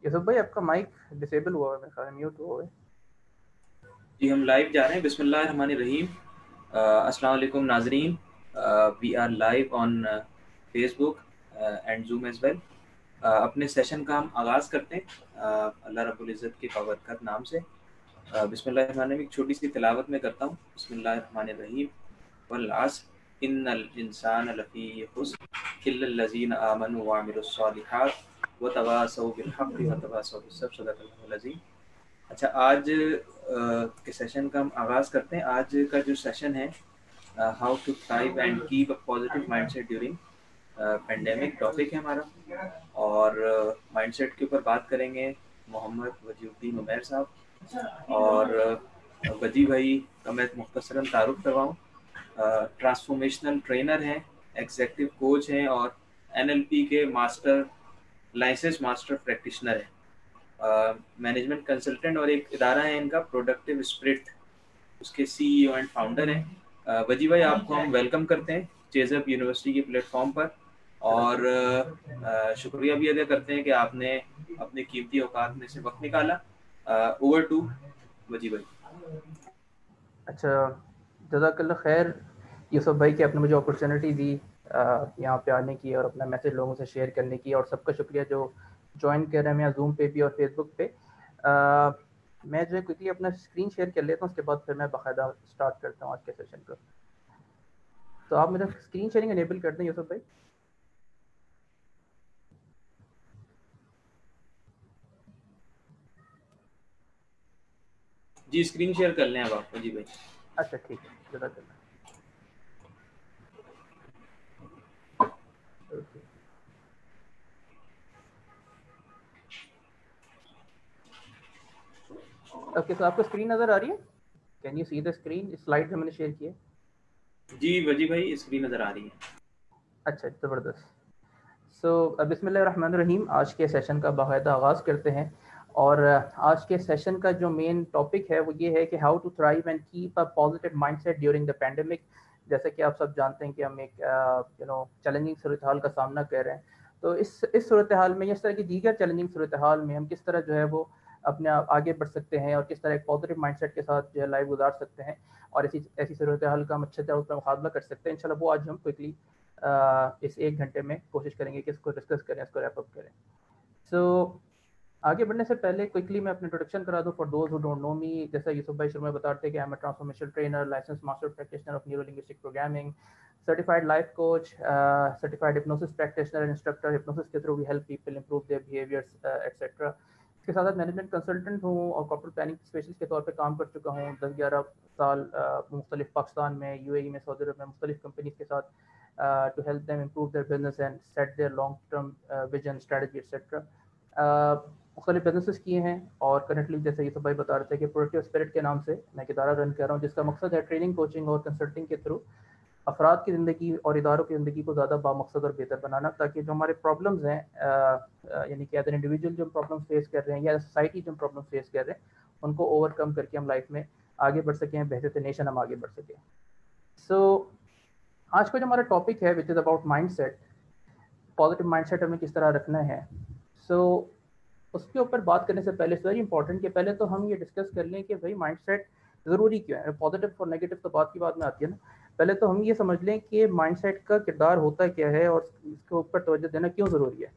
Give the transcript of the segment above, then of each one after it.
यूसुफ भाई आपका mic disable हुआ है, मेरे ख्याल में म्यूट हुआ है। जी हम लाइव जा रहे हैं। बिस्मिल्लाहिर्रहमानिर्रहीम। अस्सलाम वालेकुम नाजरीन। We are live on Facebook and Zoom as well. अपने सेशन का हम आगाज़ करते हैं अल्लाह रब्बुल इज़्ज़त के बाबरकत नाम से। बिस्मिल्लाहिर्रहमानिर्रहीम। एक छोटी सी तिलावत में करता हूँ। बिस्मिल्लाहिर्रहमानिर्रहीम। वल अस्र इन्नल इंसान लफ़ी खुस्र इल्लल लज़ीना आमनु व अमिलुस्सॉलिहात व तवासौ बिल हक़्क़ि व तवासौ बिस्सब्र। सदक़ल्लाहुल अज़ीम। अच्छा, आज के सेशन का हम आगाज़ करते हैं। आज का जो सेशन है how to thrive and keep a positive mindset during pandemic topic है हमारा। और माइंडसेट के ऊपर बात करेंगे मोहम्मद वजीउद्दीन उमैर साहब। और वजी भाई का मैं मुख्तसरन तारुफ करवाऊँ। ट्रांसफॉर्मेशनल ट्रेनर हैं, एग्जेक्टिव कोच हैं और NLP के मास्टर लाइसेंस मास्टर प्रैक्टिशनर हैं। मैनेजमेंट कंसल्टेंट और एक इदारा है इनका प्रोडक्टिव स्पिरिट, उसके CEO एंड फाउंडर हैं। वजी भाई, आपको हम वेलकम करते हैं चेज़अप यूनिवर्सिटी के प्लेटफॉर्म पर। और शुक्रिया भी अदा करते हैं कि आपने अपने कीमती औकात में से वक्त निकाला। ओवर टू वजी भाई। अच्छा, जज़ाकल्लाह खैर यूसुफ भाई कि आपने मुझे अपॉर्चुनिटी दी यहाँ पे आने की और अपना मैसेज लोगों से शेयर करने की, और सबका शुक्रिया जो ज्वाइन कर रहे हैं यहाँ जूम पे भी और फेसबुक पे। मैं जो है क्विकली अपना स्क्रीन शेयर कर लेता हूँ, उसके बाद फिर मैं बाकायदा स्टार्ट करता हूँ आज के सेशन को। तो आप मेरा स्क्रीन शेयरिंग इनेबल कर दें यूसुफ भाई। जी स्क्रीन शेयर कर लें अब आप वजी भाई। अच्छा ठीक है, जज़ाकल्लाह। ओके ओके, तो आपको स्क्रीन नज़र आ रही है? Can you see the screen? Slide जो मैंने शेयर की है। जी वजी भाई, स्क्रीन नज़र आ रही है। अच्छा, ज़बरदस्त। सो बिस्मिल्लाहिर्रहमानिर्रहीम, आज के सेशन का बाकायदा आगाज़ करते हैं। और आज के सेशन का जो मेन टॉपिक है वो ये है कि how to thrive and keep a positive mindset during the pandemic. जैसे कि आप सब जानते हैं कि हम एक चैलेंजिंग सूरत हाल का सामना कर रहे हैं। तो इस सूरत हाल में, इस तरह की दीगर चैलेंजिंग सूरत हाल में हम किस तरह जो है वो अपने आप आगे बढ़ सकते हैं और किस तरह एक पॉजिटिव माइंडसेट के साथ जो है लाइफ गुजार सकते हैं, और ऐसी ऐसी सूरत हाल का हम अच्छे तरह उसका मुकाबला कर सकते हैं इंशाल्लाह। वो आज हम क्विकली इस एक घंटे में कोशिश करेंगे कि इसको डिस्कस करें, इसको रैप अप करें। सो आगे बढ़ने से पहले क्विकली मैं अपना इंट्रोडक्शन करा दूं for those who don't know me. जैसा यूसुफ भाई शुरू में बताते हैं कि I am a transformational trainer, licence master practitioner of neuro linguistic programming, certified life coach, certified hypnosis practitioner and instructor. Hypnosis के through we help people improve their behaviours etcetera. इसके साथ साथ मैनेजमेंट कंसल्टेंट हूँ और corporate planning specialist के तौर पे काम कर चुका हूँ 10-11 साल मुख्तलिफ पाकिस्तान में, UAE में, सऊदी अरब में मुख्तलिफ कंपनीज के साथ to help them improve their business and set their long-term vision, strategy, etc. मुख्तलिफ बिजनेसेस किए हैं और करंटली जैसे ये सब भाई बता रहे थे कि प्रोडक्टिव स्पिरिट के नाम से मैं एक इदारा रन कर रहा हूँ जिसका मकसद है ट्रेनिंग, कोचिंग और कंसल्टिंग के थ्रू अफराद की ज़िंदगी और इदारों की ज़िंदगी को ज़्यादा बामकसद और बेहतर बनाना, ताकि जो हमारे प्रॉब्लम्स हैं यानी कि एज एन इंडिविजुअल जो प्रॉब्लम फेस कर रहे हैं या सोसाइटी जो प्रॉब्लम फेस कर रहे हैं उनको ओवरकम करके हम लाइफ में आगे बढ़ सकें, बेहतर नेशन हम आगे बढ़ सकें। सो आज का जो हमारा टॉपिक है which is about mindset, positive mindset हमें किस तरह रखना है। सो उसके ऊपर बात करने से पहले इट्स वेरी इंपॉर्टेंट कि पहले तो हम ये डिस्कस कर लें कि भाई माइंडसेट ज़रूरी क्यों है। पॉजिटिव और नेगेटिव तो बात की बात में आती है ना, पहले तो हम ये समझ लें कि माइंडसेट का किरदार होता क्या है और इसके ऊपर तवज्जो देना क्यों ज़रूरी है।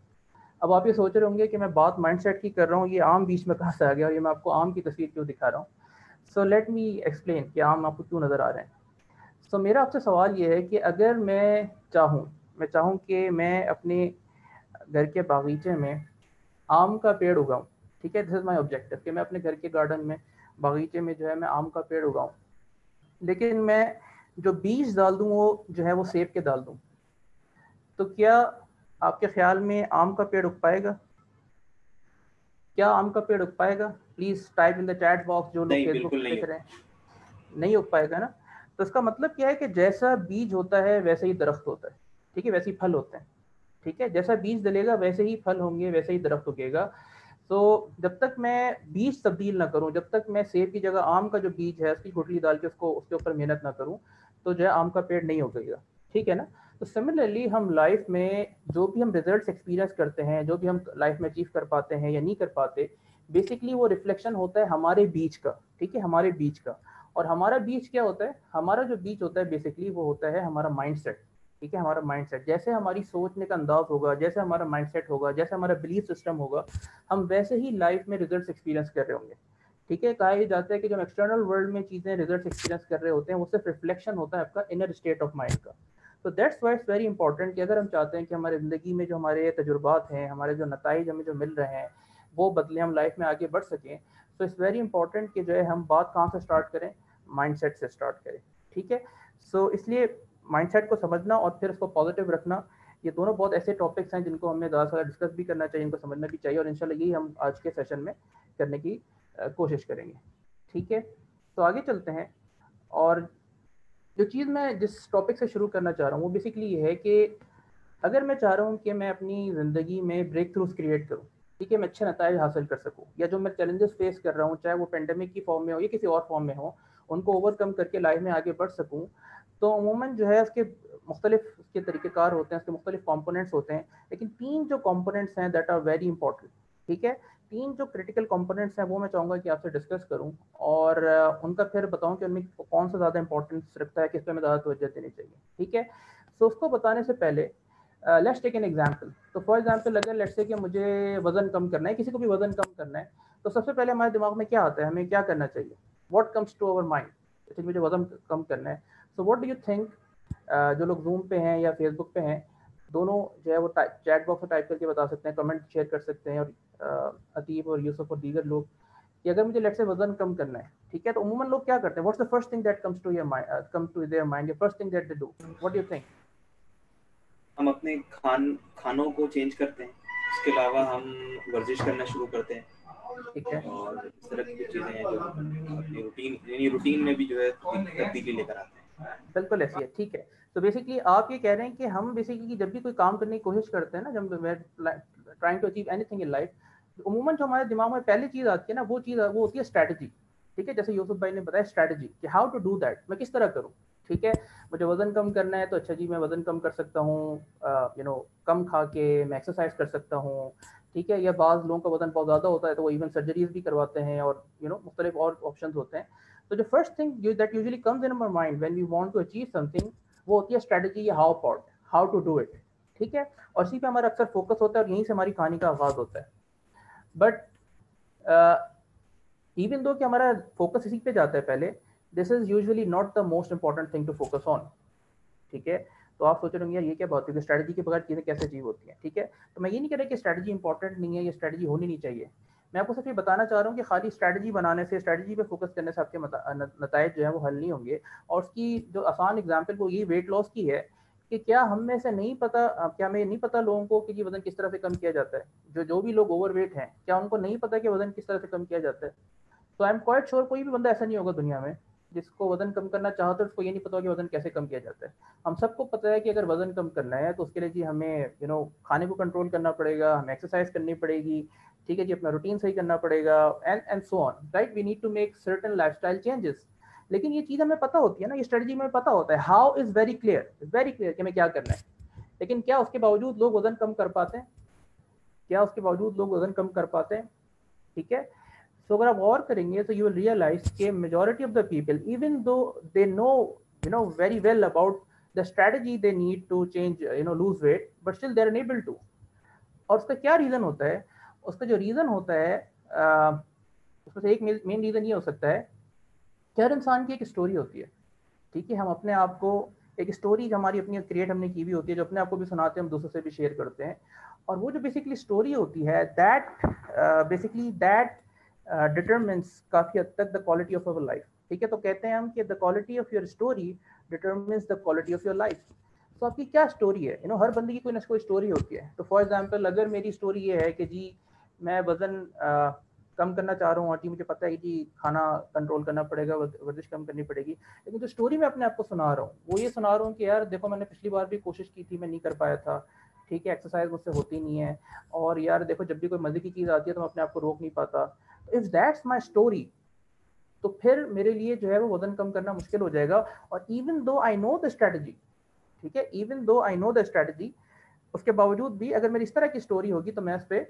अब आप ये सोच रहे होंगे कि मैं बात माइंडसेट की कर रहा हूँ, ये आम बीच में कहाँ से आ गया और ये मैं आपको आम की तस्वीर क्यों दिखा रहा हूँ। सो लेट मी एक्सप्लेन कि आम आपको क्यों नज़र आ रहे हैं। सो मेरा आपसे सवाल ये है कि अगर मैं चाहूँ कि मैं अपने घर के बागीचे में आम का पेड़ उगाऊं, ठीक है, दिस इज़ माय ऑब्जेक्टिव कि मैं अपने घर के गार्डन में, बागीचे में जो है मैं आम का पेड़ उगाऊं, लेकिन मैं जो बीज डाल दूं वो जो है वो सेब के डाल दूं, तो क्या आपके ख्याल में आम का पेड़ उग पाएगा? क्या आम का पेड़ उग पाएगा? Please type in the chat box जो लोग नहीं, फेसबुक बिल्कुल पे नहीं देख रहे होगा। हैं। नहीं उग पाएगा ना। तो इसका मतलब क्या है कि जैसा बीज होता है वैसे ही दरख्त होता है, ठीक है, वैसे ही फल होते हैं, ठीक है, जैसा बीज डलेगा वैसे ही फल होंगे, वैसे ही दरख्त उगेगा। तो जब तक मैं बीज तब्दील ना करूं, जब तक मैं सेब की जगह आम का जो बीज है उसकी गुठली डाल के उसको उसके ऊपर मेहनत ना करूं, तो जो है आम का पेड़ नहीं उगेगा, ठीक है ना। तो सिमिलरली हम लाइफ में जो भी हम रिजल्ट्स एक्सपीरियंस करते हैं, जो भी हम लाइफ में अचीव कर पाते हैं या नहीं कर पाते, बेसिकली वो रिफ्लेक्शन होता है हमारे बीच का, ठीक है, हमारे बीच का। और हमारा बीच क्या होता है? हमारा जो बीच होता है बेसिकली वो होता है हमारा माइंडसेट, ठीक है, हमारा माइंडसेट। जैसे हमारी सोचने का अंदाज होगा, जैसे हमारा माइंडसेट होगा, जैसे हमारा बिलीफ सिस्टम होगा, हम वैसे ही लाइफ में रिजल्ट्स एक्सपीरियंस कर रहे होंगे, ठीक है। कहा यह जाता है कि जब एक्सटर्नल वर्ल्ड में चीजें रिजल्ट्स एक्सपीरियंस कर रहे होते हैं, वो सिर्फ रिफ्लेक्शन होता है आपका इनर स्टेट ऑफ माइंड का। तो that's why it's very important कि अगर हम चाहते हैं कि हमारी ज़िंदगी में जो हमारे तजुर्बात हैं, हमारे जो नताइज हमें जो मिल रहे हैं, वो बदले, हम लाइफ में आगे बढ़ सकें, तो इट्स वेरी इंपॉर्टेंट कि जो है हम बात कहाँ से स्टार्ट करें? माइंडसेट से स्टार्ट करें, ठीक है। सो इसलिए माइंडसेट को समझना और फिर उसको पॉजिटिव रखना, ये दोनों बहुत ऐसे टॉपिक्स हैं जिनको हमें ज़्यादा से ज़्यादा डिस्कस भी करना चाहिए, इनको समझना भी चाहिए, और इंशाल्लाह यही हम आज के सेशन में करने की कोशिश करेंगे, ठीक है। तो आगे चलते हैं। और जो चीज़ मैं जिस टॉपिक से शुरू करना चाह रहा हूँ वो बेसिकली ये है कि अगर मैं चाह रहा हूँ कि मैं अपनी ज़िंदगी में ब्रेक थ्रूज क्रिएट करूँ, ठीक है, मैं अच्छे नताइज हासिल कर सकूँ, या जो मैं चैलेंजेस फेस कर रहा हूँ, चाहे वो पेंडेमिक की फॉर्म में हो या किसी और फॉर्म में हो, उनको ओवरकम करके लाइफ में आगे बढ़ सकूँ, तो अमूमन जो है उसके मुख्तलिफ उसके तरीक़ेकार होते हैं, उसके मुख्तलिफ कॉम्पोनेंट्स होते हैं। लेकिन 3 जो कॉम्पोनेंट्स हैं दैट आर वेरी इंपॉर्टेंट, ठीक है, 3 जो क्रिटिकल कॉम्पोनेंट्स हैं वो मैं चाहूँगा कि आपसे डिस्कस करूँ, और उनका फिर बताऊँ कि उनमें कौन सा ज़्यादा इंपॉर्टेंस रखता है, किस पे हमें ज़्यादा तवज्जो देनी चाहिए, ठीक है। सो उसको बताने से पहले लेट्स टेक एन एग्जांपल। तो फॉर एग्जांपल अगर लेट्स से कि मुझे वजन कम करना है, किसी को भी वजन कम करना है, तो सबसे पहले हमारे दिमाग में क्या आता है, हमें क्या करना चाहिए? What comes to our mind? जैसे मुझे वजन कम करना है, so what do you think? जो लोग जूम पे हैं या फेसबुक पे हैं, दोनों जो है वो चैट बॉक्स में टाइप करके बता सकते हैं, कमेंट शेयर कर सकते हैं, और अतीब और यूसुफ और दीगर लोग, कि अगर मुझे लेट्स से वजन कम करना है, ठीक है, तो उमूमन लोग क्या करते हैं? What's the first thing that comes to your mind, come to their mind, the first thing that they do, what do you think? हम अपने खानों को चेंज करते हैं, इसके अलावा हम वर्जिश करना शुरू करते हैं, ठीक है, और इस तरह की कुछ चीज़ें हैं जो अपनी रूटीन में भी जो है तब्दीली लेकर आते हैं। बिल्कुल ऐसी है, ठीक है। तो बेसिकली आप ये कह रहे हैं कि हम बेसिकली जब भी कोई काम करने की कोशिश करते हैं ना, जब वे trying to achieve anything in life, उमूमन जो हमारे दिमाग में पहली चीज़ आती है ना, वो चीज़ वो होती है स्ट्रैटेजी, ठीक है। जैसे यूसुफ भाई ने बताया स्ट्रैटेजी कि हाउ टू डू दैट, मैं किस तरह करूँ, ठीक है। मुझे वजन कम करना है, तो अच्छा जी मैं वजन कम कर सकता हूँ, कम खा के मैं एक्सरसाइज कर सकता हूँ, ठीक है। या बाज़ लोगों का वजन बहुत ज़्यादा होता है तो वो इवन सर्जरीज भी करवाते हैं, और मुख्तलिफ और ऑप्शन होते हैं। तो जो first thing that usually comes in our mind when we want to achieve something, वो होती है स्ट्रेटजी या हाउ टू डू इट, ठीक है। और इसी पे हमारा अक्सर फोकस होता है, और यहीं से हमारी कहानी का आगाज होता है। बट इवन दो कि हमारा फोकस इसी पे जाता है पहले, this is usually not the most important thing to focus on, ठीक है। तो आप सोच रहे होंगे यार ये क्या बात है, स्ट्रैटेजी के बगैर चीज़ें कैसे अचीव होती हैं, ठीक है। तो मैं ये नहीं कह रहा कि स्ट्रैटेजी इंपॉर्टेंट नहीं है, ये स्ट्रैटेजी होनी नहीं चाहिए। मैं आपको सिर्फ ये बताना चाह रहा हूँ कि खाली स्ट्रैटेजी बनाने से, स्ट्रैटेजी पे फोकस करने से आपके नतायज जो है वो हल नहीं होंगे। और उसकी जो आसान एग्जाम्पल वो ये वेट लॉस की है, कि क्या हम में से नहीं पता, क्या हमें नहीं पता लोगों को कि जी वजन किस तरह से कम किया जाता है? जो भी लोग ओवरवेट हैं, क्या उनको नहीं पता कि वजन किस तरह से कम किया जाता है? तो आई एम क्वाइट श्योर कोई भी बंदा ऐसा नहीं होगा दुनिया में जिसको वजन कम करना चाहता है उसको ये नहीं पता कि वजन कैसे कम किया जाता है। हम सबको पता है कि अगर वजन कम करना है तो उसके लिए जी हमें खाने को कंट्रोल करना पड़ेगा, हमें एक्सरसाइज करनी पड़ेगी, ठीक है जी, अपना रूटीन सही करना पड़ेगा, and so on, right. We need to make certain lifestyle changes. लेकिन ये चीज़ हमें पता होती है ना, ये स्ट्रेटजी में पता होता है, हाउ इज वेरी क्लियर कि हमें क्या करना है। लेकिन क्या उसके बावजूद लोग वजन कम कर पाते हैं? क्या उसके बावजूद लोग वजन कम कर पाते हैं? ठीक है। सो अगर आप गौर करेंगे तो यू विल रियलाइज कि majority of the people, even though they know very well about the strategy they need to change lose weight, but still they are unable to. और उसका क्या रीजन होता है? उसका जो रीजन होता है, उसमें से एक मेन रीजन ये हो सकता है कि हर इंसान की एक स्टोरी होती है, ठीक है। हम अपने आप को एक स्टोरी हमारी अपनी क्रिएट हमने की भी होती है, जो अपने आप को भी सुनाते हैं, हम दूसरों से भी शेयर करते हैं। और वो जो बेसिकली स्टोरी होती है, दैट डिटरमिन्स काफ़ी हद तक the quality of our life, ठीक है। तो कहते हैं हम कि the quality of your story determines the quality of your life. तो आपकी क्या स्टोरी है? हर बंदे की कोई ना कोई स्टोरी होती है। तो फॉर एग्जाम्पल अगर मेरी स्टोरी ये है कि जी मैं वज़न कम करना चाह रहा हूँ, और जी मुझे पता है कि जी खाना कंट्रोल करना पड़ेगा, वर्जिश कम करनी पड़ेगी, लेकिन जो स्टोरी मैं अपने आप को सुना रहा हूँ वो ये सुना रहा हूँ कि यार देखो मैंने पिछली बार भी कोशिश की थी, मैं नहीं कर पाया था, ठीक है, एक्सरसाइज मुझसे होती नहीं है, और यार देखो जब भी कोई मजे की चीज़ आती है तो मैं अपने आप को रोक नहीं पाता। इफ दैट्स माई स्टोरी, तो फिर मेरे लिए जो है वो वजन कम करना मुश्किल हो जाएगा। और even though I know the strategy, ठीक है, even though I know the strategy, उसके बावजूद भी अगर मेरी इस तरह की स्टोरी होगी तो मैं इस पर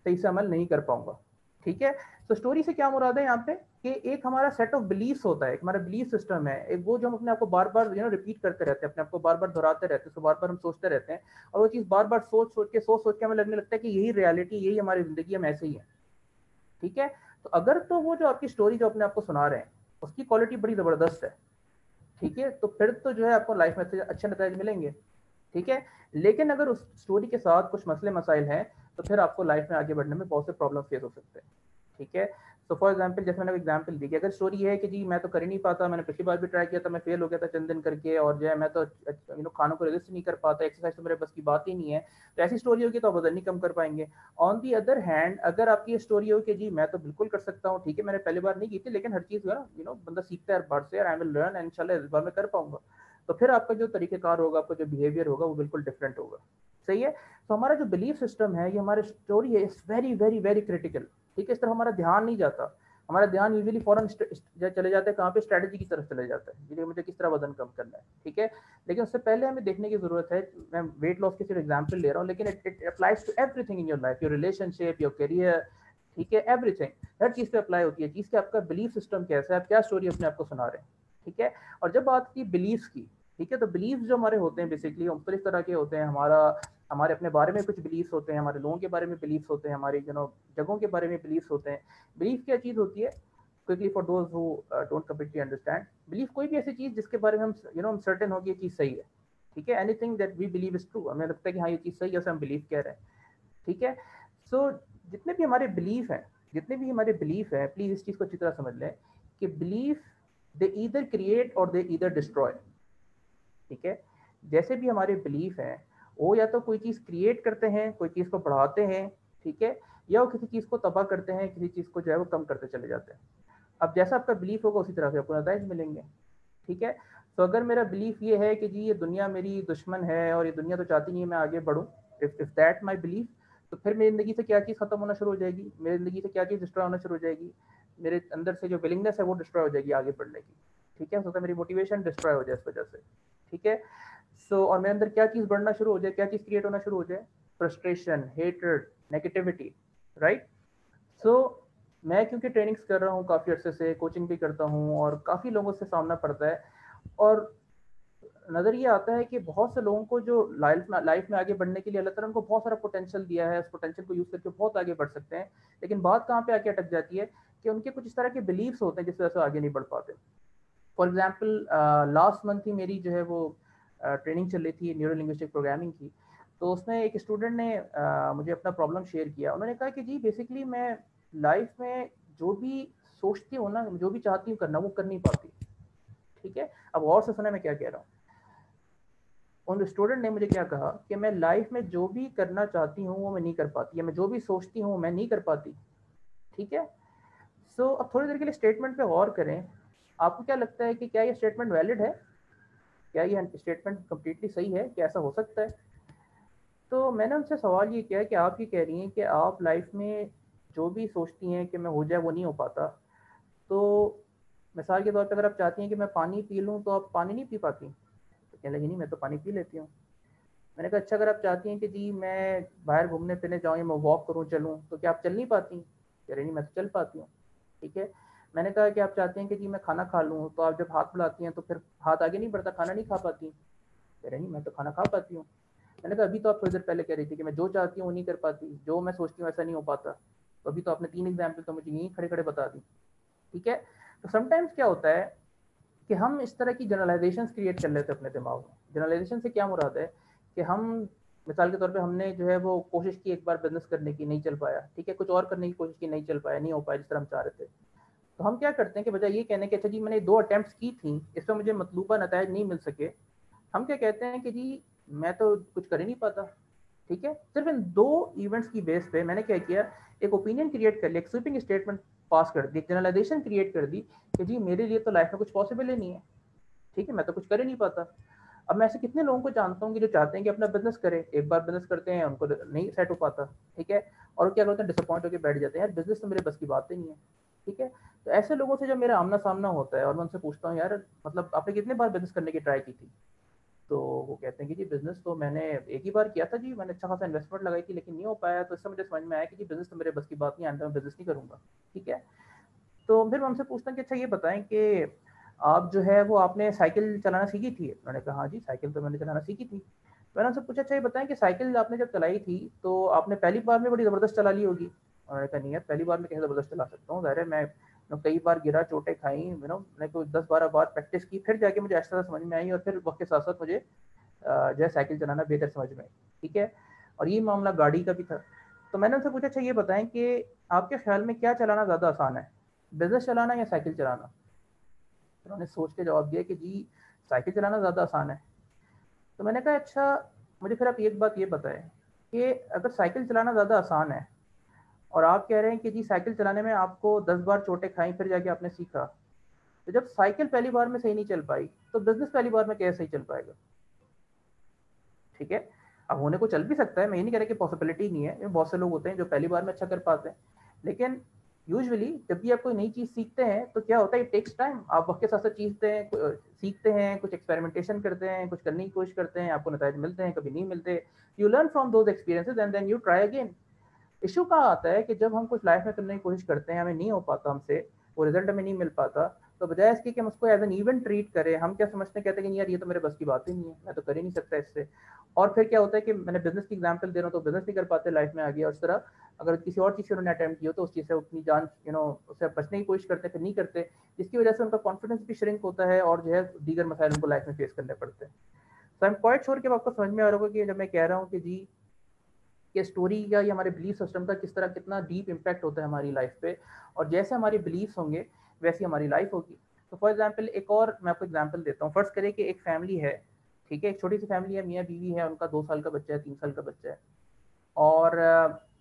सही से अमल नहीं कर पाऊंगा। ठीक है, तो स्टोरी से क्या मुराद है यहाँ पे कि एक हमारा सेट ऑफ बिलीफ्स होता है, एक हमारा बिलीफ सिस्टम है, एक वो जो हम अपने आप को बार बार रिपीट करते रहते हैं, अपने आप को बार बार दोहराते रहते हैं, उसको बार बार हम सोचते रहते हैं, और वो चीज़ बार बार सोच के हमें लगने लगता है कि यही रियलिटी, यही हमारी जिंदगी, हम ऐसे ही है। ठीक है, तो अगर तो वो जो आपकी स्टोरी जो अपने आपको सुना रहे हैं उसकी क्वालिटी बड़ी ज़बरदस्त है, ठीक है, तो फिर तो जो है आपको लाइफ में अच्छे नतीजे मिलेंगे। ठीक है, लेकिन अगर उस स्टोरी के साथ कुछ मसले मसाइल हैं तो फिर आपको लाइफ में आगे बढ़ने में बहुत से प्रॉब्लम फेस हो सकते हैं। ठीक है, तो फॉर एग्जांपल जैसे मैंने एग्जांपल दी कि अगर स्टोरी ये है कि जी मैं तो कर ही नहीं पाता, मैंने पिछली बार भी ट्राई किया था, मैं फेल हो गया था चंद दिन करके, और जो है मैं तो खानों को रेजिस्ट नहीं कर पाता, एक्सरसाइज तो मेरे बस की बात ही नहीं है, तो ऐसी स्टोरी होगी तो आप वजन नहीं कम कर पाएंगे। ऑन दी अदर हैंड अगर आपकी ये स्टोरी हो कि जी मैं तो बिल्कुल कर सकता हूँ, ठीक है, मैंने पहली बार नहीं की थी लेकिन हर चीज़ ना बंदा सीखता है हर बार से, आई विल लर्न एंड इंशाल्लाह इस बार मैं कर पाऊंगा, तो फिर आपका जो तरीक़ेकार होगा, आपका जो बिहेवियर होगा वो बिल्कुल डिफरेंट होगा। सही है, तो हमारा जो बिलीफ सिस्टम है, ये हमारी स्टोरी है, it's very very very critical. ठीक है, इस तरफ हमारा ध्यान नहीं जाता, हमारा ध्यान यूजुअली फॉरन चले जाते हैं कहाँ पे, स्ट्रेटजी की तरफ चले जाता है, ये मुझे किस तरह वजन कम करना है। ठीक है, लेकिन उससे पहले हमें देखने की जरूरत है, मैं वेट लॉस की सिर्फ एग्जाम्पल ले रहा हूँ, लेकिन it applies to everything in your life, your relationship, your career, ठीक है, एवरीथिंग, हर चीज़ पे अप्लाई होती है चीज़ कि आपका बिलीफ सिस्टम कैसा है, आप क्या स्टोरी अपने आप को सुना रहे हैं। ठीक है, और जब बात की बिलीफ की, ठीक है, तो बिलीफ जो हमारे होते हैं बेसिकली मुख्तलिफ तरह के होते हैं, हमारे अपने बारे में कुछ बिलीफ्स होते हैं, हमारे लोगों के बारे में बिलीफ्स होते हैं, हमारे जगहों के बारे में बिलीफ्स होते हैं। बिलीफ क्या चीज़ होती है, quickly for those who don't completely understand, belief कोई भी ऐसी चीज़ जिसके बारे में हम हम सर्टेन हो कि ये चीज़ सही है। ठीक है, anything that we believe is true, हमें लगता है कि हाँ ये चीज़ सही है, उसे हम बिलीव कह रहे हैं। ठीक है, सो जितने भी हमारे बिलीफ हैं, प्लीज़ इस चीज़ को अच्छी तरह समझ लें कि बिलीफ दे ईदर क्रिएट और दे ईदर डिस्ट्रॉय। ठीक है, जैसे भी हमारे बिलीफ हैं वो या तो कोई चीज़ क्रिएट करते हैं, कोई चीज़ को बढ़ाते हैं, ठीक है, या वो किसी चीज़ को तबाह करते हैं, किसी चीज़ को जो है वो कम करते चले जाते हैं। अब जैसा आपका बिलीफ होगा उसी तरह से आपको नताइज मिलेंगे। ठीक है, तो अगर मेरा बिलीफ ये है कि जी ये दुनिया मेरी दुश्मन है और ये दुनिया तो चाहती नहीं है मैं आगे बढ़ूँ, इफ दैट माई बिलीफ, तो फिर मेरी ज़िंदगी से क्या चीज़ खत्म होना शुरू हो जाएगी, मेरी ज़िंदगी से क्या चीज़ डिस्ट्रॉय होना शुरू हो जाएगी, मेरे अंदर से जो विलिंगनेस है वो डिस्ट्रॉय हो जाएगी आगे बढ़ने की। ठीक है, हो सकता है मेरी मोटिवेशन डिस्ट्रॉय हो जाए इस वजह से। ठीक है, सो और मेरे अंदर क्या चीज़ बढ़ना शुरू हो जाए, क्या चीज़ क्रिएट होना शुरू हो जाए, फ्रस्ट्रेशन, हेट्रेड, नेगेटिविटी, राइट। सो मैं क्योंकि ट्रेनिंग्स कर रहा हूँ काफ़ी अर्से से, कोचिंग भी करता हूँ और काफ़ी लोगों से सामना पड़ता है, और नज़र ये आता है कि बहुत से लोगों को जो लाइफ में आगे बढ़ने के लिए अल्लाह ताला उनको बहुत सारा पोटेंशियल दिया है, उस पोटेंशियल को यूज़ करके बहुत आगे बढ़ सकते हैं, लेकिन बात कहाँ पे आके अटक जाती है कि उनके कुछ इस तरह के बिलीव्स होते हैं जिस वजह से आगे नहीं बढ़ पाते। फॉर एग्जाम्पल लास्ट मंथ ही मेरी जो है वो ट्रेनिंग चल रही थी न्यूरो लिंग्विस्टिक प्रोग्रामिंग की, तो उसमें एक स्टूडेंट ने मुझे अपना प्रॉब्लम शेयर किया। उन्होंने कहा कि जी बेसिकली मैं लाइफ में जो भी सोचती हूँ ना, जो भी चाहती हूँ करना, वो कर नहीं पाती। ठीक है, अब और से सुना मैं क्या कह रहा हूँ। उन स्टूडेंट ने मुझे क्या कहा कि मैं लाइफ में जो भी करना चाहती हूँ वो मैं नहीं कर पाती, या मैं जो भी सोचती हूँ मैं नहीं कर पाती। ठीक है, सो अब थोड़ी देर के लिए स्टेटमेंट पे गौर करें। आपको क्या लगता है कि क्या ये स्टेटमेंट वैलिड है, क्या ये स्टेटमेंट कम्प्लीटली सही है, क्या ऐसा हो सकता है? तो मैंने उनसे सवाल ये किया कि आप ये कह रही हैं कि आप लाइफ में जो भी सोचती हैं कि मैं हो जाए वो नहीं हो पाता, तो मिसाल के तौर पे अगर आप चाहती हैं कि मैं पानी पी लूँ तो आप पानी नहीं पी पाती? तो कहने लगी नहीं मैं तो पानी पी लेती हूँ। मैंने कहा अच्छा, अगर आप चाहती हैं कि जी मैं बाहर घूमने फिरने जाऊँ या मैं वॉक करूँ, चलूँ, तो क्या आप चल नहीं पाती? कह रही नहीं मैं तो चल पाती हूँ। ठीक है, मैंने कहा कि आप चाहते हैं कि जी मैं खाना खा लूँ, तो आप जब हाथ बुलाती हैं तो फिर हाथ आगे नहीं बढ़ता, खाना नहीं खा पाती? कह रही नहीं मैं तो खाना खा पाती हूँ। मैंने कहा अभी तो आप थोड़ी देर पहले कह रही थी कि मैं जो चाहती हूँ वो नहीं कर पाती, जो मैं सोचती हूँ ऐसा नहीं हो पाता, तो अभी तो आपने 3 एग्जाम्पल तो मुझे यहीं खड़े खड़े बता दी। ठीक है, तो समटाइम्स क्या होता है कि हम इस तरह की जनरलाइजेशंस क्रिएट कर लेते हैं अपने दिमाग में। जनरलाइजेशन से क्या मुराद है कि हम मिसाल के तौर पे हमने जो है वो कोशिश की एक बार बिजनेस करने की, नहीं चल पाया, ठीक है, कुछ और करने की कोशिश की, नहीं चल पाया, नहीं हो पाया जिस तरह हम चाह रहे थे, तो हम क्या करते हैं कि बजाय ये कहने के अच्छा जी मैंने 2 अटेम्प्ट्स की थी, इसमें मुझे मतलूबा नतायज नहीं मिल सके, हम क्या कहते हैं कि जी मैं तो कुछ कर ही नहीं पाता। ठीक है, सिर्फ इन 2 इवेंट्स की बेस पे मैंने क्या किया, एक ओपिनियन क्रिएट कर लिया, एक स्वीपिंग स्टेटमेंट पास कर दी, एक जनरलाइजेशन क्रिएट कर दी कि जी मेरे लिए तो लाइफ में कुछ पॉसिबल ही नहीं है। ठीक है, मैं तो कुछ कर ही नहीं पाता। अब मैं ऐसे कितने लोगों को जानता हूँ कि जो चाहते हैं कि अपना बिजनेस करें, एक बार बिजनेस करते हैं उनको नहीं सेट हो पाता। ठीक है, और क्या करते हैं, डिसअपॉइंट होकर बैठ जाते हैं, यार बिजनेस तो मेरे बस की बात ही नहीं है। ठीक है, तो ऐसे लोगों से जब मेरा आमना सामना होता है और मैं उनसे पूछता हूँ यार मतलब आपने कितने बार बिजनेस करने की ट्राई की थी, तो वो कहते हैं कि जी बिज़नेस तो मैंने एक ही बार किया था जी, मैंने अच्छा खासा इन्वेस्टमेंट लगाई थी लेकिन नहीं हो पाया, तो इससे मुझे समझ में आया कि जी बिज़नेस तो मेरे बस की बात नहीं, आइंदा मैं बिज़नेस नहीं करूँगा। ठीक है? तो फिर मैं उनसे पूछता हूँ कि अच्छा ये बताएँ कि आप जो है वो आपने साइकिल चलाना सीखी थी? उन्होंने कहा हाँ जी, साइकिल तो मैंने चलाना सीखी थी। मैंने उनसे पूछा अच्छा ये बताएँ कि साइकिल आपने जब चलाई थी तो आपने पहली बार में बड़ी ज़बरदस्त चला ली होगी? उन्होंने कहा नहीं यार, पहली बार में कैसे ज़बरदस्त चला सकता हूँ, ज़ाहिर है मैं कई बार गिरा, चोटें खाई, मैंने कोई 10-12 बार प्रैक्टिस की, फिर जाके मुझे अच्छा समझ में आई और फिर वक़्त के साथ-साथ मुझे जो है साइकिल चलाना बेहतर समझ में आई। ठीक है? और ये मामला गाड़ी का भी था। तो मैंने उनसे पूछा अच्छा ये बताएँ कि आपके ख़्याल में क्या चलाना ज़्यादा आसान है? बिज़नेस चलाना या साइकिल चलाना? उन्होंने सोच के जवाब दिया कि जी साइकिल चलाना ज़्यादा आसान है। तो मैंने कहा अच्छा मुझे फिर आप एक बात ये बताएँ कि अगर साइकिल चलाना ज़्यादा आसान है और आप कह रहे हैं कि जी साइकिल चलाने में आपको 10 बार चोटें खाई फिर जाके आपने सीखा। तो जब साइकिल पहली बार में सही नहीं चल पाई, तो बिज़नेस पहली बार में कैसे सही चल पाएगा? ठीक है? अब होने को चल भी सकता है, मैं ये नहीं कह रहा कि पॉसिबिलिटी नहीं है, बहुत से लोग होते हैं जो पहली बार में अच्छा कर पाते हैं। लेकिन यूजुअली जब भी आप कोई नई चीज़ सीखते हैं, तो क्या होता है, इट टेक्स टाइम। आप वक़्त के साथ-साथ सीखते हैं, कुछ एक्सपेरिमेंटेशन करते हैं, कुछ करने की कोशिश करते हैं, आपको नताइज मिलते हैं, कभी नहीं मिलते। You learn from those experiences and then you try again. Issue कहाँ आता है कि जब हम कुछ लाइफ में करने की कोशिश करते हैं, हमें नहीं हो पाता हमसे, वो रिजल्ट हमें नहीं मिल पाता, तो बजाय इसके कि हम उसको एज एन इवेंट ट्रीट करें, हम क्या समझते हैं, कहते हैं कि यार ये तो मेरे बस की बात ही नहीं है, मैं तो कर ही नहीं सकता इससे। और फिर क्या होता है कि मैंने बिजनेस की एग्जांपल दे रहा हूँ, तो बिजनेस नहीं कर पाते लाइफ में आगे, और इस तरह अगर किसी और चीज़ से उन्होंने अटेम्प्ट किया तो उस चीज़ से अपनी जान उससे बचने की कोशिश करते हैं, फिर नहीं करते, जिसकी वजह से उनका कॉन्फिडेंस भी श्रिंक होता है और जो है दीगर मसाइल उनको लाइफ में फेस करने पड़ते हैं। तो आई एम क्वाइट श्योर कि आपको समझ में आ रहा होगा कि जब मैं कह रहा हूँ कि जी कि स्टोरी या ये हमारे बिलीफ सिस्टम का किस तरह कितना डीप इम्पैक्ट होता है हमारी लाइफ पे, और जैसे हमारे बिलीफ्स होंगे वैसी हमारी लाइफ होगी। तो फॉर एग्जांपल एक और मैं आपको एग्जांपल देता हूँ। फर्स्ट करें कि एक फैमिली है, ठीक है, एक छोटी सी फैमिली है, मियाँ बीवी है, उनका 2 साल का बच्चा है, 3 साल का बच्चा है। और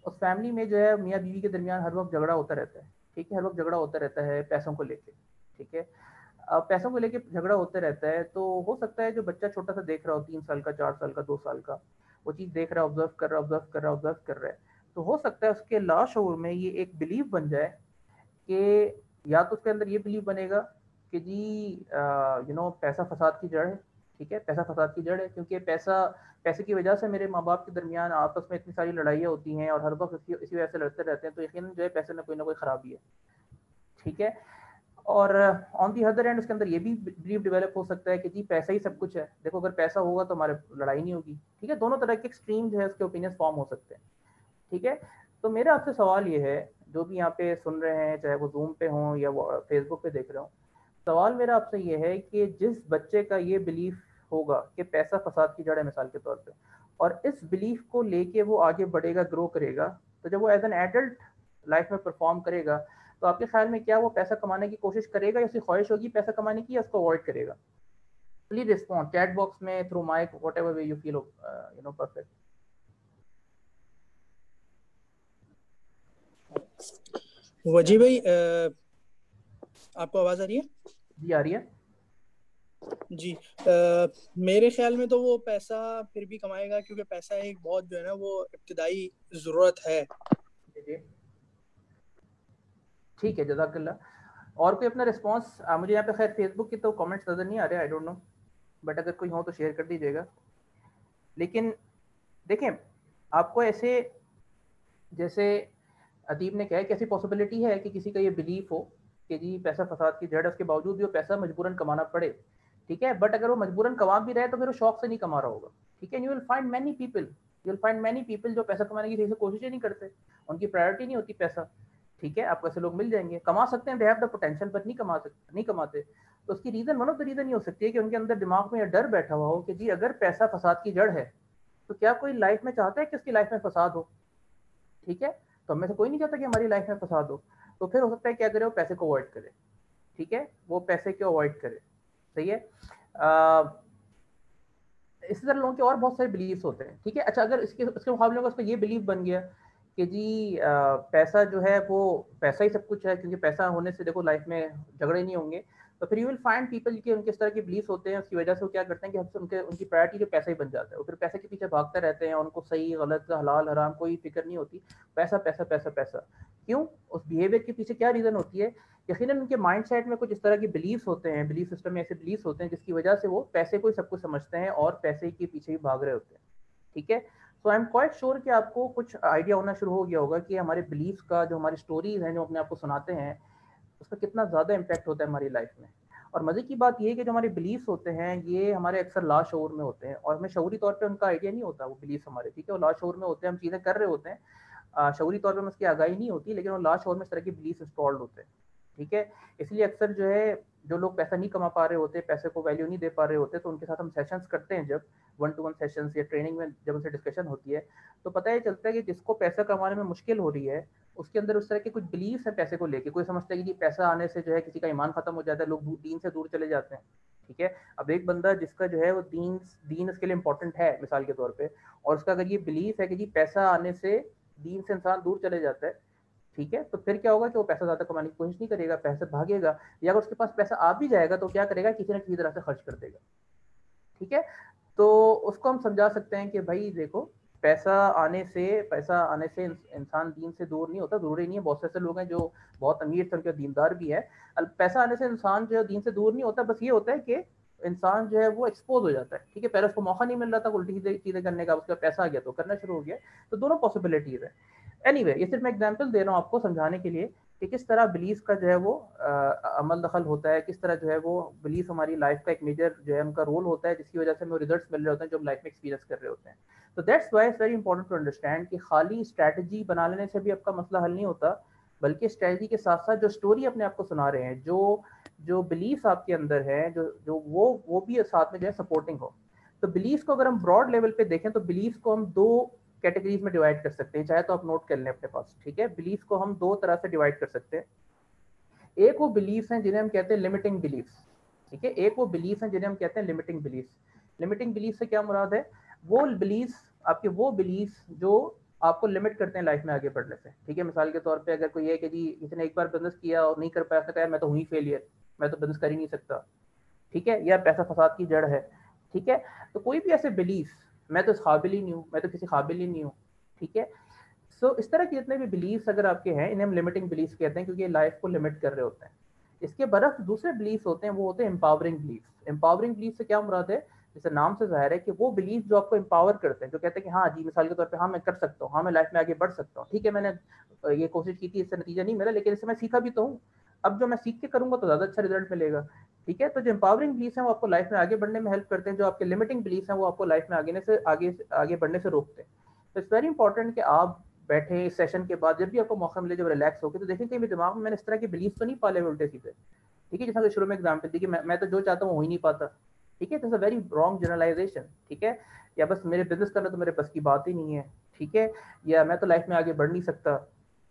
उस फैमिली में जो है मियाँ बीवी के दरमियान हर वक्त झगड़ा होता रहता है। ठीक है, हर वक्त झगड़ा होता रहता है पैसों को लेके। ठीक है, अब पैसों को लेके झगड़ा होते रहता है, तो हो सकता है जो बच्चा छोटा सा देख रहा हो, 3 साल का, 4 साल का, 2 साल का, वो चीज़ देख रहा है, ऑब्जर्व कर रहा है, ऑब्जर्व कर रहा है, ऑब्जर्व कर रहा है, तो हो सकता है उसके लाशऊर में ये एक बिलीव बन जाए कि या तो उसके अंदर ये बिलीव बनेगा कि जी पैसा फसाद की जड़ है। ठीक है, पैसा फसाद की जड़ है, क्योंकि पैसे की वजह से मेरे माँ बाप के दरमियान आपस में इतनी सारी लड़ाइयाँ होती हैं और हर वक्त इसी वजह से लड़ते रहते हैं, तो यकीन जो है पैसे में कोई ना कोई खराबी है। ठीक है, और ऑन दी अदर एंड उसके अंदर ये भी बिलीव डेवलप हो सकता है कि जी पैसा ही सब कुछ है, देखो अगर पैसा होगा तो हमारे लड़ाई नहीं होगी। ठीक है, दोनों तरह के एक्सट्रीम जो है उसके ओपिनियन फॉर्म हो सकते हैं। ठीक है, तो मेरा आपसे सवाल ये है, जो भी यहाँ पे सुन रहे हैं, चाहे वो जूम पे हों या वो फेसबुक पे देख रहे हो, सवाल मेरा आपसे ये है कि जिस बच्चे का ये बिलीफ होगा कि पैसा फसाद की जड़ है मिसाल के तौर पे, और इस बिलीफ को लेके वो आगे बढ़ेगा, ग्रो करेगा, तो जब वो एज एन एडल्ट लाइफ में परफॉर्म करेगा, तो आपके ख्याल में क्या वो पैसा कमाने की कोशिश करेगा, या उसकी ख्वाहिश होगी पैसा कमाने की, या उसको अवॉइड करेगा? प्लीज रिस्पॉन्ड चैट बॉक्स में, through mic, whatever way you feel perfect. वजी भाई, आपको आवाज आ रही है? जी आ रही है। जी। मेरे ख्याल में तो वो पैसा फिर भी कमाएगा, क्योंकि पैसा एक बहुत जो है ना वो इब्तिदाई ज़रूरत है। जी ठीक है, जज़ाकल्लाह। और कोई अपना रिस्पॉन्स? मुझे यहाँ पे खैर फेसबुक की तो कमेंट्स नज़र नहीं आ रहे, आई डोंट नो, बट अगर कोई हो तो शेयर कर दीजिएगा। लेकिन देखें, आपको ऐसे, जैसे अदीब ने कहा कि ऐसी पॉसिबिलिटी है कि किसी का ये बिलीफ हो कि जी पैसा फसाद की जड़ है, उसके बावजूद भी वो पैसा मजबूरन कमाना पड़े। ठीक है, बट अगर वो मजबूरन कमा भी रहे तो फिर वो शौक से नहीं कमा रहा होगा। ठीक है, you will find many people जो पैसा कमाने की सही से कोशिश ही नहीं करते, उनकी प्रायोरिटी नहीं होती पैसा। ठीक है, आपको ऐसे लोग मिल जाएंगे, कमा सकते हैं, they have the potential, but नहीं कमाते। तो उसकी reason, one of the reason ये हो सकती है कि उनके अंदर दिमाग में यह डर बैठा हुआ हो कि जी अगर पैसा फसाद की जड़ है, तो क्या कोई लाइफ में चाहता है कि उसकी लाइफ में फसाद हो? ठीक है, तो हमें से कोई नहीं चाहता कि हमारी लाइफ में फसाद हो। तो फिर हो सकता है क्या करे, वो पैसे को अवॉइड करे। ठीक है, वो पैसे को अवॉइड करे। सही है। इसी तरह लोगों के और बहुत सारे बिलीव्स होते हैं। ठीक है, अच्छा अगर इसके मुकाबले में उसका ये बिलीव बन गया कि जी पैसा जो है वो पैसा ही सब कुछ है, क्योंकि पैसा होने से देखो लाइफ में झगड़े नहीं होंगे, तो फिर यू विल फाइंड पीपल के उनके इस तरह के बिलीव्स होते हैं, उसकी वजह से वो क्या करते हैं कि हमसे उनकी प्रायोरिटी जो पैसा ही बन जाता है, वो फिर पैसे के पीछे भागते रहते हैं, उनको सही गलत हलाल हराम कोई फिक्र नहीं होती, पैसा पैसा पैसा पैसा। क्यों, उस बिहेवियर के पीछे क्या रीज़न होती है? यकीनन उनके माइंडसेट में कुछ इस तरह के बिलीव्स होते हैं, बिलीफ सिस्टम में ऐसे बिलीव्स होते हैं जिसकी वजह से वो पैसे को ही सब कुछ समझते हैं और पैसे के पीछे ही भाग रहे होते हैं। ठीक है, सो आई एम क्वाइट श्योर कि आपको कुछ आइडिया होना शुरू हो गया होगा कि हमारे बिलीव्स का, जो हमारी स्टोरीज हैं, जो अपने आप को सुनाते हैं, उसका कितना ज़्यादा इम्पैक्ट होता है हमारी लाइफ में। और मज़े की बात ये है कि जो हमारे बिलीव्स होते हैं ये हमारे अक्सर लाशऊर में होते हैं और हमें शऊरी तौर पे उनका आइडिया नहीं होता, वो बिलीव्स हमारे, ठीक है, वो लाशऊर में होते हैं, हम चीज़ें कर रहे होते हैं, शऊरी तौर पे हमें उसकी आगाही नहीं होती, लेकिन वो लाशऊर में इस तरह के बिलीव्स इंस्टॉल्ड होते हैं। ठीक है, इसलिए अक्सर जो है, जो लोग पैसा नहीं कमा पा रहे होते, पैसे को वैल्यू नहीं दे पा रहे होते, तो उनके साथ हम सेशंस करते हैं, जब 1-to-1 सेशंस या ट्रेनिंग में जब उनसे डिस्कशन होती है, तो पता ये चलता है कि जिसको पैसा कमाने में मुश्किल हो रही है, उसके अंदर उस तरह के कुछ बिलीव्स हैं पैसे को लेके। कोई समझता है कि पैसा आने से जो है किसी का ईमान खत्म हो जाता है, लोग दीन से दूर चले जाते हैं। ठीक है, अब एक बंदा जिसका जो है वो दीन उसके लिए इंपॉर्टेंट है मिसाल के तौर पे, और उसका अगर ये बिलीफ है कि जी पैसा आने से दीन से इंसान दूर चले जाता है, ठीक है, तो फिर क्या होगा कि वो पैसा ज्यादा कमाने की कोशिश नहीं करेगा, पैसे भागेगा, या अगर उसके पास पैसा आ भी जाएगा तो क्या करेगा, किसी न किसी तरह से खर्च कर देगा। ठीक है, तो उसको हम समझा सकते हैं कि भाई देखो, पैसा आने से इंसान दीन से दूर नहीं होता, जरूरी नहीं है। बहुत से ऐसे लोग हैं जो बहुत अमीर थे, उनके दीनदार भी है। पैसा आने से इंसान जो है दीन से दूर नहीं होता, बस ये होता है कि इंसान जो है वो एक्सपोज हो जाता है। ठीक है, पहले उसको मौका नहीं मिल रहा था उल्टी चीजें करने का, उसका पैसा आ गया तो करना शुरू हो गया। तो दोनों पॉसिबिलिटीज है। एनीवे, ये सिर्फ मैं एग्जांपल दे रहा हूँ आपको समझाने के लिए कि किस तरह बिलीफ का जो है वो अमल दखल होता है, किस तरह जो है वो बिलीफ हमारी लाइफ का एक मेजर जो है उनका रोल होता है, जिसकी वजह से हमें रिजल्ट्स मिल रहे होते हैं जो हम लाइफ में एक्सपीरियंस कर रहे होते हैं। तो that's why it's very important to understand कि खाली स्ट्रैटेजी बना लेने से भी आपका मसला हल नहीं होता, बल्कि स्ट्रैटेजी के साथ साथ जो स्टोरी अपने आप को सुना रहे हैं, जो जो बिलीफ आपके अंदर है, जो जो वो भी साथ में जो है सपोर्टिंग हो। तो बिलीफ को अगर हम ब्रॉड लेवल पे देखें तो बिलीफ को हम दो कैटेगरीज में डिवाइड कर सकते हैं, चाहे तो आप नोट कर लें अपने पास। ठीक है, बिलीफ को हम दो तरह से डिवाइड कर सकते हैं। एक वो बिलीफ हैं जिन्हें हम कहते हैं लिमिटिंग बिलीफ्स। ठीक है, एक वो बिलीफ हैं जिन्हें हम कहते हैं लिमिटिंग बिलीफ्स। लिमिटिंग बिलीफ से क्या मुराद है? वो बिलीफ, आपके वो बिलीफ जो आपको लिमिट करते हैं लाइफ में आगे बढ़ने से। ठीक है, मिसाल के तौर पे अगर कोई है कि जी इसने एक बार बिजनेस किया और नहीं कर पाया, उसने कहा मैं तो हुई फेलियर, मैं तो बिजनेस कर ही नहीं सकता। ठीक है, या पैसा फसाद की जड़ है। ठीक है, तो कोई भी ऐसे बिलीफ, मैं तो इस काबिल ही नहीं हूँ, मैं तो किसी काबिल ही नहीं हूँ। ठीक है, सो इस तरह के जितने भी बिलीफ्स अगर आपके हैं, इन्हें हम लिमिटिंग बिलीफ्स कहते हैं, क्योंकि ये लाइफ को लिमिट कर रहे होते हैं। इसके बरक्स दूसरे बिलीफ्स होते हैं, वो होते हैं एम्पावरिंग बिलीफ्स। एम्पावरिंग बिलीफ से क्या मुराद है? जैसे नाम से जाहिर है कि वो बिलीफ जो आपको एम्पावर करते हैं, जो कहते हैं कि हाँ जी, मिसाल के तौर पे हाँ मैं कर सकता हूँ, हाँ मैं लाइफ में आगे बढ़ सकता हूँ। ठीक है, मैंने ये कोशिश की थी, इससे नतीजा नहीं मिला, लेकिन इससे मैं सीखा भी तो हूँ। अब जो मैं सीख के करूंगा तो ज्यादा अच्छा रिजल्ट मिलेगा। ठीक है, तो जो एम्पावरिंग बिलीफ है वो आपको लाइफ में आगे बढ़ने में हेल्प करते हैं। जो आपके लिमिटिंग बिलीफ है वो आपको लाइफ में आगे बढ़ने से रोकते हैं। तो इट्स वेरी इंपॉर्टेंट कि आप बैठे इस सेशन के बाद, जब भी आपको मौका मिले, जब रिलैक्स होकर, तो देखें कि मेरे दिमाग में मैंने इस तरह के बिलीफ तो नहीं पाले हुए उल्टे सीधे। ठीक है, जैसा शुरू में एग्जाम्पल दी कि मैं तो जो चाहता हूँ हो ही नहीं पाता। ठीक है, तो वेरी रॉन्ग जनरलाइजेशन। ठीक है, या बस मेरे बिजनेस करना तो मेरे बस की बात ही नहीं है। ठीक है, या मैं तो लाइफ में आगे बढ़ नहीं सकता।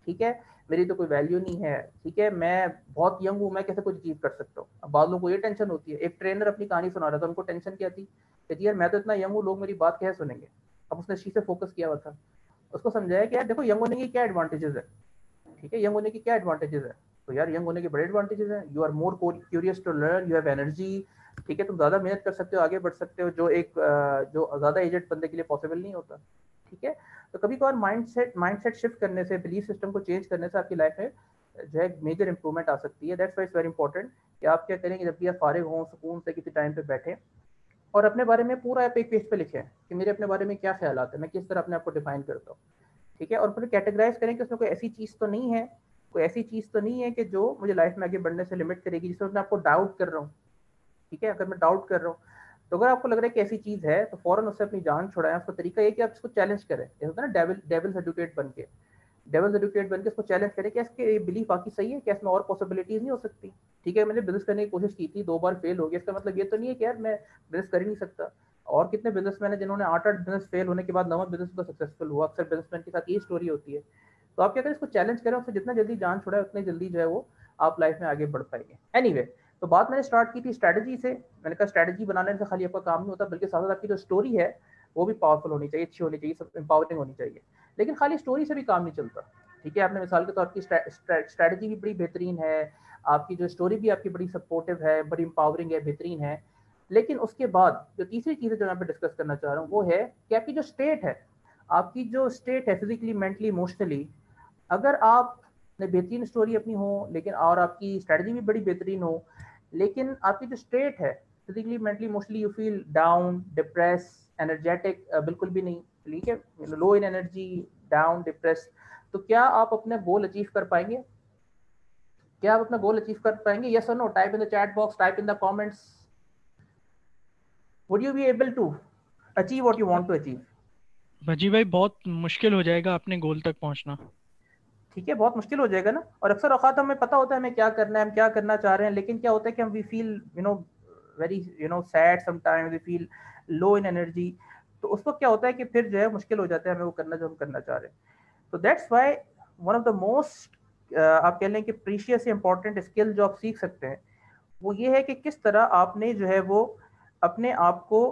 ठीक है, मेरी तो कोई वैल्यू नहीं है। ठीक है, मैं बहुत यंग हूँ, मैं कैसे कुछ अचीव कर सकता हूँ। अब बाद लोगों को ये टेंशन होती है। एक ट्रेनर अपनी कहानी सुना रहा था, उनको टेंशन क्या थी कि यार मैं तो इतना यंग हूँ, लोग मेरी बात कैसे सुनेंगे। अब उसने इस चीज से फोकस किया हुआ था, उसको समझाया कि यार देखो यंग होने की क्या एडवांटेजेस है। ठीक है, यंग होने की क्या एडवांटेजेस है? तो यार यंग होने के बड़े एडवांटेजेस हैं। You are more curious to learn, you have energy. ठीक है, तुम ज्यादा मेहनत कर सकते हो, आगे बढ़ सकते हो, जो ज्यादा एजेड बंदे के लिए पॉसिबल नहीं होता। ठीक है, तो कभी कभार माइंडसेट शिफ्ट करने से, बिलीफ सिस्टम को चेंज करने से आपकी लाइफ में जो है मेजर इंप्रूवमेंट आ सकती है। That's why it's very important कि आप क्या करेंगे, जब भी आप फारिग हों, सुकून से किसी टाइम पे बैठे और अपने बारे में पूरा आप एक पेज पे लिखें कि मेरे अपने बारे में क्या ख्याल है, मैं किस तरह अपने आप को डिफाइन करता हूँ। ठीक है, और फिर कैटेगराइज करें कि उसमें कोई ऐसी चीज़ तो नहीं है, कोई ऐसी चीज़ तो नहीं है कि जो मुझे लाइफ में आगे बढ़ने से लिमिट करेगी, जिसमें मैं आपको डाउट कर रहा हूँ। ठीक है, अगर मैं डाउट कर रहा हूँ, तो अगर आपको लग रहा है कि ऐसी चीज़ है, तो फौरन उससे अपनी जान छुड़ाएं। उसका तरीका ये कि आप इसको चैलेंज करें, जैसे होता है ना डेविल्स एडवोकेट बन के, इसको चैलेंज करें कि इसके ये बिलीफ बाकी सही है, क्या इसमें और पॉसिबिलिटीज नहीं हो सकती। ठीक है, मैंने बिजनेस करने की कोशिश की थी, 2 बार फेल हो गया, इसका मतलब ये तो नहीं है कि यार मैं बिजनेस कर ही नहीं सकता। और कितने बिजनेसमैन है जिन्होंने 8-8 बिजनेस फेल होने के बाद 9वां बिजनेस उनका सक्सेसफुल हुआ। अक्सर बिजनेसमैन के साथ ये स्टोरी होती है। तो आप क्या करें, इसको चैलेंज करें, उससे जितना जल्दी जान छुड़ाए उतनी जल्दी जो है वो आप लाइफ में आगे बढ़ पाएंगे। एनीवे, तो बात मैंने स्टार्ट की थी स्ट्रैटेजी से। मैंने कहा स्ट्रैटेजी बनाने से खाली आपका काम नहीं होता, बल्कि साथ साथ आपकी जो स्टोरी है वो भी पावरफुल होनी चाहिए, अच्छी होनी चाहिए, सब एम्पावरिंग होनी चाहिए। लेकिन खाली स्टोरी से भी काम नहीं चलता। ठीक है, आपने मिसाल के तौर की स्ट्रैटेजी भी बड़ी बेहतरीन है, आपकी जो स्टोरी भी आपकी बड़ी सपोर्टिव है, बड़ी एम्पावरिंग है, बेहतरीन है, लेकिन उसके बाद जो तीसरी चीज़ है जो मैं पे डिस्कस करना चाह रहा हूँ वो है कि आपकी जो स्टेट है फिजिकली, मेंटली, इमोशनली, अगर आप बेहतरीन स्टोरी अपनी हो, लेकिन और आपकी स्ट्रेटजी भी बड़ी बेहतरीन हो, लेकिन आपकी जो स्टेट है physically mentally mostly you feel down, depress, energetic बिल्कुल भी नहीं, ठीक है, लो इन एनर्जी, डाउन, डिप्रेस, तो क्या आप अपना गोल अचीव कर पाएंगे? क्या आप अपना गोल अचीव कर पाएंगे? यस और no? Type in the chat box, type in the comments. Would you be able to achieve what you want to achieve? भजी भाई बहुत मुश्किल हो जाएगा अपने गोल तक पहुंचना। ठीक है, बहुत मुश्किल हो जाएगा ना। और अक्सर औकात हमें पता होता है हमें क्या करना है, हम क्या करना चाह रहे हैं, लेकिन क्या होता है कि हम we feel very sad sometimes, we feel low in energy. तो उस वक्त क्या होता है कि फिर जो है मुश्किल हो जाता है हमें वो करना जो हम करना चाह रहे हैं। तो that's Y one of the most आप कह लें कि प्रीशियस इंपॉर्टेंट स्किल जो आप सीख सकते हैं वो ये है कि किस तरह आपने जो है वो अपने आप को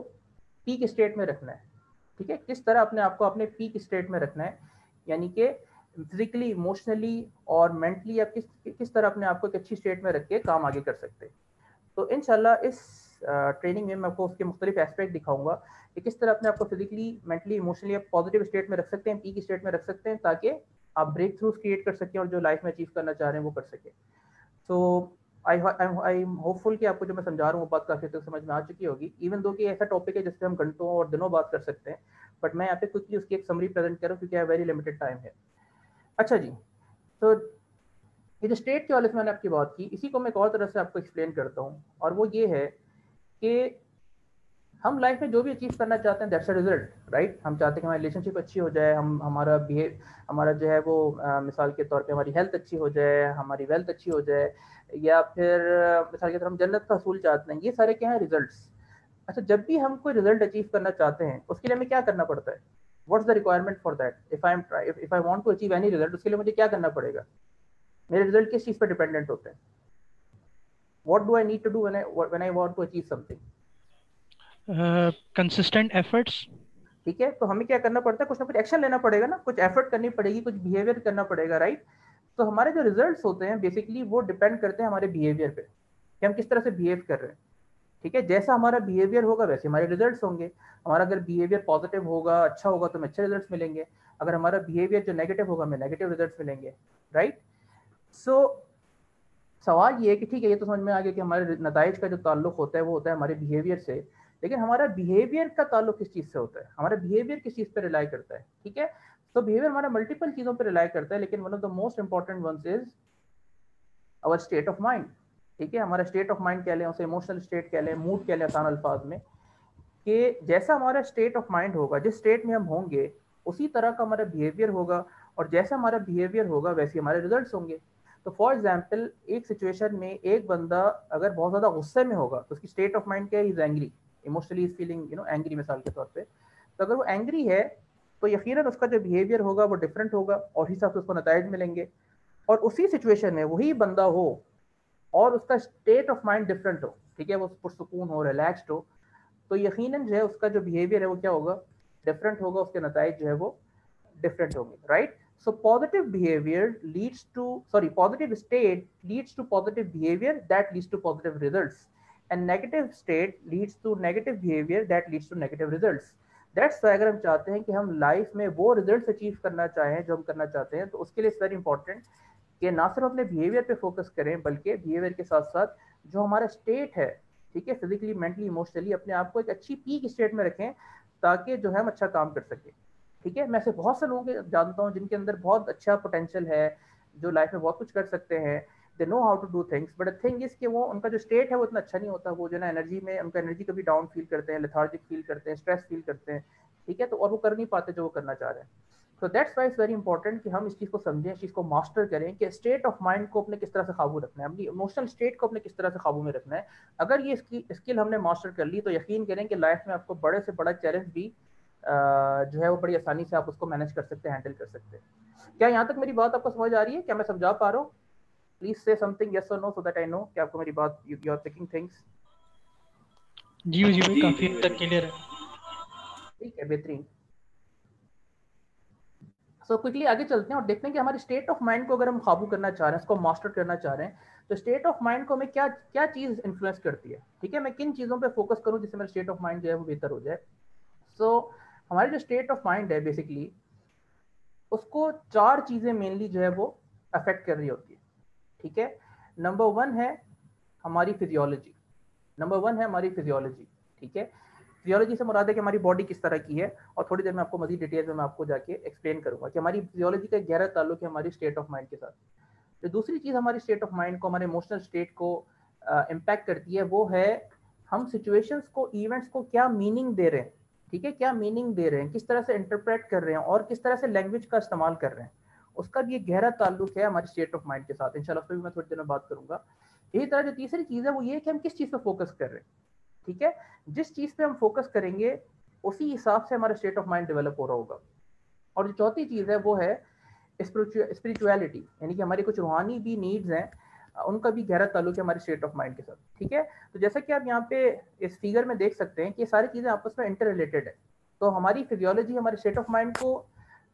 पीक स्टेट में रखना है। ठीक है, किस तरह अपने आप को अपने पीक स्टेट में रखना है, यानी कि फिजिकली, इमोशनली और मेंटली आप किस तरह अपने आप को एक अच्छी स्टेट में रख के काम आगे कर सकते हैं। तो इंशाल्लाह इस ट्रेनिंग में मैं आपको उसके मुख्तलिफ एस्पेक्ट दिखाऊंगा कि किस तरह अपने आप को फिजिकली, मेंटली, इमोशनली आप पॉजिटिव स्टेट में रख सकते हैं, पीक स्टेट में रख सकते हैं, ताकि आप ब्रेक थ्रूज क्रिएट कर सकें और जो लाइफ में अचीव करना चाह रहे हैं वो कर सकें। सो आई एम होपफुल कि आपको जो मैं समझा रहा हूँ वो बात काफ़ी तक समझ में आ चुकी होगी, इवन दो कि ऐसा टॉपिक है जिससे हम घंटों और दिनों बात कर सकते हैं, बट मैं यहाँ पे क्विकली उसकी एक समरी प्रेजेंट कर रहा हूँ क्योंकि वेरी लिमिटेड टाइम है। अच्छा जी, तो ये जो स्टेट के वाले से मैंने आपकी बात की, इसी को मैं एक और तरह से आपको एक्सप्लेन करता हूँ, और वो ये है कि हम लाइफ में जो भी अचीव करना चाहते हैं दैट्स अ रिजल्ट, राइट। हम चाहते हैं कि हमारी रिलेशनशिप अच्छी हो जाए, हम हमारा बिहेव, हमारा जो है वो मिसाल के तौर पे हमारी हेल्थ अच्छी हो जाए, हमारी वेल्थ अच्छी हो जाए, या फिर मिसाल के तौर हम जन्नत का असूल चाहते हैं, ये सारे क्या है रिजल्ट्स। अच्छा, जब भी हम कोई रिजल्ट अचीव करना चाहते हैं उसके लिए हमें क्या करना पड़ता है? What's the requirement for that? If I want to achieve any result, उसके लिए मुझे क्या करना पड़ेगा? मेरे रिजल्ट किस चीज़ पर डिपेंडेंट होते हैं? What do I need to do when I want to achieve something? Consistent efforts. ठीक है, तो हमें क्या करना पड़ता है? कुछ ना कुछ एक्शन लेना पड़ेगा ना, कुछ एफर्ट करनी पड़ेगी, कुछ बिहेवियर करना पड़ेगा, राइट। तो हमारे जो रिजल्ट्स होते हैं बेसिकली वो डिपेंड करते हैं हमारे बिहेवियर पे, कि हम किस तरह से बिहेव कर रहे हैं। ठीक है, जैसा हमारा बिहेवियर होगा वैसे हमारे रिजल्ट्स होंगे। हमारा अगर बिहेवियर पॉजिटिव होगा, अच्छा होगा, तो हमें अच्छे रिजल्ट्स मिलेंगे। अगर हमारा बिहेवियर जो नेगेटिव होगा हमें नेगेटिव रिजल्ट्स मिलेंगे, राइट। सो सवाल ये है कि ठीक है, ये तो समझ में आ गया कि हमारे नताइज का जो ताल्लुक होता है वो होता है हमारे बिहेवियर से, लेकिन हमारा बिहेवियर का ताल्लुक किस चीज़ से होता है? हमारा बिहेवियर किस चीज़ पर रिलाई करता है? ठीक है, तो बिहेवियर हमारा मल्टीपल चीज़ों पर रिलाई करता है, लेकिन one of the most important ones is our state of mind. ठीक है, हमारा स्टेट ऑफ माइंड कह लें, उसे इमोशनल स्टेट कह लें, मूड कह लें आसान अल्फाज में, कि जैसा हमारा स्टेट ऑफ माइंड होगा, जिस स्टेट में हम होंगे उसी तरह का हमारा बिहेवियर होगा, और जैसा हमारा बिहेवियर होगा वैसे हमारे रिजल्ट्स होंगे। तो फॉर एग्जाम्पल एक सिचुएशन में एक बंदा अगर बहुत ज़्यादा गुस्से में होगा तो उसकी स्टेट ऑफ माइंड क्या है? Is angry, emotionally is feeling angry मिसाल के तौर पे। तो अगर वो एंग्री है तो यकीनन उसका जो बिहेवियर होगा वो डिफरेंट होगा और हिसाब से उसको नताइज मिलेंगे। और उसी सिचुएशन में वही बंदा हो और उसका स्टेट ऑफ माइंड डिफरेंट हो, ठीक है, वो पुरसुकून हो, रिलैक्स्ड हो, तो यकीनन जो है उसका जो बिहेवियर है वो क्या होगा? डिफरेंट होगा, उसके नताइज जो है वो डिफरेंट होंगे, right. So positive behavior leads to, sorry, positive state leads to positive behavior that leads to positive results, and negative state leads to negative behavior that leads to negative results. That's why अगर हम चाहते हैं कि हम life में वो results achieve करना चाहें जो हम करना चाहते हैं, तो उसके लिए इट्स वेरी इंपॉर्टेंट कि ना सिर्फ अपने बिहेवियर पे फोकस करें, बल्कि बिहेवियर के साथ साथ जो हमारा स्टेट है, ठीक है, फिजिकली, मेंटली, इमोशनली अपने आप को एक अच्छी पीक स्टेट में रखें, ताकि जो है हम अच्छा काम कर सकें। ठीक है, मैं ऐसे बहुत से लोगों के जानता हूँ जिनके अंदर बहुत अच्छा पोटेंशियल है, जो लाइफ में बहुत कुछ कर सकते हैं, they know how to do things, but the thing is कि वो उनका जो स्टेट है वो इतना अच्छा नहीं होता। वो जो ना एनर्जी में उनका एनर्जी कभी डाउन फील करते हैं, लेथार्जिक फील करते हैं, स्ट्रेस फील करते हैं, ठीक है, तो और वो कर नहीं पाते जो वो करना चाह रहे हैं। तो that's why it's very important कि हम इस चीज़ को समझें, इस चीज़ को मास्टर करें कि स्टेट ऑफ माइंड को अपने किस तरह से काबू रखना है, अपनी इमोशनल स्टेट को अपने किस तरह से काबू में रखना है। अगर ये स्किल हमने मास्टर कर ली तो यकीन करें कि लाइफ में आपको बड़े से बड़ा चैलेंज भी जो है वो बड़ी आसानी से आप उसको मैनेज कर सकते हैं, हैंडल कर सकते हैं। क्या यहाँ तक मेरी बात आपको समझ आ रही है? क्या मैं समझा पा रहा हूँ? प्लीज से समथिंग यस और no so that I know कि आपको मेरी बात, यू आर पिकिंग थिंग्स। जी जी भाई, काफी हद तक क्लियर है। ठीक है, बेहतरीन। सो क्विकली आगे चलते हैं और देखते हैं कि हमारे स्टेट ऑफ माइंड को अगर हम काबू करना चाह रहे हैं, उसको मास्टर करना चाह रहे हैं, तो स्टेट ऑफ माइंड को हमें क्या क्या चीज़ इन्फ्लुएंस करती है? ठीक है, मैं किन चीज़ों पे फोकस करूँ जिससे मेरा स्टेट ऑफ माइंड जो है वो बेहतर हो जाए। सो हमारी जो स्टेट ऑफ माइंड है बेसिकली उसको चार चीज़ें मेनली जो है वो अफेक्ट कर रही होती है, ठीक है। नंबर वन है हमारी फिजियोलॉजी, ठीक है। फिजियोलॉजी से मुराद है कि हमारी बॉडी किस तरह की है, और थोड़ी देर में आपको मजीद डिटेल्स में मैं आपको जाके एक्सप्लेन करूंगा कि हमारी फिजियोलॉजी का गहरा ताल्लुक है हमारी स्टेट ऑफ माइंड के साथ। तो दूसरी चीज़ हमारी स्टेट ऑफ माइंड को, हमारे इमोशनल स्टेट को इम्पैक्ट करती है, वो है हम सिचुएशंस को, इवेंट्स को क्या मीनिंग दे रहे हैं, ठीक है, क्या मीनिंग दे रहे हैं, किस तरह से इंटरप्रेट कर रहे हैं और किस तरह से लैंग्वेज का इस्तेमाल कर रहे हैं, उसका भी एक गहरा ताल्लुक है हमारी स्टेट ऑफ माइंड के साथ। इंशाल्लाह उस पर भी मैं थोड़ी देर में बात करूंगा। यही तरह जो तीसरी चीज़ है वो ये है कि हम किस चीज़ पर फोकस कर रहे हैं, ठीक है। जिस चीज़ पे हम फोकस करेंगे उसी हिसाब से हमारा स्टेट ऑफ माइंड डेवलप हो रहा होगा। और जो चौथी चीज़ है वो है स्पिरिचुअलिटी, यानी कि हमारी कुछ रूहानी भी नीड्स हैं, उनका भी गहरा ताल्लुक है हमारे स्टेट ऑफ माइंड के साथ, ठीक है। तो जैसा कि आप यहाँ पे इस फिगर में देख सकते हैं कि ये सारी चीज़ें आपस में इंटर रिलेटेड है। तो हमारी फिजियोलॉजी हमारे स्टेट ऑफ माइंड को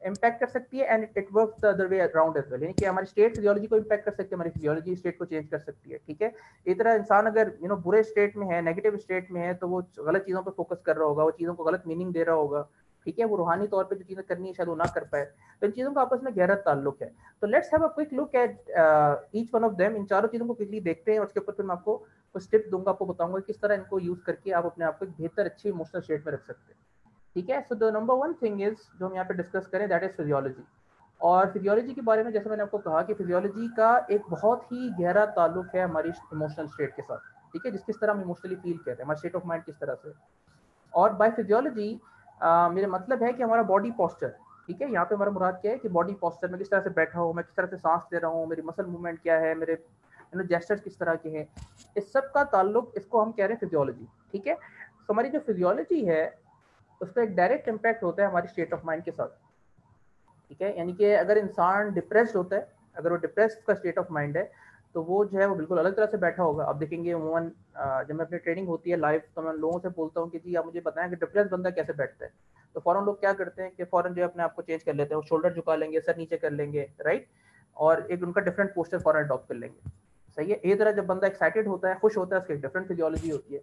इम्पैक्ट कर सकती है and it works the other way around as well, यानी कि हमारी स्टेट फिजियोलॉजी को इम्पैक्ट कर सकती है, हमारी फिजियोलॉजी स्टेट को चेंज कर सकती है, ठीक है। इस तरह इंसान अगर बुरे स्टेट में है, नेगेटिव स्टेट में है, तो वो गलत चीज़ों पर फोकस कर रहा होगा, वो चीज़ों को गलत मीनिंग दे रहा होगा, ठीक है। वो रूहानी तौर पे जो चीज़ें करनी है शायद वो ना कर पाए। तो इन चीज़ों का आपस में गहरा ताल्लुक है। तो let's have a quick look at each one of them. इन चारों चीज़ों को क्विकली देखते हैं और उसके ऊपर फिर मैं आपको कुछ टिप्स दूंगा, आपको बताऊंगा किस तरह इनको यूज़ करके आप अपने आप को एक बेहतर अच्छी इमोशनल स्टेट में रख सकते हैं, ठीक है। So the number one thing is जो हम यहाँ पे डिस्कस करें, दैट इज फिजियोलॉजी। और फिजियोलॉजी के बारे में जैसे मैंने आपको कहा कि फिजियोलॉजी का एक बहुत ही गहरा ताल्लुक है हमारी इमोशनल स्टेट के साथ, ठीक है, जिस किस तरह हम इमोशनली फील करते हैं, हमारा स्टेट ऑफ माइंड किस तरह से। और बाय फिजियोलॉजी मेरा मतलब है कि हमारा बॉडी पोस्चर, ठीक है। यहाँ पे हमारा मुराद क्या है कि बॉडी पोस्चर में किस तरह से बैठा हूँ, मैं किस तरह से सांस ले रहा हूँ, मेरी मसल मूवमेंट क्या है, मेरे जेस्चर्स किस तरह के हैं, इस सब का ताल्लुक, इसको हम कह रहे हैं फिजियोलॉजी, ठीक है। तो हमारी जो फिजियोलॉजी है उसका एक डायरेक्ट इम्पैक्ट होता है हमारी स्टेट ऑफ माइंड के साथ, ठीक है। यानी कि अगर इंसान डिप्रेस्ड होता है, अगर वो डिप्रेस्ड का स्टेट ऑफ माइंड है, तो वो जो है वो बिल्कुल अलग तरह से बैठा होगा। आप देखेंगे अमूमन जब मैं अपनी ट्रेनिंग होती है लाइव, तो मैं लोगों से बोलता हूँ कि जी आप मुझे बताएं कि डिप्रेस्ड बंदा कैसे बैठता है। तो फौरन लोग क्या करते हैं कि फौरन जो है अपने आप को चेंज कर लेते हैं, वो शोल्डर झुका लेंगे, सर नीचे कर लेंगे, राइट, और एक उनका डिफरेंट पोस्टर फौरन अडॉप्ट कर लेंगे, सही है। ये तरह जब बंदा एक्साइटेड होता है, खुश होता है, उसकी डिफरेंट फिजियोलॉजी होती है,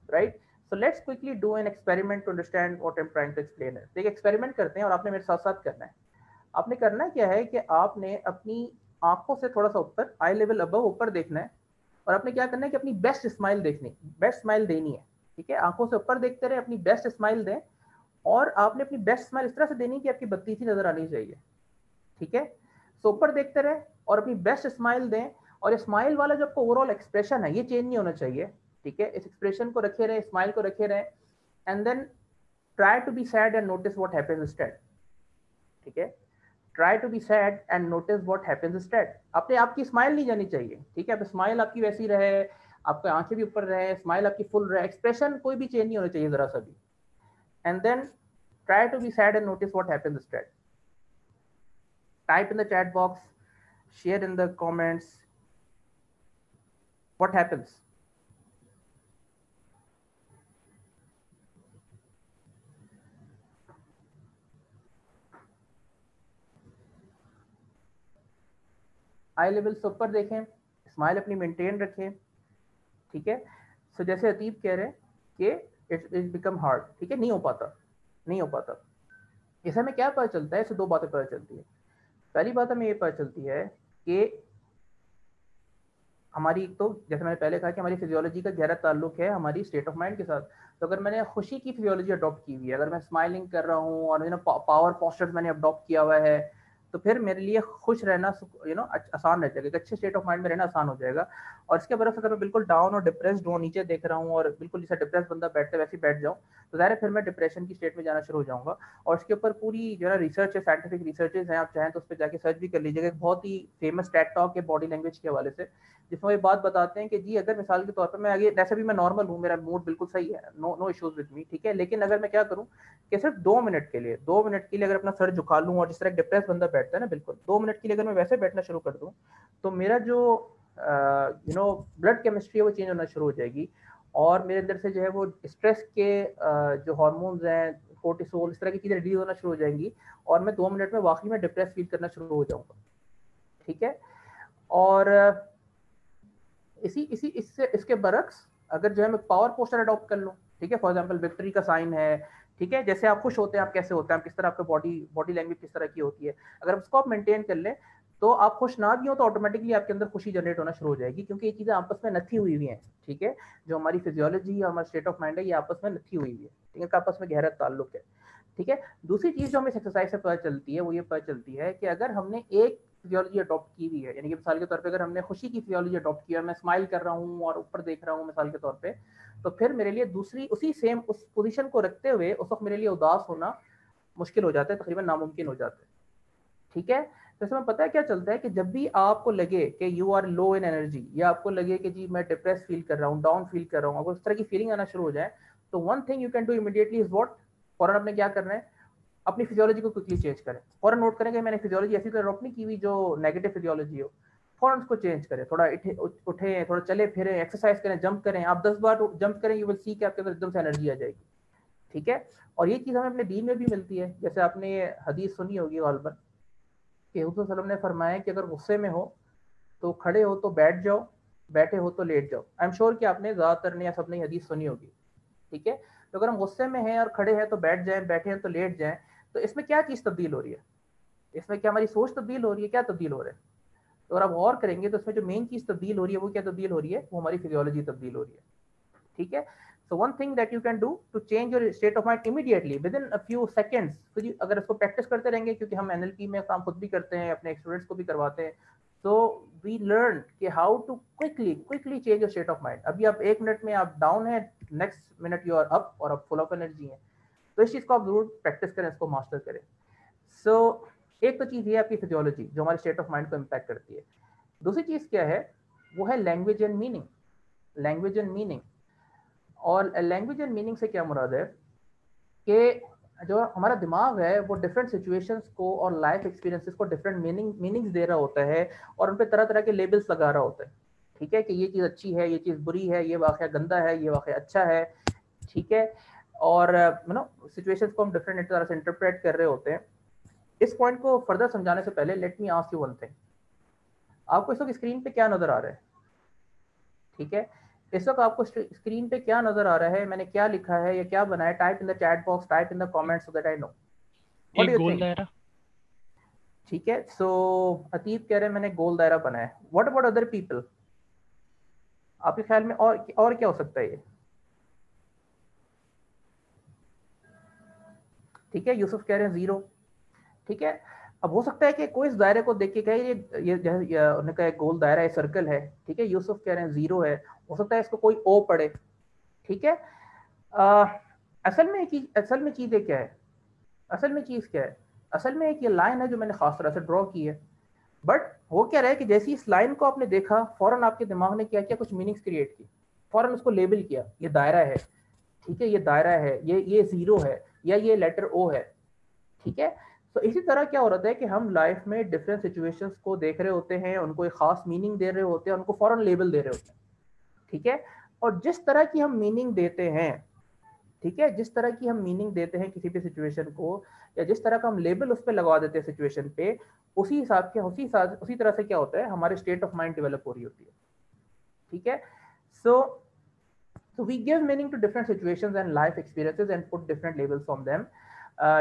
right. So let's quickly do an experiment to understand what I am trying to explain. एक एक्सपेरिमेंट करते हैं और आपने मेरे साथ साथ करना है। आपने करना क्या है कि आपने अपनी आंखों से थोड़ा सा ऊपर, आई लेवल अबव ऊपर देखना है, और आपने क्या करना है कि अपनी बेस्ट स्माइल देखनी, बेस्ट स्माइल देनी है, ठीक है। आंखों से ऊपर देखते रहे, अपनी बेस्ट स्माइल दें, और आपने अपनी बेस्ट स्माइल इस तरह से देनी कि आपकी बत्ती सी नजर आनी चाहिए, ठीक है। सो ऊपर देखते रहे और अपनी बेस्ट स्माइल दें, और ये स्माइल वाला जो आपका ओवरऑल एक्सप्रेशन है ये चेंज नहीं होना चाहिए, ठीक है। इस एक्सप्रेशन को रखे रहे, स्माइल को रखे रहे, and then try to be sad and notice what happens instead, ठीक है। Try to be sad and notice what happens instead. अपने आपकी स्माइल नहीं जानी चाहिए, ठीक है। अब स्माइल आपकी वैसी रहे, आपकी आंखें भी ऊपर रहे, स्माइल आपकी फुल रहे, एक्सप्रेशन कोई भी चेंज नहीं होना चाहिए जरा सा भी। And then try to be sad and notice what happens instead. Type in the chat box, share in the comments, what happens. Eye level से ऊपर देखें, स्माइल अपनी मेंटेन रखें, ठीक है। सो जैसे अतीब कह रहे हैं कि इट बिकम हार्ड, ठीक है, नहीं हो पाता, नहीं हो पाता। इसे हमें क्या पता चलता है, इससे दो बातें पता चलती है। पहली बात हमें ये पता चलती है कि हमारी, तो जैसे मैंने पहले कहा कि हमारी फिजियोलॉजी का गहरा ताल्लुक है हमारी स्टेट ऑफ माइंड के साथ। तो अगर मैंने खुशी की फिजियोलॉजी अडॉप्ट की हुई है, अगर मैं स्माइलिंग कर रहा हूँ और पावर पोस्चर्स मैंने अडॉप्ट किया हुआ है, तो फिर मेरे लिए खुश रहना आसान रह जाएगा, एक अच्छे स्टेट ऑफ माइंड में रहना आसान हो जाएगा। और इसके बरस अगर मैं बिल्कुल डाउन और डिप्रेस्ड हूँ, नीचे देख रहा हूँ और बिल्कुल जैसा डिप्रेस बंदा बैठते वैसे बैठ जाऊँ, तो ज़ाहिर है फिर मैं डिप्रेशन की स्टेट में जाना शुरू हो जाऊँगा। और इसके ऊपर पूरी जो है रिसर्च है, साइंटिफिक रिसर्चेज हैं, आप चाहें तो उस पर जाके सर्च भी कर लीजिएगा। एक बहुत ही फेमस टेड टॉक है बॉडी लैंग्वेज के हवाले से, जिसमें ये बात बताते हैं कि जी अगर मिसाल के तौर पर मैं आगे, वैसे भी मैं नॉर्मल हूँ, मेरा मूड बिल्कुल सही है, नो इश्यूज विद मी, ठीक है। लेकिन अगर मैं क्या करूँ कि सिर्फ 2 मिनट के लिए, 2 मिनट के लिए अगर अपना सर झुका लूँ, और जिस तरह डिप्रेस बंदा बैठता है ना, बिल्कुल 2 मिनट के लिए अगर मैं वैसे बैठना शुरू कर दूँ, तो मेरा जो ब्लड केमिस्ट्री है वो चेंज होना शुरू हो जाएगी, और मेरे अंदर से जो है वो स्ट्रेस के जो हार्मोन्स हैं, कोर्टिसोल, इस तरह की चीज़ें रिलीज होना शुरू हो जाएंगी, और मैं 2 मिनट में वाकई में डिप्रेस फील करना शुरू हो जाऊँगा, ठीक है। और इसके बरक्स अगर जो है मैं पावर पोस्टर अडॉप्ट कर लूँ, ठीक है, फॉर एग्जांपल विक्ट्री का साइन है, ठीक है, जैसे आप खुश होते हैं आप कैसे होते हैं, आप किस तरह, आपका बॉडी लैंग्वेज किस तरह की होती है, अगर उसको आप मेंटेन कर लें, तो आप खुश ना भी हो तो ऑटोमेटिकली आपके अंदर खुशी जनरेट होना शुरू हो जाएगी, क्योंकि ये चीज़ें आपस में नथी हुई हुई हैं, ठीक है। जो हमारी फिजियोलॉजी हमारा स्टेट ऑफ माइंड है, ये आपस में नथी हुई हुई है, ठीक है, आपस में गहरा ताल्लुक है, ठीक है। दूसरी चीज़ जो हमें इस एक्सरसाइज से पता चलती है वो ये पता चलती है कि अगर हमने एक फिजियोलॉजी अडॉप्ट की हुई है, यानी कि मिसाल के तौर पे अगर हमने खुशी की फिजियोलॉजी अडॉप्ट किया, मैं स्माइल कर रहा हूँ और ऊपर देख रहा हूँ मिसाल के तौर पे, तो फिर मेरे लिए दूसरी उसी सेम उस पोजीशन को रखते हुए उस वक्त मेरे लिए उदास होना मुश्किल हो जाता है, तकरीबन नामुमकिन हो जाता है, ठीक है। तो इसमें पता है क्या चलता है कि जब भी आपको लगे कि you are low in energy, या आपको लगे कि जी मैं डिप्रेस फील कर रहा हूँ, डाउन फील कर रहा हूँ, अगर उस तरह की फीलिंग आना शुरू हो जाए, तो one thing you can do immediately is what, फौरन आपने क्या करना है, अपनी फिजियोलॉजी को क्विकली चेंज करें। फौरन नोट करें कि मैंने फिजियोलॉजी ऐसी तरह अडॉप्ट नहीं की हुई जो नेगेटिव फिजियोलॉजी हो, फौरन उसको चेंज करें, थोड़ा उठे, थोड़ा चले फिरे, एक्सरसाइज करें, जंप करें, आप 10 बार जंप करें, यू विल सी कि आपके अंदर एकदम से एनर्जी आ जाएगी, ठीक है। और ये चीज़ हमें अपने दीन में भी मिलती है, जैसे आपने हदीस सुनी होगी गालिबन कि हुज़ूर सल्लल्लाहु अलैहि वसल्लम ने फरमाया कि अगर गुस्से में हो तो खड़े हो तो बैठ जाओ, बैठे हो तो लेट जाओ। आई एम श्योर कि आपने ज़्यादातर ने या सबने हदीस सुनी होगी, ठीक है। तो अगर हम गुस्से में हैं और खड़े हैं तो बैठ जाएं, बैठे हैं तो लेट जाएं, तो इसमें क्या चीज़ तब्दील हो रही है, इसमें क्या हमारी सोच तब्दील हो रही है, क्या तब्दील हो रहा है। तो अगर आप गौर करेंगे तो इसमें जो मेन चीज़ तब्दील हो रही है वो क्या तब्दील हो रही है, वो हमारी फिजियोलॉजी तब्दील हो रही है, ठीक है। So one thing that you can do to change your state of mind immediately within a few seconds, तो अगर इसको प्रैक्टिस करते रहेंगे, क्योंकि हम एनएलपी में काम खुद भी करते हैं, अपने स्टूडेंट्स को भी करवाते हैं, तो वी लर्न कि how to quickly change your state of mind. अभी आप 1 मिनट में आप डाउन है, next minute you are up और आप फुल ऑफ एनर्जी है। तो इस चीज़ को आप जरूर प्रैक्टिस करें, इसको मास्टर करें। सो एक तो चीज़ ये आपकी फिजियोलॉजी जो हमारे स्टेट ऑफ माइंड को इम्पैक्ट करती है। दूसरी चीज़ क्या है, वो है language and meaning. Language and meaning, और लैंग्वेज एंड मीनिंग से क्या मुराद है कि जो हमारा दिमाग है वो डिफरेंट सिचुएशंस को और लाइफ एक्सपीरियंसेस को डिफरेंट मीनिंग्स दे रहा होता है, और उन पर तरह तरह के लेबल्स लगा रहा होता है, ठीक है, कि ये चीज़ अच्छी है, ये चीज़ बुरी है, ये वाक़या गंदा है, ये वाक़या अच्छा है, ठीक है। और सिचुएशंस को हम डिफरेंट तरह से इंटरप्रेट कर रहे होते हैं। इस पॉइंट को फर्दर समझाने से पहले let me ask you one thing, आपको इस वक्त स्क्रीन पे क्या नज़र आ रहा है, ठीक है। इस वक्त आपको स्क्रीन पे क्या नजर आ रहा है, मैंने क्या लिखा है या क्या बनाया, type in the chat box, type in the comments so that I know what do एक यू गोल थिंक, दायरा। ठीक है। सो अतीब कह रहे हैं मैंने गोल दायरा बनाया, व्हाट अबाउट अदर पीपल, आपके ख्याल में और क्या हो सकता है ये, ठीक है। यूसुफ कह रहे हैं 0, ठीक है। अब हो सकता है कि कोई इस दायरे को देख के कहे ये उन्होंने कहा एक गोल दायरा है, सर्कल है, ठीक है। यूसुफ कह रहे हैं 0 है, हो सकता है इसको कोई ओ पढ़े, ठीक है। असल में चीज़ें क्या है, असल में चीज़ क्या है, असल में एक ये लाइन है जो मैंने खास तरह से ड्रॉ की है, बट वो क्या रहा है कि जैसे इस लाइन को आपने देखा, फौरन आपके दिमाग ने क्या किया, कुछ मीनिंग्स क्रिएट की, फौरन उसको लेबल किया, ये दायरा है, ठीक है, ये दायरा है, ये 0 है, या ये लेटर ओ है, ठीक है। तो इसी तरह क्या हो रहा है कि हम लाइफ में डिफरेंट सिचुएशंस को देख रहे होते हैं, उनको एक खास मीनिंग दे रहे होते हैं, उनको फौरन लेबल दे रहे होते हैं, ठीक है। और जिस तरह की हम मीनिंग देते हैं, ठीक है, जिस तरह की हम मीनिंग देते हैं किसी भी सिचुएशन को, या जिस तरह का हम लेबल उस पर लगवा देते हैं सिचुएशन पे, उसी तरह से क्या होता है, हमारे स्टेट ऑफ माइंड डेवलप हो रही होती है, ठीक है। So we give meaning to different situations and life experiences and put different labels on them.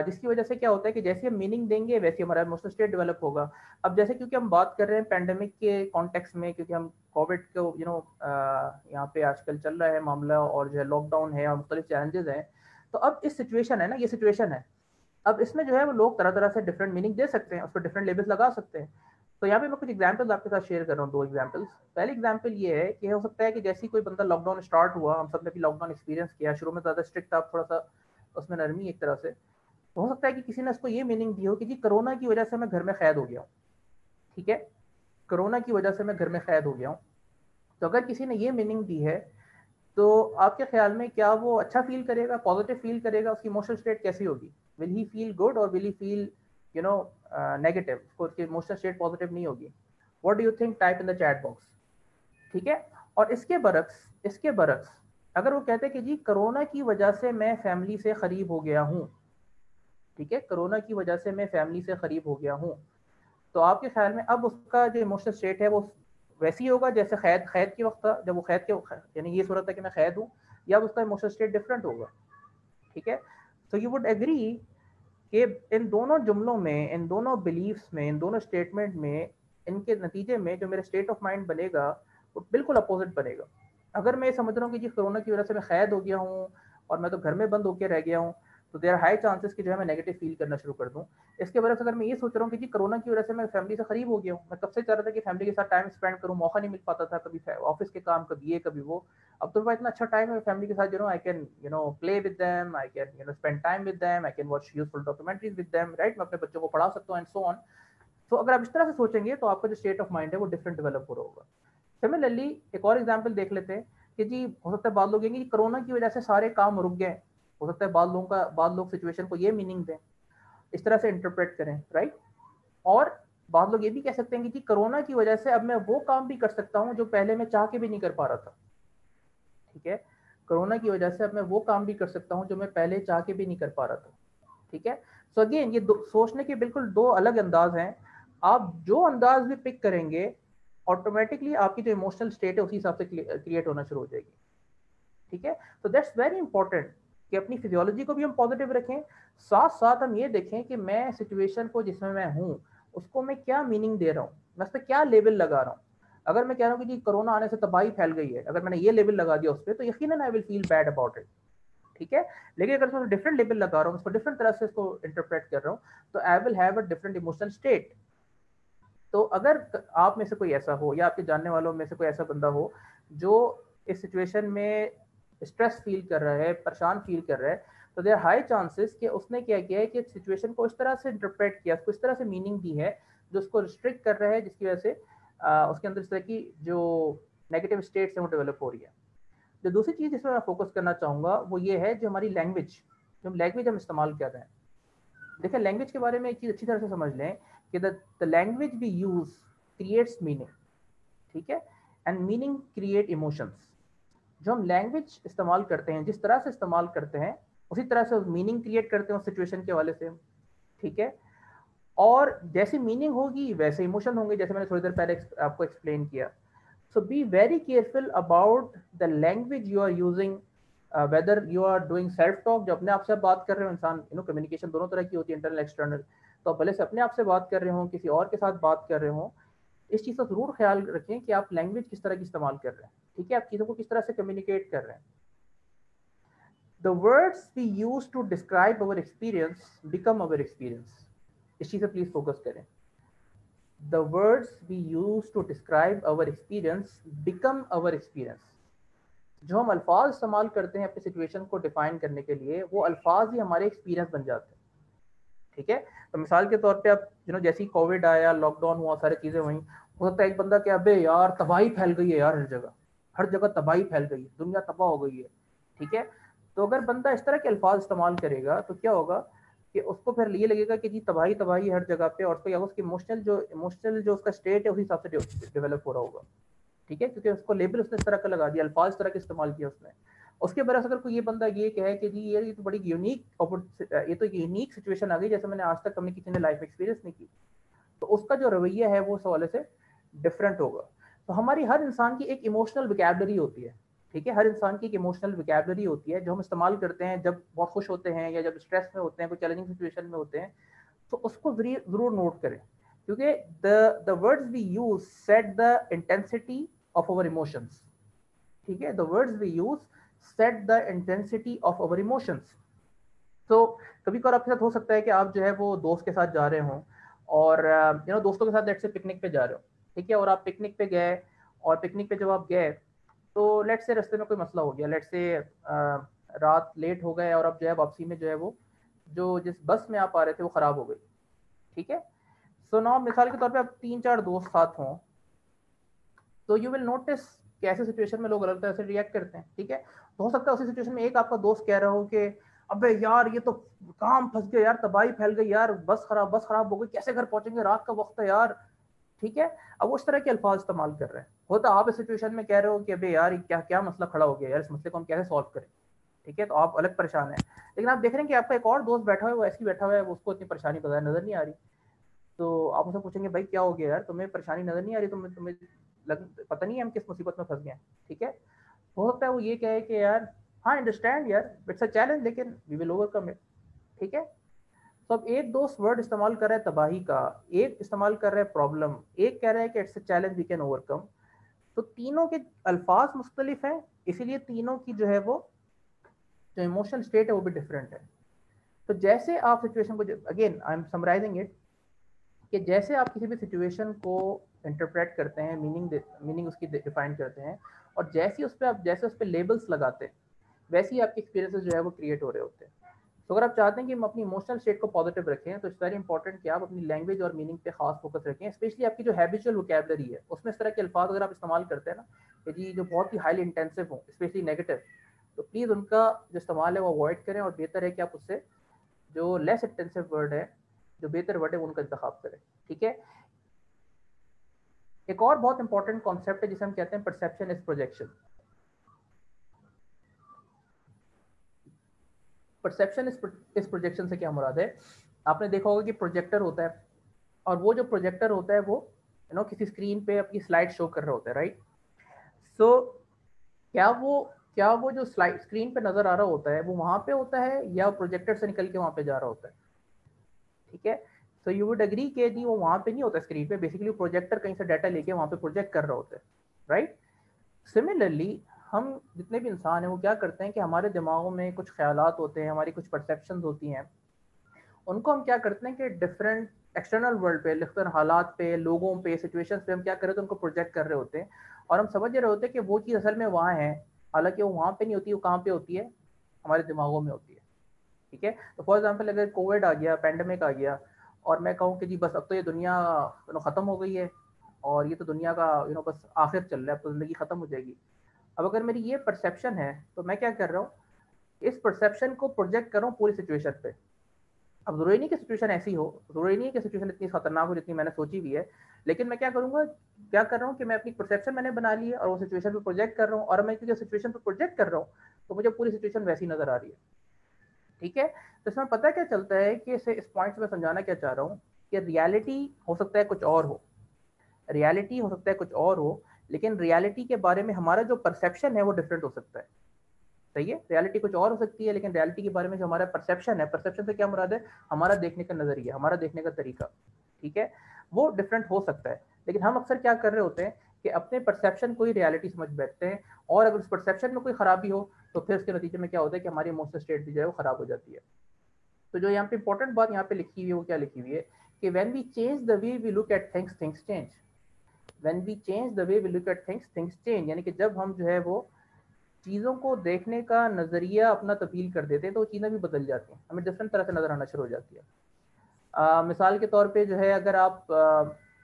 जिसकी वजह से क्या होता है कि जैसे हम मीनिंग देंगे वैसे हमारा इमोशनल स्टेट डेवलप होगा। अब जैसे क्योंकि हम बात कर रहे हैं पैंडेमिक के कॉन्टेक्स्ट में, क्योंकि हम कोविड को यहाँ पे आजकल चल रहा है मामला, और जो है लॉकडाउन है और मुख्तलिफ चैलेंजेस हैं, तो अब इस सिचुएशन है ना, ये सिचुएशन है, अब इसमें जो है वो लोग तरह तरह से डिफरेंट मीनिंग दे सकते हैं, उस पर डिफरेंट लेबल्स लगा सकते हैं। तो यहाँ पे मैं कुछ एग्जांपल्स आपके साथ शेयर कर रहा हूँ, 2 एग्जांपल्स। पहली एग्जांपल ये है कि हो सकता है कि जैसे कोई बंदा लॉकडाउन स्टार्ट हुआ, हम सब ने भी लॉकडाउन एक्सपीरियंस किया, शुरू में ज़्यादा स्ट्रिक्ट था, थोड़ा सा उसमें नरमी एक तरह से, तो हो सकता है कि किसी ने उसको ये मीनिंग दी हो कि जी कोरोना की वजह से मैं घर में कैद हो गया हूँ, ठीक है, कोरोना की वजह से मैं घर में कैद हो गया हूँ। तो अगर किसी ने ये मीनिंग दी है, तो आपके ख्याल में क्या वो अच्छा फील करेगा, पॉजिटिव फील करेगा, उसकी इमोशनल स्टेट कैसी होगी, विल ही फील गुड और विल ही फील नेगेटिव, उसकी इमोशनल स्टेट पॉजिटिव नहीं होगी। What do you think, type in the chat box, ठीक है। और इसके बरक्स अगर वो कहते हैं कि जी कोरोना की वजह से मैं फैमिली से करीब हो गया हूँ, ठीक है, कोरोना की वजह से मैं फैमिली से करीब हो गया हूँ, तो आपके ख्याल में अब उसका जो इमोशनल स्टेट है वो वैसे ही होगा जैसे कैद के वक्त था, जब वो कैद के यानी ये सूरत है कि मैं कैद हूँ, या उसका इमोशनल स्टेट डिफरेंट होगा, ठीक है। तो यू वुड एग्री कि इन दोनों जुमलों में, इन दोनों बिलीव्स में, इन दोनों स्टेटमेंट में इनके नतीजे में जो मेरा स्टेट ऑफ माइंड बनेगा वो बिल्कुल अपोजिट बनेगा। अगर मैं समझ रहा हूँ कि जी कोरोना की वजह से मैं कैद हो गया हूँ और मैं तो घर में बंद होकर रह गया हूँ, तो देयर हाई चांसेस कि जो है मैं नेगेटिव फील करना शुरू कर दूँ। इसके वजह से अगर मैं ये सोच रहा हूँ कि जी कोरोना की वजह से मैं फैमिली से करीब हो गया हूँ, मैं कब से चाह रहा था कि फैमिली के साथ टाइम स्पेंड करूँ, मौका नहीं मिल पाता था, कभी ऑफिस के काम, कभी ये कभी वो। अब तो इतना अच्छा टाइम है फैमिली के साथ, I can play with them, I can spend time with them, I can watch useful documentaries with them, right. मैं अपने बच्चों को पढ़ा सकता हूँ एंड सो ऑन। तो अगर आप इस तरह से सोचेंगे तो आपका जो स्टेट ऑफ माइंड है वो डिफरेंट डेवलप हो रहा होगा। सिमिलरली एक और एग्जांपल देख लेते हैं कि जी हो सकता है बाद लोग कहेंगे कि कोरोना की वजह से सारे काम रुक गए, हो सकता है बाद लोग सिचुएशन को ये मीनिंग दें, इस तरह से इंटरप्रेट करें, राइट। और बाद लोग ये भी कह सकते हैं कि जी कोरोना की वजह से अब मैं वो काम भी कर सकता हूँ जो पहले मैं चाह के भी नहीं कर पा रहा था, ठीक है। कोरोना की वजह से अब मैं वो काम भी कर सकता हूँ जो मैं पहले चाह के भी नहीं कर पा रहा था, ठीक है। सो अगेन ये सोचने के बिल्कुल दो अलग अंदाज हैं। आप जो अंदाज भी पिक करेंगे ऑटोमेटिकली आपकी जो इमोशनल स्टेट है उसी हिसाब से क्रिएट होना शुरू हो जाएगी, ठीक है। तो दैट्स वेरी इंपॉर्टेंट कि अपनी फिजियोलॉजी को भी हम पॉजिटिव रखें, साथ साथ हम ये देखें कि मैं सिचुएशन को जिसमें मैं हूँ उसको मैं क्या मीनिंग दे रहा हूँ, मैं उस पर क्या लेबल लगा रहा हूँ। अगर मैं कह रहा हूँ कि जी कोरोना आने से तबाही फैल गई है, अगर मैंने ये लेबल लगा दिया उस पर, तो यकीनन I will feel bad about it, ठीक है। लेकिन अगर मैं डिफरेंट लेबल लगा रहा हूँ, उसको डिफरेंट तरह से इसको इंटरप्रेट कर रहा हूँ, तो I will have a different emotional state. तो अगर आप में से कोई ऐसा हो या आपके जानने वालों में से कोई ऐसा बंदा हो जो इस सिचुएशन में स्ट्रेस फील कर रहा है, परेशान फील कर रहा है, तो देयर हाई चांसेस कि उसने क्या किया है कि सिचुएशन को इस तरह से इंटरप्रेट किया, उसको इस तरह से मीनिंग दी है जो उसको रिस्ट्रिक्ट कर रहा है, जिसकी वजह से उसके अंदर इस तरह की जो नेगेटिव स्टेट्स हैं वो डेवलप हो रही है। जो दूसरी चीज़ जिसमें मैं फोकस करना चाहूँगा वो ये है जो हमारी लैंग्वेज, जो लैंग्वेज हम इस्तेमाल कर रहे हैं। देखिए लैंग्वेज के बारे में एक चीज़ अच्छी तरह से समझ लें कि the language we use creates meaning, ठीक है, एंड मीनिंग क्रिएट इमोशंस। जो हम लैंग्वेज इस्तेमाल करते हैं, जिस तरह से इस्तेमाल करते हैं, उसी तरह से मीनिंग क्रिएट करते हैं उस सिचुएशन के हवाले से, ठीक है। और जैसी मीनिंग होगी वैसे इमोशन होंगे, जैसे मैंने थोड़ी देर पहले आपको एक्सप्लेन किया। So be very careful about the language you are using, whether you are doing self talk, जो अपने आप से बात कर रहे हो, इंसान कम्युनिकेशन दोनों तरह की होती है, इंटरनल एक्सटर्नल। तो भले से अपने आप से बात कर रहे हो, किसी और के साथ बात कर रहे हो, इस चीज़ का जरूर ख्याल रखें कि आप लैंग्वेज किस तरह की इस्तेमाल कर रहे हैं, ठीक है, आप चीज़ों को किस तरह से कम्युनिकेट कर रहे हैं। The words we use to describe our experience become our experience. इस चीज़ पे प्लीज फोकस करें। The words we use to describe our experience become our experience. जो हम अल्फाज इस्तेमाल करते हैं अपनी सिचुएशन को डिफाइन करने के लिए, वो अल्फाज ही हमारे एक्सपीरियंस बन जाते हैं, ठीक है। तो मिसाल के तौर पे आप जैसे ही कोविड आया, लॉकडाउन हुआ, सारी चीज़ें हुई, हो सकता है एक बंदा क्या, अबे यार तबाही फैल गई है यार, हर जगह तबाही फैल गई है, दुनिया तबाह हो गई है, ठीक है। तो अगर बंदा इस तरह के अल्फाज इस्तेमाल करेगा तो क्या होगा कि उसको फिर ये लगेगा कि जी तबाही तबाही हर जगह पे, और उसकी इमोशनल जो उसका स्टेट है उसी हिसाब से डेवलप हो रहा होगा, ठीक है, क्योंकि उसको लेबल उसने इस तरह का लगा दिया, अल्फाज इस तरह के इस्तेमाल किया उसने। उसके बरस अगर कोई ये बंदा ये कहे कि जी ये तो बड़ी यूनिक सिचुएशन आ गई, जैसे मैंने आज तक कभी किसी ने लाइफ एक्सपीरियंस नहीं की, तो उसका जो रवैया है वो उस हवाले से डिफरेंट होगा। तो हमारी हर इंसान की एक इमोशनल विकैबुलरी होती है, ठीक है, हर इंसान की एक इमोशनल विकैबुलरी होती है जो हम इस्तेमाल करते हैं जब बहुत खुश होते हैं या जब स्ट्रेस में होते हैं, कोई चैलेंजिंग सिचुएशन में होते हैं। तो उसको जरूर नोट करें, क्योंकि the words we use set the intensity of our emotions, ठीक है, the words we use set the intensity of our emotions. तो कभी कभार आपके साथ हो सकता है कि आप जो है वो दोस्त के साथ जा रहे हों और दोस्तों के साथ लेट से पिकनिक पे जा रहे हो, ठीक है, और आप पिकनिक पे गए, और पिकनिक पे जब आप गए तो लेट से रास्ते में कोई मसला हो गया, लेट से रात लेट हो गए और अब जो है वापसी में जो है वो जो जिस बस में आप आ रहे थे वो ख़राब हो गई, ठीक है। सो नाउ मिसाल के तौर पे आप 3-4 दोस्त साथ हों, तो यू विल नोटिस कि ऐसे सिचुएशन में लोग अलग तरह से रिएक्ट करते हैं, ठीक है। तो हो सकता है उसी सिचुएशन में एक आपका दोस्त कह रहा हो कि अबे यार ये तो काम फंस गया यार, तबाही फैल गई यार, बस खराब हो गई, कैसे घर पहुंचेंगे, रात का वक्त है यार, ठीक है। अब वो इस तरह के अल्फाज इस्तेमाल कर रहे हैं, होता आप इस सिचुएशन में कह रहे हो कि अबे यार क्या क्या मसला खड़ा हो गया यार, इस मसले को हम कैसे सॉल्व करें, ठीक है, तो आप अलग परेशान है। लेकिन आप देख रहे हैं कि आपका एक और दोस्त बैठा हुआ है, वो ऐसे ही बैठा हुआ है, उसको इतनी परेशानी बगैर नजर नहीं आ रही। तो आप उसे पूछेंगे भाई क्या हो गया यार, तुम्हें परेशानी नजर नहीं आ रही, तुम्हें पता नहीं है हम किस मुसीबत में फंस गए, ठीक है। हो सकता है वो ये कहे कि यार हाँ अंडरस्टैंड यार, इट्स अ चैलेंज लेकिन वी विल ओवरकम इट, ठीक है। तो अब एक दोस्त वर्ड इस्तेमाल कर रहा है तबाही का, एक इस्तेमाल कर रहा है प्रॉब्लम, एक कह रहा है कि it's a challenge we can overcome. तो तीनों के अल्फाज मुख्तलिफ हैं, इसीलिए तीनों की जो है वो जो इमोशनल स्टेट है वो भी डिफरेंट है। तो जैसे आप सिचुएशन को, again I am summarizing it, कि जैसे आप किसी भी सिचुएशन को इंटरप्रेट करते हैं, मीनिंग उसकी डिफाइन करते हैं, और जैसे उस पर लेबल्स लगाते हैं, वैसे ही आपके एक्सपीरियंसेस जो है वो क्रिएट हो रहे होते हैं। तो अगर आप चाहते हैं कि हम अपनी इमोशनल स्टेट को पॉजिटिव रखें, तो इट्स वेरी इंपॉर्टेंट कि आप अपनी लैंग्वेज और मीनिंग पे खास फोकस रखें, स्पेशली आपकी जो हैबिचुअल वोकैबुलरी है उसमें इस तरह के अल्फाज अगर आप इस्तेमाल करते हैं ना कि जी जो बहुत ही हाईली इंटेंसिव हो, स्पेशली नेगेटिव, तो प्लीज़ उनका जो इस्तेमाल है वो अवॉइड करें, और बेहतर है कि आप उससे जो लेस इंटेंसिव वर्ड है, जो बेहतर वर्ड है, उनका इंतखाब करें। ठीक है। एक और बहुत इंपॉर्टेंट कॉन्सेप्ट है जिसे हम कहते हैं परसेप्शन इज प्रोजेक्शन। परसेप्शन इस प्रोजेक्शन से क्या मुराद है? आपने देखा होगा कि प्रोजेक्टर होता है, और वो जो प्रोजेक्टर होता है वो किसी स्क्रीन पे अपनी स्लाइड शो कर रहा होता है, राइट? सो क्या वो जो स्लाइड स्क्रीन पे नजर आ रहा होता है वो वहां पे होता है, या प्रोजेक्टर से निकल के वहां पे जा रहा होता है? ठीक है। तो यू वुड एग्री कि जी वो वहां पे नहीं होता स्क्रीन पे, बेसिकली प्रोजेक्टर कहीं से डाटा लेके वहां पे प्रोजेक्ट कर रहा होता है, राइट? सिमिलरली हम जितने भी इंसान हैं वो क्या करते हैं कि हमारे दिमागों में कुछ ख्यालात होते हैं, हमारी कुछ परसेप्शंस होती हैं, उनको हम क्या करते हैं कि डिफरेंट एक्सटर्नल वर्ल्ड पे, डिफरेंट हालात पे, लोगों पे, सिचुएशंस पे हम क्या कर रहे होते हैं, उनको प्रोजेक्ट कर रहे होते हैं, और हम समझ रहे होते हैं कि वो चीज़ असल में वहाँ है, हालांकि वो वहाँ पे नहीं होती, वो कहाँ पे होती है? हमारे दिमागों में होती है। ठीक है। तो फॉर एग्जाम्पल अगर कोविड आ गया, पैंडमिक आ गया, और मैं कहूँ कि जी बस अब तो ये दुनिया ख़त्म हो गई है, और ये तो दुनिया का बस आखिर चल रहा है, अब तो ज़िंदगी ख़त्म हो जाएगी। अब अगर मेरी ये परसेप्शन है तो मैं क्या कर रहा हूँ, इस परसेप्शन को प्रोजेक्ट कर रहा हूँ पूरी सिचुएशन पे। अब जरूरी नहीं कि सिचुएशन ऐसी हो, जरूरी नहीं है कि सिचुएशन इतनी खतरनाक हो जितनी मैंने सोची हुई है, लेकिन मैं क्या करूंगा, क्या कर रहा हूँ कि मैं अपनी परसेप्शन मैंने बना ली है और वो सिचुएशन पे प्रोजेक्ट कर रहा हूँ, और मैं क्योंकि सिचुएशन पे प्रोजेक्ट कर रहा हूँ तो मुझे पूरी सिचुएशन वैसी नजर आ रही है। ठीक है। तो इसमें पता क्या चलता है कि इस पॉइंट से मैं समझाना क्या चाह रहा हूँ कि रियलिटी हो सकता है कुछ और हो, रियलिटी हो सकता है कुछ और हो, लेकिन रियलिटी के बारे में हमारा जो परसेप्शन है वो डिफरेंट हो सकता है। सही है। रियलिटी कुछ और हो सकती है, लेकिन रियलिटी के बारे में जो हमारा परसेप्शन है, परसेप्शन से क्या मुराद है? हमारा देखने का नजरिया, हमारा देखने का तरीका, ठीक है, वो डिफरेंट हो सकता है। लेकिन हम अक्सर क्या कर रहे होते हैं कि अपने परसेप्शन को ही रियलिटी समझ बैठते हैं, और अगर उस परसेप्शन में कोई खराबी हो तो फिर उसके नतीजे में क्या होता है कि हमारी इमोशनल स्टेट भी जो है वो खराब हो जाती है। तो जो यहाँ पे इंपॉर्टेंट बात यहाँ पे लिखी हुई है वो क्या लिखी हुई है कि when we change the way we look at things, things change. When we change the way we look at things, things change, यानी कि जब हम जो है वो चीज़ों को देखने का नज़रिया अपना तब्दील कर देते हैं तो वो चीज़ें भी बदल जाती हैं, हमें डिफरेंट तरह से नज़र आना शुरू हो जाती है। मिसाल के तौर पे जो है, अगर आप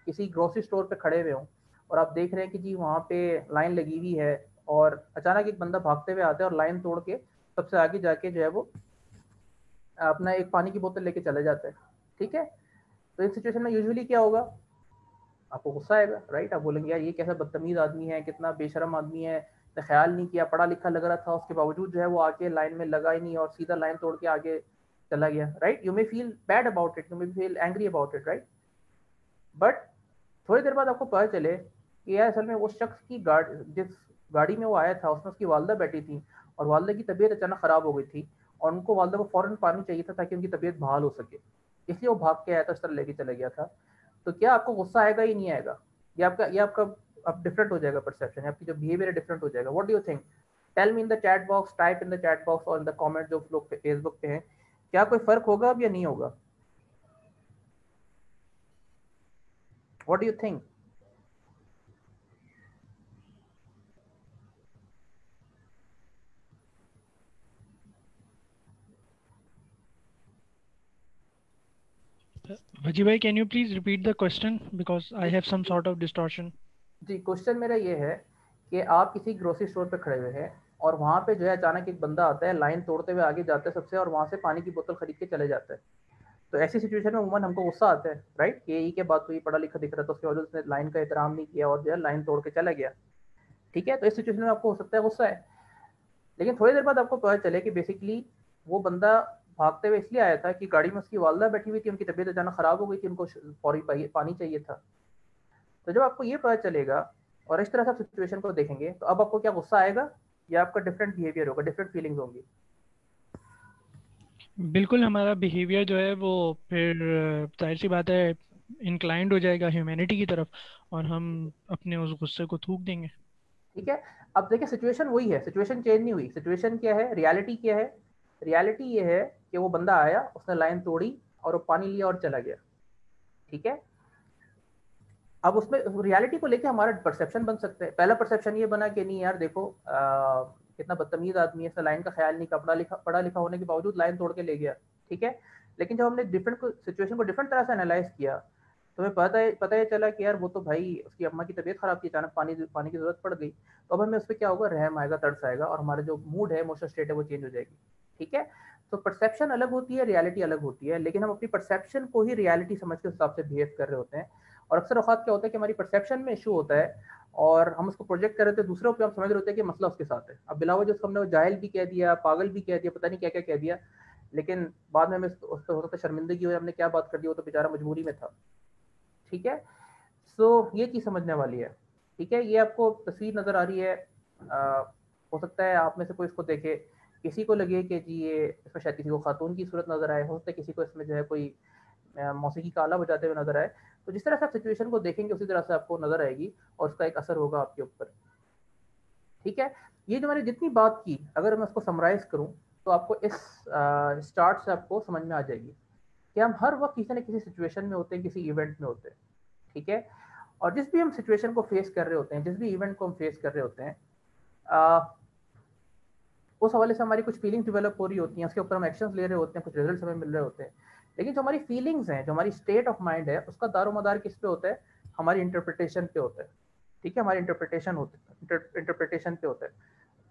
किसी ग्रोसरी स्टोर पे खड़े हुए हों और आप देख रहे हैं कि जी वहाँ पे लाइन लगी हुई है, और अचानक एक बंदा भागते हुए आता है और लाइन तोड़ के सबसे आगे जाके जो है वो अपना एक पानी की बोतल लेके चले जाता है। ठीक है। तो इस सिचुएशन में यूजुअली क्या होगा? आपको गुस्सा आएगा, राइट? आप बोलेंगे यार ये कैसा बदतमीज आदमी है, कितना बेशरम आदमी है, तो ख्याल नहीं किया, पढ़ा लिखा लग रहा था, उसके बावजूद जो है वो आके लाइन में लगा ही नहीं और सीधा लाइन तोड़ के आगे चला गया, right? You may feel bad about it, you may feel angry about it, right? But थोड़ी देर बाद आपको पता चले कि यार असल में वो शख्स की जिस गाड़ी में वो आया था उसमें उसकी वालदा बैठी थी, और वालदा की तबीयत अचानक ख़राब हो गई थी, और उनको वालदा को फ़ौरन पानी चाहिए था ताकि उनकी तबीयत बहाल हो सके, इसलिए वो भाग के आया था, इस तरह लेके चला गया था। तो क्या आपको गुस्सा आएगा ही नहीं आएगा? ये आपका अब डिफरेंट हो जाएगा परसेप्शन, आपकी जो बिहेवियर है डिफरेंट हो जाएगा। What do you think? Tell me in the chat box, type in the chat box और इन द कमेंट जो लोग फेसबुक पे हैं, क्या कोई फर्क होगा अब या नहीं होगा? What do you think? Vaji bhai, can you please repeat the question because I have some sort of distortion. जी, क्वेश्चन मेरा ये है कि आप किसी ग्रोसरी स्टोर पे खड़े हुए हैं और वहाँ पे जो है अचानक एक बंदा आता है, लाइन तोड़ते हुए आगे जाता है सबसे, और वहाँ से पानी की बोतल खरीद के चले जाता है। तो ऐसी सिचुएशन में उमूमन हमको गुस्सा आता है, राइट? कि यही क्या बात हुई, पढ़ा लिखा दिख रहा था, उसके वजह से लाइन का एहतराम नहीं किया और जो है लाइन तोड़ के चला गया। ठीक है। तो इस सिचुएशन में आपको हो सकता है गुस्सा है, लेकिन थोड़ी देर बाद आपको पता चले कि बेसिकली वो बंदा भागते हुए इसलिए आया था कि गाड़ी में उसकी वालदा बैठी हुई थी, उनकी तबीयत अचानक ख़राब हो गई थी, उनको फौरी पानी चाहिए था। तो जब आपको ये पता चलेगा और इस तरह से आप सिचुएशन को देखेंगे तो अब आपको क्या गुस्सा आएगा, या आपका डिफरेंट बिहेवियर होगा, डिफरेंट फीलिंग्स होंगी? बिल्कुल हमारा बिहेवियर जो है वो फिर जाहिर सी बात है इंक्लाइंड हो जाएगा ह्यूमैनिटी की तरफ, और हम अपने उस गुस्से को थूक देंगे। ठीक है। अब देखिए सिचुएशन वही है, सिचुएशन चेंज नहीं हुई। सिचुएशन क्या है, रियलिटी क्या है? रियलिटी ये है कि वो बंदा आया, उसने लाइन तोड़ी और वो पानी लिया और चला गया। ठीक है। अब उसमें रियलिटी को लेके हमारा परसेप्शन बन सकते हैं। पहला परसेप्शन ये बना कि नहीं यार देखो कितना बदतमीज आदमी है, इसने लाइन का ख्याल नहीं किया, पढ़ा लिखा होने के बावजूद लाइन तोड़ के ले गया। ठीक है। लेकिन जब हमने डिफरेंट सिचुएशन को डिफरेंट तरह से एनालाइज किया तो हमें पता ही चला कि यार वो तो भाई उसकी अम्मा की तबीयत खराब थी, अचानक पानी की जरूरत पड़ गई। तो अब हमें उस पर क्या होगा, रहम आएगा, तरस आएगा और हमारा जो मूड है, इमोशनल स्टेट है, वो चेंज हो जाएगी। ठीक है। तो परसेप्शन अलग होती है, रियलिटी अलग होती है, लेकिन हम अपनी परसेप्शन को ही रियलिटी समझ के हिसाब से बिहेव कर रहे होते हैं। और अक्सर औकात क्या होता है कि हमारी परसेप्शन में इशू होता है और हम उसको प्रोजेक्ट कर रहे होते हैं दूसरों पे, हम समझ रहे होते हैं कि मसला उसके साथ है। अब बिलावज उसको हमने जाहिल भी कह दिया, पागल भी कह दिया, पता नहीं क्या क्या कह दिया, लेकिन बाद में हमें उस पर हो सकता है शर्मिंदगी हो, हमने क्या बात कर दी, वो तो बेचारा मजबूरी में था। ठीक है। सो ये चीज़ समझने वाली है। ठीक है। ये आपको तस्वीर नज़र आ रही है। हो सकता है आप में से कोई इसको देखे, किसी को लगे कि जी ये इसमें शायद किसी को खातून की सूरत नज़र आए, हो सकता है किसी को इसमें जो है कोई मौसीकी का आला बजाते हुए नजर आए। तो जिस तरह से आप सिचुएशन को देखेंगे उसी तरह से आपको नजर आएगी और उसका एक असर होगा आपके ऊपर। ठीक है। ये जो मैंने जितनी बात की, अगर मैं उसको समराइज करूं तो आपको इस स्टार्ट से आपको समझ में आ जाएगी कि हम हर वक्त किसी न किसी सिचुएशन में होते हैं, किसी इवेंट में होते हैं। ठीक है। और जिस भी हम सिचुएशन को फेस कर रहे होते हैं, जिस भी इवेंट को हम फेस कर रहे होते हैं, उस हवाले से हमारी कुछ फीलिंग्स डेवलप हो रही होती हैं, उसके ऊपर हम एक्शंस ले रहे होते हैं, कुछ रिजल्ट्स हमें मिल रहे होते हैं। लेकिन जो हमारी फीलिंग्स हैं, जो हमारी स्टेट ऑफ माइंड है, उसका दारोमदार किस पे होता है? हमारी इंटरप्रिटेशन पे होता है। ठीक है। हमारी इंटरप्रिटेशन पे होता है।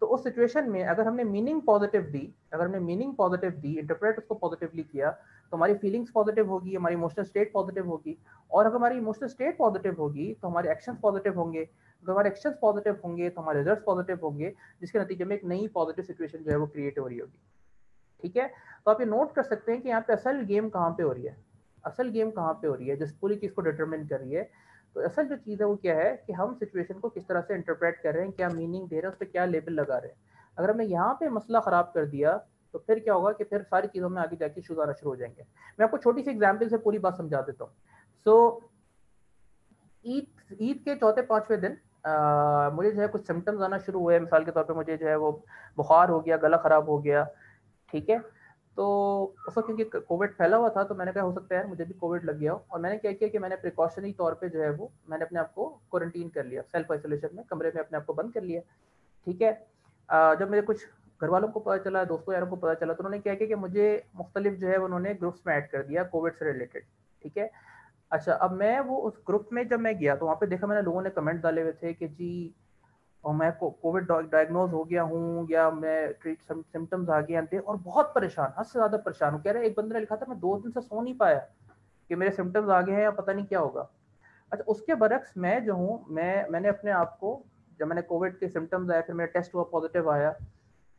तो उस सिचुएशन में अगर हमने मीनिंग पॉजिटिव दी, इंटरप्रेट उसको पॉजिटिवली किया, तो हमारी फीलिंग्स पॉजिटिव होगी, हमारी इमोशनल स्टेट पॉजिटिव होगी। और अगर हमारी इमोशनल स्टेट पॉजिटिव होगी तो हमारे एक्शंस पॉजिटिव होंगे। अगर हमारे एक्शंस पॉजिटिव होंगे तो हमारे रिजल्ट्स पॉजिटिव होंगे, जिसके नतीजे में एक नई पॉजिटिव सिचुएशन जो है वो क्रिएट हो रही होगी। ठीक है। तो आप ये नोट कर सकते हैं कि यहाँ पे असल गेम कहाँ पे हो रही है, असल गेम कहाँ पे हो रही है जिस पूरी चीज़ को डिटरमिन कर रही है। तो असल जो चीज़ है वो क्या है कि हम सिचुएशन को किस तरह से इंटरप्रेट कर रहे हैं, क्या मीनिंग दे रहे हैं, उस पर क्या लेबल लगा रहे हैं। अगर हमने यहाँ पे मसला ख़राब कर दिया तो फिर क्या होगा कि फिर सारी चीज़ों में आगे जाके इशूज़ आना शुरू हो जाएंगे। मैं आपको छोटी सी एग्जाम्पल से पूरी बात समझा देता हूँ। सो ईद के चौथे पाँचवें दिन मुझे जो है कुछ सिम्टम्स आना शुरू हुए। मिसाल के तौर पे मुझे जो है वो बुखार हो गया, गला ख़राब हो गया। ठीक है। तो उस वक्त क्योंकि कोविड फैला हुआ था तो मैंने कहा हो सकता है मुझे भी कोविड लग गया हो, और मैंने क्या किया कि मैंने प्रिकॉशनरी तौर पे जो है वो मैंने अपने आप को क्वारंटीन कर लिया, सेल्फ आइसोलेशन में कमरे में अपने आप को बंद कर लिया। ठीक है। जब मेरे कुछ घर वालों को पता चला, दोस्तों यारों को पता चला, तो उन्होंने क्या किया कि मुझे मुख्तलिफ जो है उन्होंने ग्रुप्स में ऐड कर दिया कोविड से रिलेटेड। ठीक है। अच्छा, अब मैं वो उस ग्रुप में जब मैं गया तो वहाँ पे देखा मैंने लोगों ने कमेंट डाले हुए थे कि जी और मैं कोविड डायग्नोज हो गया हूँ या मैं सिम्टम्स आ गए थे, और बहुत परेशान, हद से ज़्यादा परेशान हूँ। कह रहे एक बंदे ने लिखा था मैं 2 दिन से सो नहीं पाया कि मेरे सिम्टम्स आ गए हैं या पता नहीं क्या होगा। अच्छा, उसके बरक्स मैं जो हूँ मैंने अपने आप को, जब मैंने कोविड के सिम्टम्स आए, फिर मेरा टेस्ट हुआ, पॉजिटिव आया,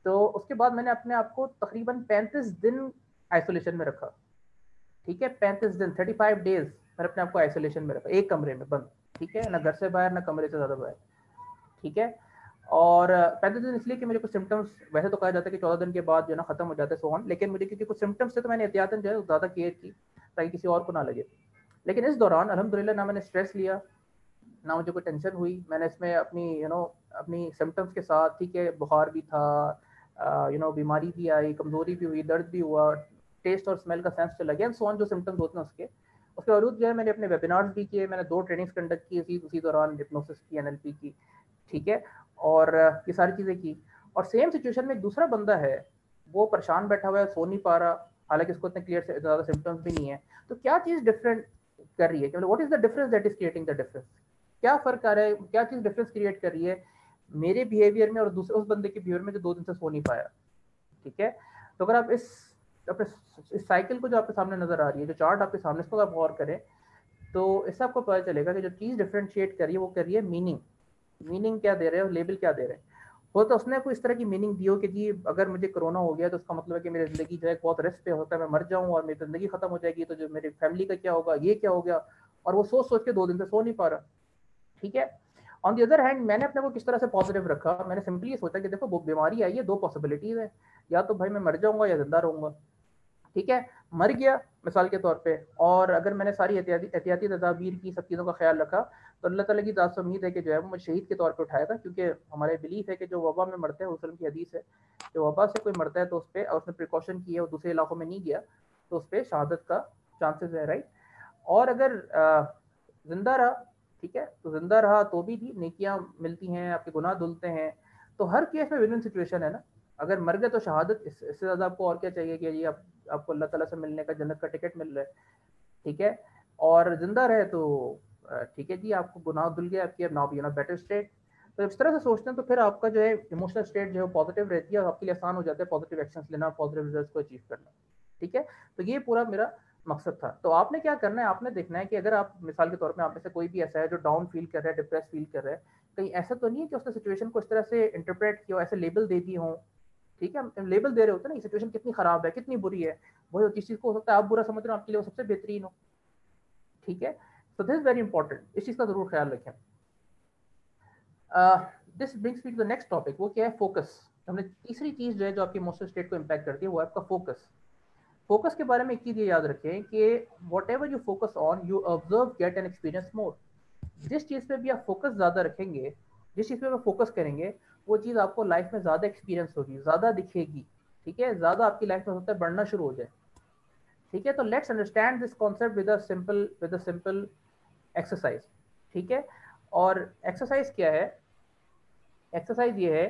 तो उसके बाद मैंने अपने आप को तकरीबन 35 दिन आइसोलेशन में रखा। ठीक है। 35 दिन, 35 डेज मैंने अपने आप को आइसोलेशन में रखा, एक कमरे में बंद। ठीक है। ना घर से बाहर, ना कमरे से ज़्यादा बाहर। ठीक है। और 35 दिन इसलिए कि मुझे कुछ सिम्टम्स, वैसे तो कहा जाता है कि 14 दिन के बाद जो है ना खत्म हो जाते हैं, सो ऑन, लेकिन मुझे क्योंकि कुछ सिम्टम्स थे तो मैंने एहतियातन जो है ज़्यादा केयर की ताकि किसी और को ना लगे। लेकिन इस दौरान अल्हम्दुलिल्लाह ना मैंने स्ट्रेस लिया, ना मुझे कोई टेंशन हुई। मैंने इसमें अपनी अपनी सिम्टम्स के साथ, ठीक है, बुखार भी था, बीमारी भी आई, कमज़ोरी भी हुई, दर्द भी हुआ, टेस्ट और स्मेल का सेंस चला गया, सो ऑन, जो सिम्टम्स होते हैं उसके बावजूद जो है मैंने अपने वेबिनार्स भी किए, मैंने 2 ट्रेनिंग्स कंडक्ट की उसी दौरान, हिप्नोसिस की, NLP की। ठीक है। और ये सारी चीज़ें की। और सेम सिचुएशन में एक दूसरा बंदा है, वो परेशान बैठा हुआ है, सो नहीं पा रहा, हालांकि उसको इतने क्लियर ज़्यादा सिम्टम्स भी नहीं है। तो क्या चीज़ डिफरेंट कर रही है, मतलब what is the difference that is creating the difference? क्या फ़र्क आ रहा है, क्या चीज़ डिफरेंस क्रिएट कर रही है मेरे बिहेवियर में और दूसरे उस बंदे के बिहेवियर में जो 2 दिन से सो नहीं पाया? ठीक है। तो अगर आप इस साइकिल को जो आपके सामने नज़र आ रही है, जो चार्ट आपके सामने, इसको आप गौर करें तो इससे आपको पता चलेगा कि जो चीज़ डिफरेंशिएट कर रही है वो कर रही है मीनिंग क्या दे रहे हैं और लेबल क्या दे रहे हैं। हो तो उसने कोई इस तरह की मीनिंग दी हो कि जी अगर मुझे कोरोना हो गया तो उसका मतलब है कि मेरी ज़िंदगी जो है बहुत रिस्क पे होता है, मैं मर जाऊँ और मेरी ज़िंदगी खत्म हो जाएगी, तो जो मेरी फैमिली का क्या होगा, ये क्या हो गया, और वो सोच के 2 दिन से सो नहीं पा रहा। ठीक है। ऑन दी अदर हैंड मैंने अपने को किस तरह से पॉजिटिव रखा, मैंने सिंपली ये सोचा कि देखो वो बीमारी आई है, 2 पॉसिबिलिटीज है, या तो भाई मैं मर जाऊंगा या जिंदा रहूंगा। ठीक है, मर गया मिसाल के तौर पे, और अगर मैंने सारी एहतियाती तदाबीर की, सब चीज़ों का ख्याल रखा, तो अल्लाह ताला की ज़ात से उम्मीद है कि जो है वो मुझे शहीद के तौर पे उठाएगा, क्योंकि हमारे बिलीफ है कि जो वबा में मरते हैं, वसल्लम की हदीस है, जो वबा से कोई मरता है तो उस पर, और उसने प्रिकॉशन की है, वो दूसरे इलाकों में नहीं गया, तो उस पर शहादत का चांसेस है, राइट। और अगर जिंदा रहा, ठीक है, तो जिंदा रहा तो भी नेकियां मिलती हैं, आपके गुनाह धुलते हैं, तो हर केस में विन विन सिचुएशन है ना। अगर मर गए तो शहादत, इससे ज़्यादा आपको और क्या चाहिए कि जी आपको अल्लाह ताला से मिलने का, जन्नत का टिकट मिल रहा है, ठीक है। और जिंदा रहे तो ठीक है जी, आपको गुनाह धुल गया, आपकी अब now be in a better state. तो इस तरह से सोचते हैं तो फिर आपका जो है इमोशनल स्टेट जो है पॉजिटिव रहती है, और आपके लिए आसान हो जाता है पॉजिटिव एक्शंस लेना, पॉजिटिव रिजल्ट्स को अचीव करना, ठीक है। तो ये पूरा मेरा मकसद था। तो आपने क्या करना है, आपने देखना है कि अगर आप मिसाल के तौर पे आप में से कोई भी ऐसा है जो डाउन फील कर रहा है, डिप्रेस फील कर रहा है, कहीं ऐसा तो नहीं है कि उसने सिचुएशन को इस तरह से इंटरप्रेट किया, ऐसे लेबल दे दिए हों, ठीक है। हम लेबल दे रहे होते हैं ना, सिचुएशन कितनी खराब है, कितनी बुरी है, वही जिस चीज़ को हो सकता है आप बुरा समझ रहे हो, आपके लिए वो सबसे बेहतरीन हो, ठीक है। तो दिस इज वेरी इंपॉर्टेंट, इस चीज़ का जरूर ख्याल रखें। This brings me to the next topic, वो क्या है, फोकस। हमने तीसरी चीज़ जो है जो आपकी इमोशनल स्टेट को इम्पैक्ट करती है वो है आपका फोकस। फोकस के बारे में एक चीज़ ये याद रखें कि whatever you focus on, you observe, get and experience more. जिस चीज़ पे भी आप फोकस ज़्यादा रखेंगे, जिस चीज़ पे आप फोकस करेंगे, वो चीज़ आपको लाइफ में ज़्यादा एक्सपीरियंस होगी, ज़्यादा दिखेगी, ठीक है, ज़्यादा आपकी लाइफ में होता है बढ़ना शुरू हो जाए, ठीक है। तो let's understand this concept with a simple exercise, ठीक है। और एक्सरसाइज क्या है, एक्सरसाइज ये है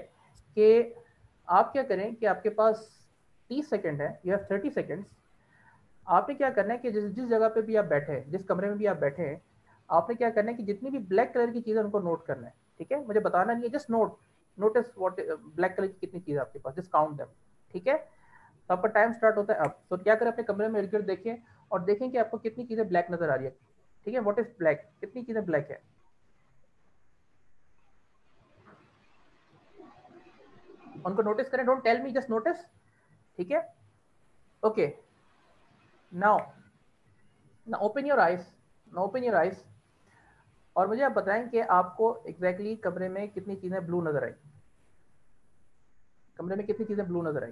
कि आप क्या करें कि आपके पास 30 सेकंड है, यू हैव 30 सेकंड्स। आपने क्या करना है कि जिस जिस जगह पे भी आप बैठे हैं, जिस कमरे में भी आप बैठे हैं, आपने क्या करना है कि जितनी भी ब्लैक कलर की चीज़ें उनको नोट करना है, ठीक है। मुझे बताना नहीं है, just notice what black colour की कितनी चीज़ है आपके पास, जस्ट काउंट देम, ठीक है। तो आपका टाइम स्टार्ट होता है अब। तो क्या करें, अपने कमरे में इर्द गिर्द देखें और देखें कि आपको कितनी चीज़ें ब्लैक नजर आ रही है, ठीक है। व्हाट इज ब्लैक, कितनी चीज़ें ब्लैक है, उनको नोटिस करें, don't tell me, just notice, ठीक है। Okay, now open your eyes, now open your eyes, और मुझे आप बताएं कि आपको एग्जैक्टली कमरे में कितनी चीज़ें ब्लू नजर आई, कमरे में कितनी चीज़ें ब्लू नजर आई।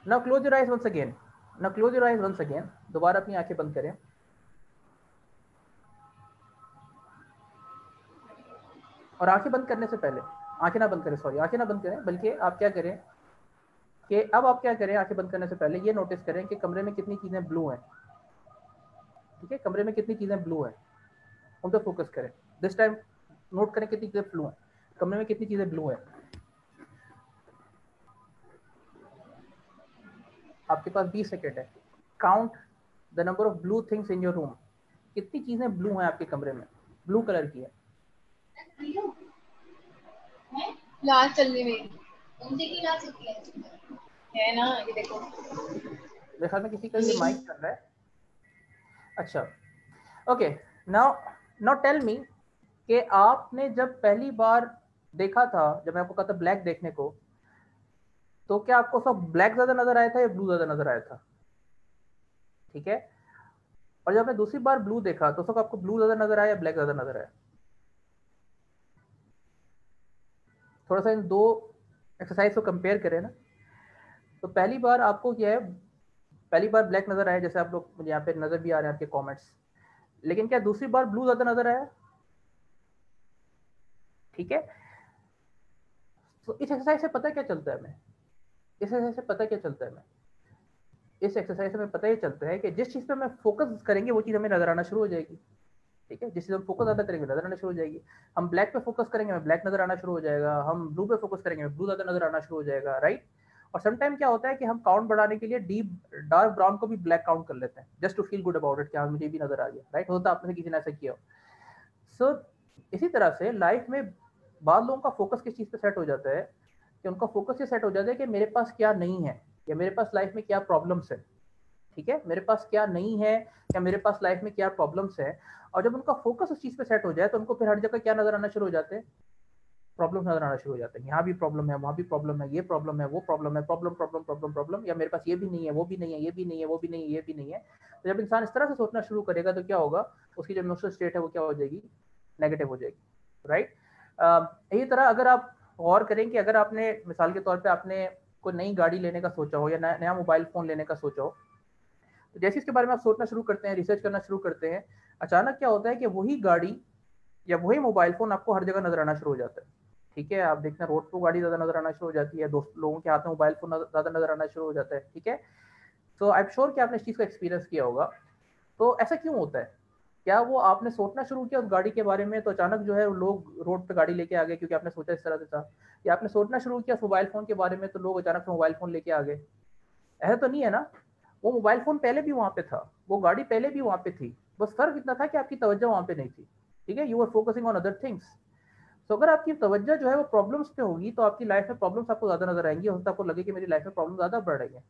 Now close your eyes once again, now close your eyes once again, दोबारा अपनी आंखें बंद करें, और आंखें बंद करने से पहले, आंखें ना बंद करें, सॉरी, आंखें ना बंद करें, बल्कि आप क्या करें कि अब आप क्या करें, आंखें बंद करने से पहले ये नोटिस करें कि कमरे में कितनी चीज़ें ब्लू हैं, ठीक है। कमरे में कितनी चीज़ें ब्लू हैं, उन पर फोकस करें। दिस टाइम नोट करें कितनी चीज़ें ब्लू हैं, कमरे में कितनी चीज़ें ब्लू हैं। आपके पास 20 सेकेंड है। Count the number of blue things in your room, कितनी चीज़ें ब्लू हैं आपके कमरे में, ब्लू कलर की है। लाल चलने में उनसे की ला सकती है ना, ये देखो मेरे ख्याल में किसी का ये माइक चल रहा है। अच्छा, ओके, नाउ टेल मी कि आपने जब पहली बार देखा था, जब मैं आपको कहा था ब्लैक देखने को, तो क्या आपको सब ब्लैक ज्यादा नजर आया था या ब्लू ज्यादा नजर आया था, ठीक है। और जब आपने दूसरी बार ब्लू देखा तो सब आपको ब्लू ज्यादा नजर आया या ब्लैक ज्यादा नजर आया। थोड़ा सा इन दो एक्सरसाइज को कंपेयर करें ना। तो पहली बार आपको क्या है, पहली बार ब्लैक नजर आया, जैसे आप लोग मुझे यहाँ पे नजर भी आ रहे हैं आपके कमेंट्स, लेकिन क्या दूसरी बार ब्लू ज्यादा नजर आया, ठीक है। तो इस एक्सरसाइज से पता क्या चलता है हमें, इस एक्सरसाइज से पता क्या चलता है हमें, इस एक्सरसाइज से हमें पता ये चलता है कि जिस चीज़ पे हमें फोकस करेंगे वो चीज़ हमें नजर आना शुरू हो जाएगी, ठीक है। जिस चीज़ हम फोकस ज़्यादा करेंगे नजर आना शुरू हो जाएगी। हम ब्लैक पे फोकस करेंगे हमें ब्लैक नजर आना शुरू हो जाएगा, हम ब्लू पे फोकस करेंगे हमें ब्लू ज़्यादा नजर आना शुरू हो जाएगा, राइट। और समटाइम क्या होता है कि हम काउंट बढ़ाने के लिए डीप डार्क ब्राउन को भी ब्लैक काउंट कर लेते हैं, just to feel good about it, क्या मुझे भी नजर आ गया, राइट। होता आपने से किसी ने ऐसा किया हो। सो इसी तरह से लाइफ में बाद लोगों का फोकस किस चीज़ पे सेट हो जाता है कि उनका फोकस ये सेट हो जाता है कि मेरे पास क्या नहीं है, या मेरे पास लाइफ में क्या प्रॉब्लम्स है, ठीक है। मेरे पास क्या नहीं है या मेरे पास लाइफ में क्या प्रॉब्लम्स है। और जब उनका फोकस उस चीज़ पे सेट हो जाए तो उनको फिर हर जगह क्या नजर आना शुरू हो जाते हैं, प्रॉब्लम नजर आना शुरू हो जाते हैं। यहाँ भी प्रॉब्लम है, वहाँ भी प्रॉब्लम है, ये प्रॉब्लम है, वो प्रॉब्लम है, प्रॉब्लम प्रॉब्लम प्रॉब्लम प्रॉब्लम, या मेरे पास ये भी नहीं है, वो भी नहीं है, ये भी नहीं है, वो भी नहीं है, ये भी नहीं है। तो जब इंसान इस तरह से सोचना शुरू करेगा तो क्या होगा, उसकी जो इमोशनल स्टेट है वो क्या हो जाएगी, नेगेटिव हो जाएगी, राइट। इसी तरह अगर आप गौर करें कि अगर आपने मिसाल के तौर पे आपने कोई नई गाड़ी लेने का सोचा हो या नया मोबाइल फ़ोन लेने का सोचा हो, तो जैसे इसके बारे में आप सोचना शुरू करते हैं, रिसर्च करना शुरू करते हैं, अचानक क्या होता है कि वही गाड़ी या वही मोबाइल फ़ोन आपको हर जगह नज़र आना शुरू हो जाता है। ठीक है, आप देखते हैं रोड पर गाड़ी ज़्यादा नज़र आना शुरू हो जाती है, दोस्त लोगों के हाथ में मोबाइल फ़ोन ज़्यादा नज़र आना शुरू हो जाता है। ठीक है, तो आई एम श्योर कि आपने इस चीज़ को एक्सपीरियंस किया होगा। तो ऐसा क्यों होता है? क्या वो आपने सोचना शुरू किया उस गाड़ी के बारे में तो अचानक जो है लोग रोड पे गाड़ी लेके आ गए क्योंकि आपने सोचा इस तरह से था, या आपने सोचना शुरू किया मोबाइल फ़ोन के बारे में तो लोग अचानक से मोबाइल फ़ोन लेके आ गए? ऐसा तो नहीं है ना, वो मोबाइल फ़ोन पहले भी वहाँ पे था, वो गाड़ी पहले भी वहाँ पे थी, बस फ़र्क इतना था कि आपकी तवज्जो वहाँ पे नहीं थी। ठीक है, you are focusing on other things. तो अगर आपकी तवज्जो जो है वो प्रॉब्लम्स पे होगी तो आपकी लाइफ में प्रॉब्लम्स आपको ज़्यादा नजर आएंगी, हो सकता है आपको लगे कि मेरी लाइफ में प्रॉब्लम ज़्यादा बढ़ रही है।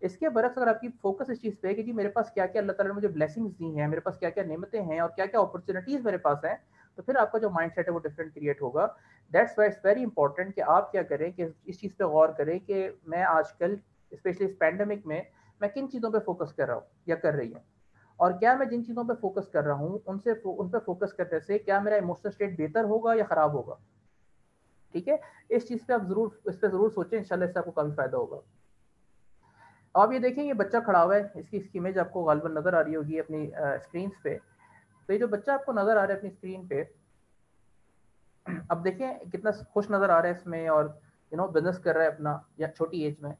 इसके बरक्स अगर आपकी फोकस इस चीज़ पे है कि जी मेरे पास क्या क्या अल्लाह ताला ने मुझे ब्लेसिंग्स दी हैं, मेरे पास क्या क्या नेमतें हैं और क्या क्या अपॉर्चुनिटीज़ मेरे पास हैं, तो फिर आपका जो माइंड सेट है वो डिफरेंट क्रिएट होगा। That's why it's very important कि आप क्या करें कि इस चीज़ पे गौर करें कि मैं आजकल स्पेशली इस पैंडमिक में मैं किन चीज़ों पे फोकस कर रहा हूँ या कर रही हूँ, और क्या मैं जिन चीज़ों पे फोकस कर रहा हूँ उन पे फोकस करने से क्या मेरा इमोशनल स्टेट बेहतर होगा या ख़राब होगा। ठीक है, इस चीज़ पे आप ज़रूर सोचें, इंशाल्लाह इससे आपको काफ़ी फ़ायदा होगा। आप ये देखें, ये बच्चा खड़ा हुआ है, इसकी इमेज आपको गालिबन नज़र आ रही होगी अपनी स्क्रीन पे। तो ये जो बच्चा आपको नज़र आ रहा है अपनी स्क्रीन पे, अब देखें कितना खुश नज़र आ रहा है इसमें, और बिजनेस कर रहा है अपना या छोटी एज में।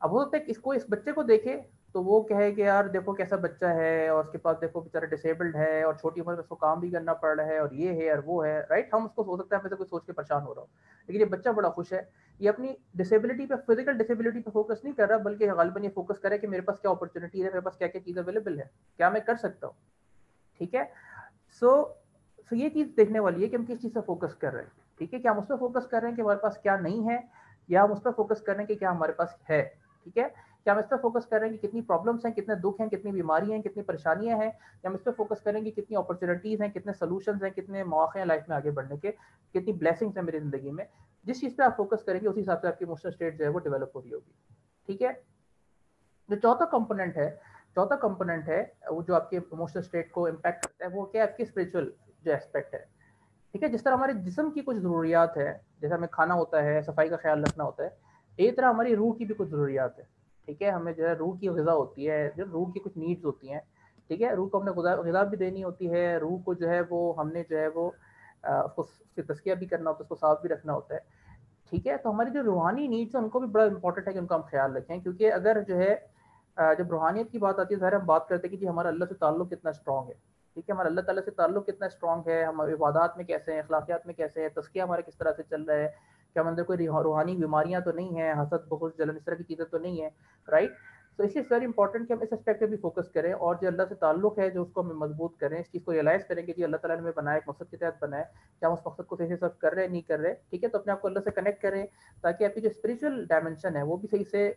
अब हो सकता है इसको इस बच्चे को देखे तो वो कहे कि यार देखो कैसा बच्चा है, और उसके पास देखो बेचारा डिसेबल्ड है और छोटी उम्र में उसको काम भी करना पड़ रहा है और ये है और वो है, राइट। हम उसको हो सकता है हमें से कुछ सोच के परेशान हो रहा हो, लेकिन ये बच्चा बड़ा खुश है। ये अपनी डिसेबिलिटी पे, फिजिकल डिसेबिलिटी पे फोकस नहीं कर रहा, बल्कि गालिबन ये फोकस करे कि मेरे पास क्या अपॉर्चुनिटी है, मेरे पास क्या क्या चीज़ अवेलेबल है, क्या मैं कर सकता हूँ। ठीक है, सो ये चीज़ देखने वाली है कि हम किस चीज़ पे फोकस कर रहे हैं। ठीक है, क्या हम उस पर फोकस कर रहे हैं कि हमारे पास क्या नहीं है, या हम उस पर फोकस कर रहे हैं कि क्या हमारे पास है। ठीक है, क्या हम इस पर फोकस कर रहे हैं कि कितनी प्रॉब्लम्स हैं, कितने दुख हैं, कितनी बीमारियां हैं, कितनी परेशानियां हैं, या हम इस पर फोकस करेंगे कितनी अपॉर्चुनिटीज़ हैं, कितने सोल्यूशंस हैं, कितने मौके हैं लाइफ में आगे बढ़ने के, कितनी ब्लेसिंग्स हैं मेरी ज़िंदगी में। जिस चीज़ पे आप फोकस करेंगे उसी हिसाब से आपकी इमोशनल स्टेट जो है वो डेवलप हो रही होगी। ठीक है, जो चौथा कंपोनेंट है वो जो आपके इमोशनल स्टेट को इम्पैक्ट करता है, वो क्या है, आपकी स्पिरिचुअल जो एस्पेक्ट है। ठीक है, जिस तरह हमारे जिस्म की कुछ ज़रूरियात है, जैसे हमें खाना होता है, सफाई का ख्याल रखना होता है, इसी तरह हमारी रूह की भी कुछ ज़रूरियात है। ठीक है, हमें जो है रूह की ग़िज़ा होती है, जो रूह की कुछ नीड्स होती हैं। ठीक है, रूह को हमने ग़िज़ा भी देनी होती है, रूह को जो है वो हमने जो है वो उसको उसकी तज़किया भी करना होता है, उसको साफ भी रखना होता है। ठीक है, तो हमारी जो रूहानी नीड्स है उनको भी बड़ा इंपॉर्टेंट है कि उनका हम ख्याल रखें, क्योंकि अगर जो है जब रूहानियत की बात आती है, ज़ाहिर हम बात करते हैं कि जी हमारा अल्लाह से ताल्लुक़ कितना स्ट्रॉन्ग है। ठीक है, हमारा अल्लाह ताला से ताल्लुक़ कितना स्ट्रॉन्ग है, हम इबादत में कैसे हैं, अखलाकियात में कैसे हैं, तज़किया हमारा किस तरह से चल रहा है, क्या हमारे अंदर कोई रूहानी बीमारियाँ तो नहीं है, हसद बुग़्ज़ जलन इस तरह की चीज़ें तो नहीं है, राइट। तो इसलिए वेरी इंपॉर्टेंट कि हम इस एस्पेक्ट पे भी फोकस करें, और जो अल्लाह से ताल्लुक़ है जो उसको हमें मजबूत करें, इस चीज़ को रियलाइज़ करें कि जी अल्लाह ताला ने हमें बनाया, एक मकसद के तहत बनाया, क्या हम उस मकसद को सही से सर्व कर रहे हैं, नहीं कर रहे। ठीक है, तो अपने आप को अल्लाह से कनेक्ट करें ताकि आपकी जो स्पिरिचुअल डायमेंशन है वो भी सही से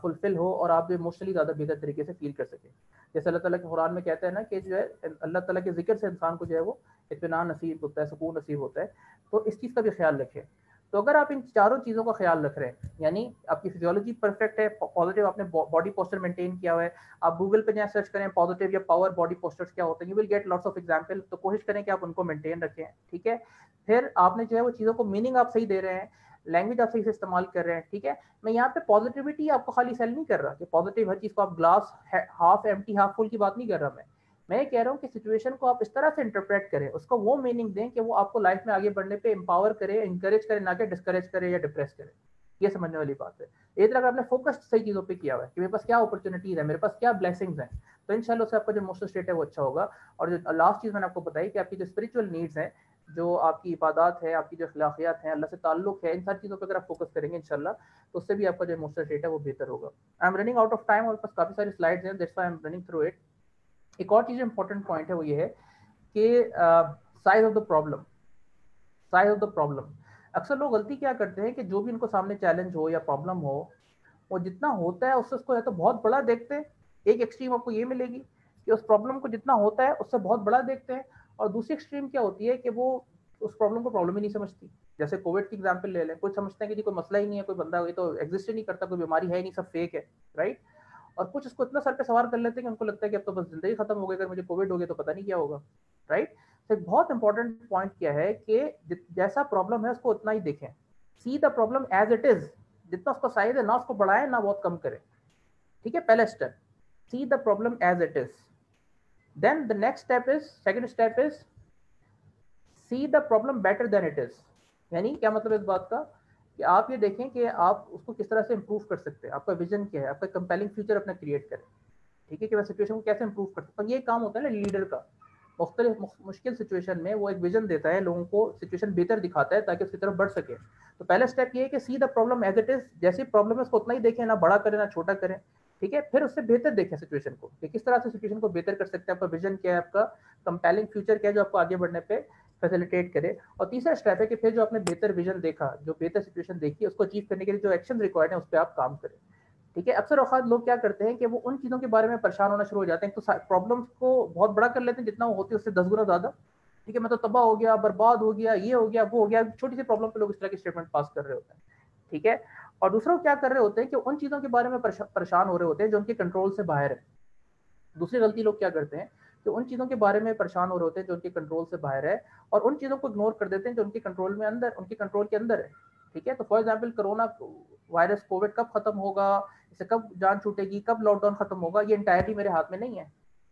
फुलफिल हो और आप इमोशनली ज़्यादा बेहतर तरीके से फील कर सकें। जैसे अल्लाह ताला के कुरान में कहता है ना कि जो है अल्लाह ताला के जिक्र से इंसान को जो है वो इत्मीनान नसीब होता है, सुकून नसीब होता है। तो इस चीज़ का भी ख्याल रखें। तो अगर आप इन चारों चीज़ों का ख्याल रख रहे हैं, यानी आपकी फिजियोलॉजी परफेक्ट है, पॉजिटिव आपने बॉडी पोस्चर मेंटेन किया हुआ है, आप गूगल पे जाएं सर्च करें पॉजिटिव या पावर बॉडी पोस्चर्स क्या होते हैं, you will get lots of example. तो कोशिश करें कि आप उनको मेंटेन रखें। ठीक है, फिर आपने जो है वो चीज़ों को मीनिंग आप सही दे रहे हैं, लैंग्वेज आप सही से इस्तेमाल कर रहे हैं। ठीक है, मैं यहाँ पे पॉजिटिविटी आपको खाली सेल नहीं कर रहा कि पॉजिटिव हर चीज़ को आप glass half empty half full की बात नहीं कर रहा। मैं ये कह रहा हूँ कि सिचुएशन को आप इस तरह से इंटरप्रेट करें, उसको वो मीनिंग दें कि वो आपको लाइफ में आगे बढ़ने पे एम्पावर करे, इंकरेज करे, ना कि डिस्करेज करे या डिप्रेस करे। ये समझने वाली बात है। एक तरह आपने फोकस सही चीज़ों पे किया हुआ है कि मेरे पास क्या अपॉर्चुनिटीज है, मेरे पास क्या ब्लेसिंग्स हैं, तो इंशाल्लाह उससे आपका जो इमोशनल स्टेट है वो अच्छा होगा। और जो लास्ट चीज़ मैंने आपको बताई कि आपकी जो स्पिरिचुअल नीड्स हैं, जो आपकी इबादत है, आपकी जो अखलाकियात हैं, अल्लाह से ताल्लुक है, इन सारी चीज़ों पर अगर आप फोकस करेंगे इंशाल्लाह, तो उससे भी आपका जो इमोशनल स्टेट है वो बेहतर होगा। I am running out of time, और पास काफ़ी सारी स्लाइड्स हैं, that's why I am running through it. एक और चीज़ इंपॉर्टेंट पॉइंट है वो ये है कि size of the problem, size of the problem. अक्सर लोग गलती क्या करते हैं कि जो भी इनको सामने चैलेंज हो या प्रॉब्लम हो, वो जितना होता है उससे उसको या तो बहुत बड़ा देखते हैं, एक एक्सट्रीम आपको ये मिलेगी कि उस प्रॉब्लम को जितना होता है उससे बहुत बड़ा देखते हैं, और दूसरी एक्सट्रीम क्या होती है कि वो उस प्रॉब्लम को प्रॉब्लम ही नहीं समझती। जैसे कोविड की एग्जांपल ले लें, कुछ समझते हैं कि जी कोई मसला ही नहीं है, कोई बंदा ये तो एग्जिस्ट ही नहीं करता, कोई बीमारी है ही नहीं, सब फेक है, राइट। और कुछ इसको इतना सर पे सवार कर लेते हैं कि उनको लगता है कि अब तो बस जिंदगी खत्म हो गई, अगर मुझे कोविड हो गया तो पता नहीं क्या होगा, राइट। तो एक बहुत इंपॉर्टेंट पॉइंट क्या है कि जैसा प्रॉब्लम है उसको उतना ही देखें, see the problem as it is, जितना उसका साइज है ना उसको बढ़ाए ना बहुत कम करे, ठीक है, पहला step, see the problem as it is. Then the next step is, second step is see the problem better than it is. यानी क्या मतलब इस बात का कि आप ये देखें कि आप उसको किस तरह से इंप्रूव कर सकते हैं, आपका विजन क्या है, आपका कंपेलिंग फ्यूचर अपना क्रिएट करें, ठीक है, कि मैं सिचुएशन को कैसे इंप्रूव कर सकता हूँ। ये काम होता है ना लीडर का, मुख्तलिफ मुश्किल सिचुएशन में वो एक विजन देता है, लोगों को सिचुएशन बेहतर दिखाता है ताकि उसकी तरफ बढ़ सके। तो पहला स्टेप ये है कि see the problem as it is, जैसी प्रॉब्लम है उसको उतना ही देखें, ना बड़ा करें ना छोटा करें, ठीक है। फिर उससे बेहतर देखें सिचुएशन को कि किस तरह से सिचुएशन को बेहतर कर सकते हैं, आपका विजन क्या है, आपका कंपेलिंग फ्यूचर क्या है जो आपको आगे बढ़ने पे फैसिलिटेट करे। और तीसरा स्टेप है कि फिर जो आपने बेहतर विजन देखा, जो बेहतर सिचुएशन देखी, उसको अचीव करने के लिए जो एक्शन रिक्वायर्ड है उस पर आप काम करें, ठीक है। अक्सर औकात लोग क्या करते हैं कि वो उन चीज़ों के बारे में परेशान होना शुरू हो जाते हैं, तो प्रॉब्लम्स को बहुत बड़ा कर लेते हैं, जितना वो होती है उससे 10 गुना ज़्यादा, ठीक है, मैं तो तबाह हो गया, बर्बाद हो गया, ये हो गया, वो हो गया। छोटी सी प्रॉब्लम पे लोग इस तरह के स्टेटमेंट पास कर रहे होते हैं, ठीक है। और दूसरा क्या कर रहे होते हैं कि उन चीज़ों के बारे में परेशान हो रहे होते हैं जो उनके कंट्रोल से बाहर है। दूसरी गलती लोग क्या करते हैं कि उन चीज़ों के बारे में परेशान हो रहे होते हैं जो उनके कंट्रोल से बाहर है, और उन चीज़ों को इग्नोर कर देते हैं जो उनके कंट्रोल में अंदर, उनके कंट्रोल के अंदर है, ठीक है। तो for example corona virus, Covid कब खत्म होगा, इसे कब जान छूटेगी, कब लॉकडाउन खत्म होगा, ये इंटायरली मेरे हाथ में नहीं है,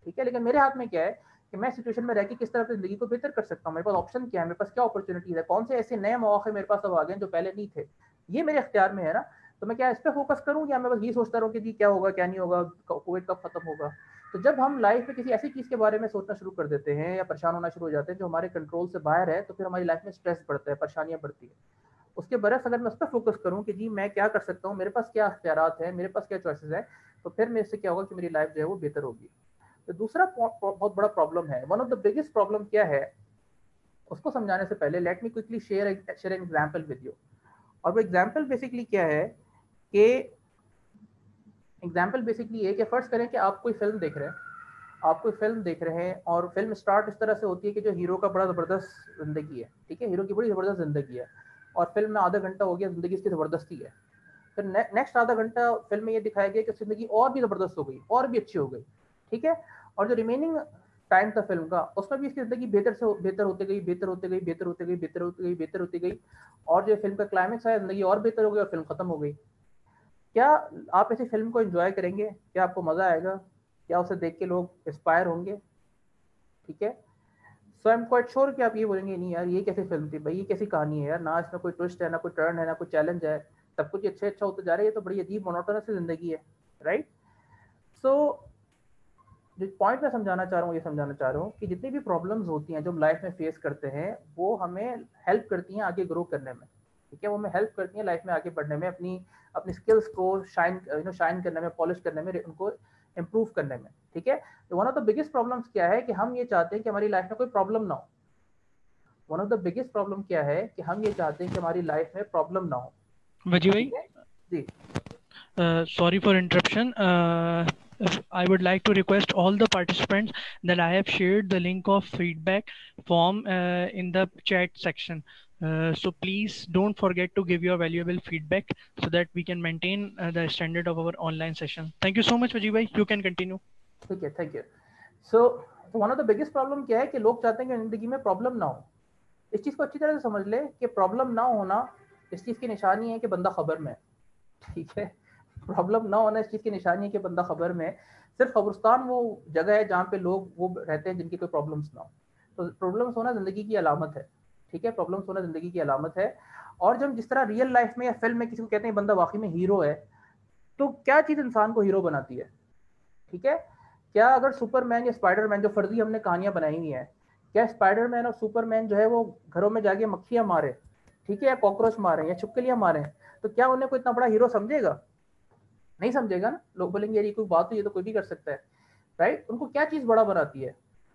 ठीक है। लेकिन मेरे हाथ में क्या है कि मैं सिचुएशन में रह के किस तरह से जिंदगी को बेहतर कर सकता हूँ, मेरे पास ऑप्शन क्या है, मेरे पास क्या अपॉर्चुनिटीज है, कौन से ऐसे नए मौके मेरे पास अब आ गए जो पहले नहीं थे, ये मेरे अख्तियार में है ना। तो मैं क्या इस पर फोकस करूँ या मैं बस ये सोचता रहूँ कि जी क्या होगा क्या नहीं होगा, कोविड कब खत्म होगा। तो जब हम लाइफ में किसी ऐसी चीज़ के बारे में सोचना शुरू कर देते हैं या परेशान होना शुरू हो जाते हैं जो हमारे कंट्रोल से बाहर है, तो फिर हमारी लाइफ में स्ट्रेस बढ़ता है, परेशानियां बढ़ती है। उसके बरस अगर मैं उस पर फोकस करूँ कि जी मैं क्या कर सकता हूँ, मेरे पास क्या अख्तियारात हैं, मेरे पास क्या चॉइसेस हैं, तो फिर मेरे से क्या होगा कि मेरी लाइफ जो है वो बेहतर होगी। तो दूसरा बहुत बड़ा प्रॉब्लम है, one of the biggest problem क्या है, उसको समझाने से पहले let me quickly share an example with you. और वो एग्जाम्पल बेसिकली क्या है कि एग्जाम्पल बेसिकली ये कि फर्ज करें कि आप कोई फिल्म देख रहे हैं, आप कोई फिल्म देख रहे हैं और फिल्म स्टार्ट इस तरह से होती है कि जो हीरो का बड़ा ज़बरदस्त ज़िंदगी है, ठीक है, हीरो की बड़ी ज़बरदस्त ज़िंदगी है, और फिल्म में आधा घंटा हो गया ज़िंदगी इसकी ज़बरदस्ती है। फिर नेक्स्ट आधा घंटा फिल्म में ये दिखाया गया कि ज़िंदगी और भी ज़बरदस्त हो गई, और भी अच्छी हो गई, ठीक है। और जो रिमेनिंग टाइम था फिल्म का, उसमें भी इसकी ज़िंदगी बेहतर से बेहतर होती गई, बेहतर होती गई, बेहतर होती गई, बेहतर होती गई, बेहतर होती गई, और जो फिल्म का क्लाइमेक्स है ज़िंदगी और बेहतर हो गई और फिल्म ख़त्म हो गई। क्या आप ऐसी फिल्म को एंजॉय करेंगे? क्या आपको मज़ा आएगा? क्या उसे देख के लोग इंस्पायर होंगे? ठीक है। सो आई एम क्वाइट श्योर कि आप ये बोलेंगे नहीं यार ये कैसी फिल्म थी भाई, ये कैसी कहानी है यार, ना इसमें कोई ट्विस्ट है, ना कोई टर्न है, ना कोई चैलेंज है, सब कुछ अच्छा अच्छा होता जा रहा है, ये तो बड़ी अजीब मोनोटोनस जिंदगी है, राइट। सो जो पॉइंट मैं समझाना चाह रहा हूँ, ये समझाना चाह रहा हूँ कि जितनी भी प्रॉब्लम्स होती हैं जो हम लाइफ में फेस करते हैं वो हमें हेल्प करती हैं आगे ग्रो करने में, ठीक है, वो हमें हेल्प करती हैं लाइफ में आगे बढ़ने में, अपनी अपनी स्किल्स को शाइन करने में, पॉलिश करने में, उनको इम्प्रूव करने में, ठीक है। तो one of the biggest problems क्या है कि हम ये चाहते हैं कि हमारी लाइफ में कोई प्रॉब्लम ना हो। One of the biggest problem क्या है कि हम ये चाहते हैं कि हमारी लाइफ में प्रॉब्लम ना हो। वजी भाई जी, sorry for interruption. I would like to request all the participants that I have shared the link of feedback form in the chat section. So please don't forget to give your valuable feedback so that we can maintain the standard of our online session. Thank you so much, Vajee bhai. You can continue. ठीक है, thank you. So one of the biggest problem क्या है कि लोग चाहते हैं कि जिंदगी में प्रॉब्लम ना हो। इस चीज़ को अच्छी तरह से समझ ले कि प्रॉब्लम ना होना इस चीज़ की निशानी है कि बंदा खबर में है, ठीक है। प्रॉब्लम ना होना इस चीज़ की निशानी है कि बंदा खबर में है। सिर्फ कब्रिस्तान वो जगह है जहाँ पे लोग वो रहते हैं जिनकी कोई प्रॉब्लम्स ना हो। तो प्रॉब्लम्स होना ज़िंदगी की अलामत है, ठीक है, प्रॉब्लम्स होना ज़िंदगी की अलामत है। और जब जिस तरह रियल लाइफ में या फिल्म में किसी को कहते हैं बंदा वाकई में हीरो है, तो क्या चीज़ इंसान को हीरो बनाती है, ठीक है। क्या अगर सुपरमैन या स्पाइडरमैन, जो फर्जी हमने कहानियां बनाई हुई हैं, क्या स्पाइडरमैन और सुपरमैन जो है वो घरों में जाके मक्खियां मारे, ठीक है, या कॉकरोच मारे या छिपकलियां मारे, तो क्या उन्हें कोई इतना बड़ा हीरो समझेगा? नहीं समझेगा ना। लोग बोलेंगे यार ये कोई बात है, ये तो कोई भी कर सकता है, राइट। उनको क्या चीज़ बड़ा बनाती है?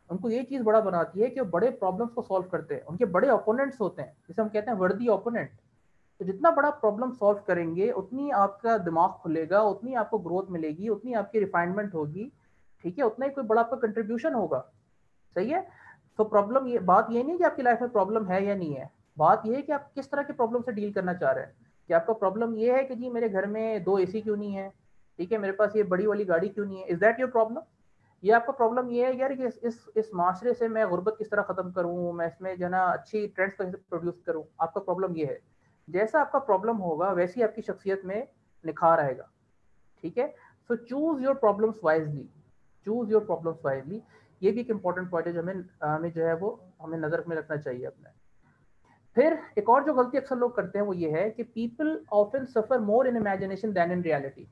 उनको ये चीज़ बड़ा बनाती है कि वो बड़े प्रॉब्लम्स को सॉल्व करते हैं, उनके बड़े ओपोनेंट्स होते हैं, जिसे हम कहते हैं वर्दी ओपोनेंट। तो जितना बड़ा प्रॉब्लम सॉल्व करेंगे उतनी आपका दिमाग खुलेगा, उतनी आपको ग्रोथ मिलेगी, उतनी आपकी रिफाइनमेंट होगी, ठीक है, उतना ही कोई बड़ा आपका कंट्रीब्यूशन होगा, सही है। तो प्रॉब्लम ये बात ये नहीं कि आपकी लाइफ में प्रॉब्लम है या नहीं है, बात ये है कि आप किस तरह के प्रॉब्लम से डील करना चाह रहे हैं। कि आपका प्रॉब्लम ये है कि जी मेरे घर में 2 AC क्यों नहीं है, ठीक है, मेरे पास ये बड़ी वाली गाड़ी क्यों नहीं है, इज दैट योर प्रॉब्लम? ये आपका प्रॉब्लम ये है यार कि इस माशरे से मैं गुर्बत किस तरह ख़त्म करूँ, मैं इसमें जो है ना अच्छी ट्रेंड्स कैसे प्रोड्यूस करूँ, आपका प्रॉब्लम ये है। जैसा आपका प्रॉब्लम होगा वैसी आपकी शख्सियत में निखार आएगा, ठीक है। So choose your problems wisely, choose your problems wisely, ये भी एक इंपॉर्टेंट पॉइंट है जो हमें जो है वो हमें नज़र में रखना चाहिए अपने। फिर एक और जो गलती अक्सर लोग करते हैं वो ये है कि people often suffer more in imagination than in reality.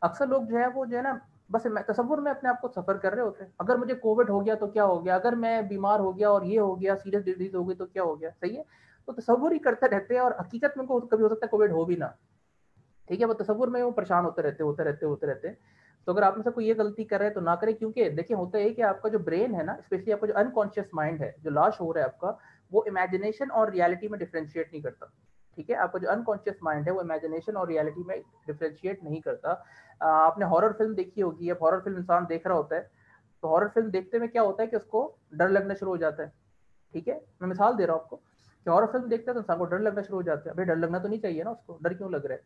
अक्सर लोग जो है वो जो है ना बस तसव्वुर में अपने आप को सफर कर रहे होते हैं। अगर मुझे कोविड हो गया तो क्या हो गया, अगर मैं बीमार हो गया और ये हो गया, सीरियस डिजीज हो गई तो क्या हो गया, सही है। तो तसव्वुर ही करते रहते हैं और हकीकत में उनको कभी हो सकता है कोविड हो भी ना, ठीक है। वो तसव्वुर में वो परेशान होते रहते हैं। तो अगर आप में से कोई ये गलती कर रहे हैं तो ना करें, क्योंकि देखिए होता है कि आपका जो ब्रेन है ना, स्पेशली आपका जो अनकॉन्शियस माइंड है, जो लाश हो रहा है आपका, वो इमेजिनेशन और रियलिटी में डिफ्रेंशिएट नहीं करता, ठीक है। आपका जो अनकॉन्शियस माइंड है वो इमेजिनेशन और रियलिटी में डिफ्रेंशिएट नहीं करता। आपने हॉरर फिल्म देखी होगी, अब हॉरर फिल्म इंसान देख रहा होता है तो हॉरर फिल्म देखते में क्या होता है कि उसको डर लगना शुरू हो जाता है, ठीक है। मैं मिसाल दे रहा हूँ आपको कि हॉरर फिल्म देखते हैं तो इंसान को डर लगना शुरू हो जाता है। अभी डर लगना तो नहीं चाहिए ना उसको, डर क्यों लग रहा है,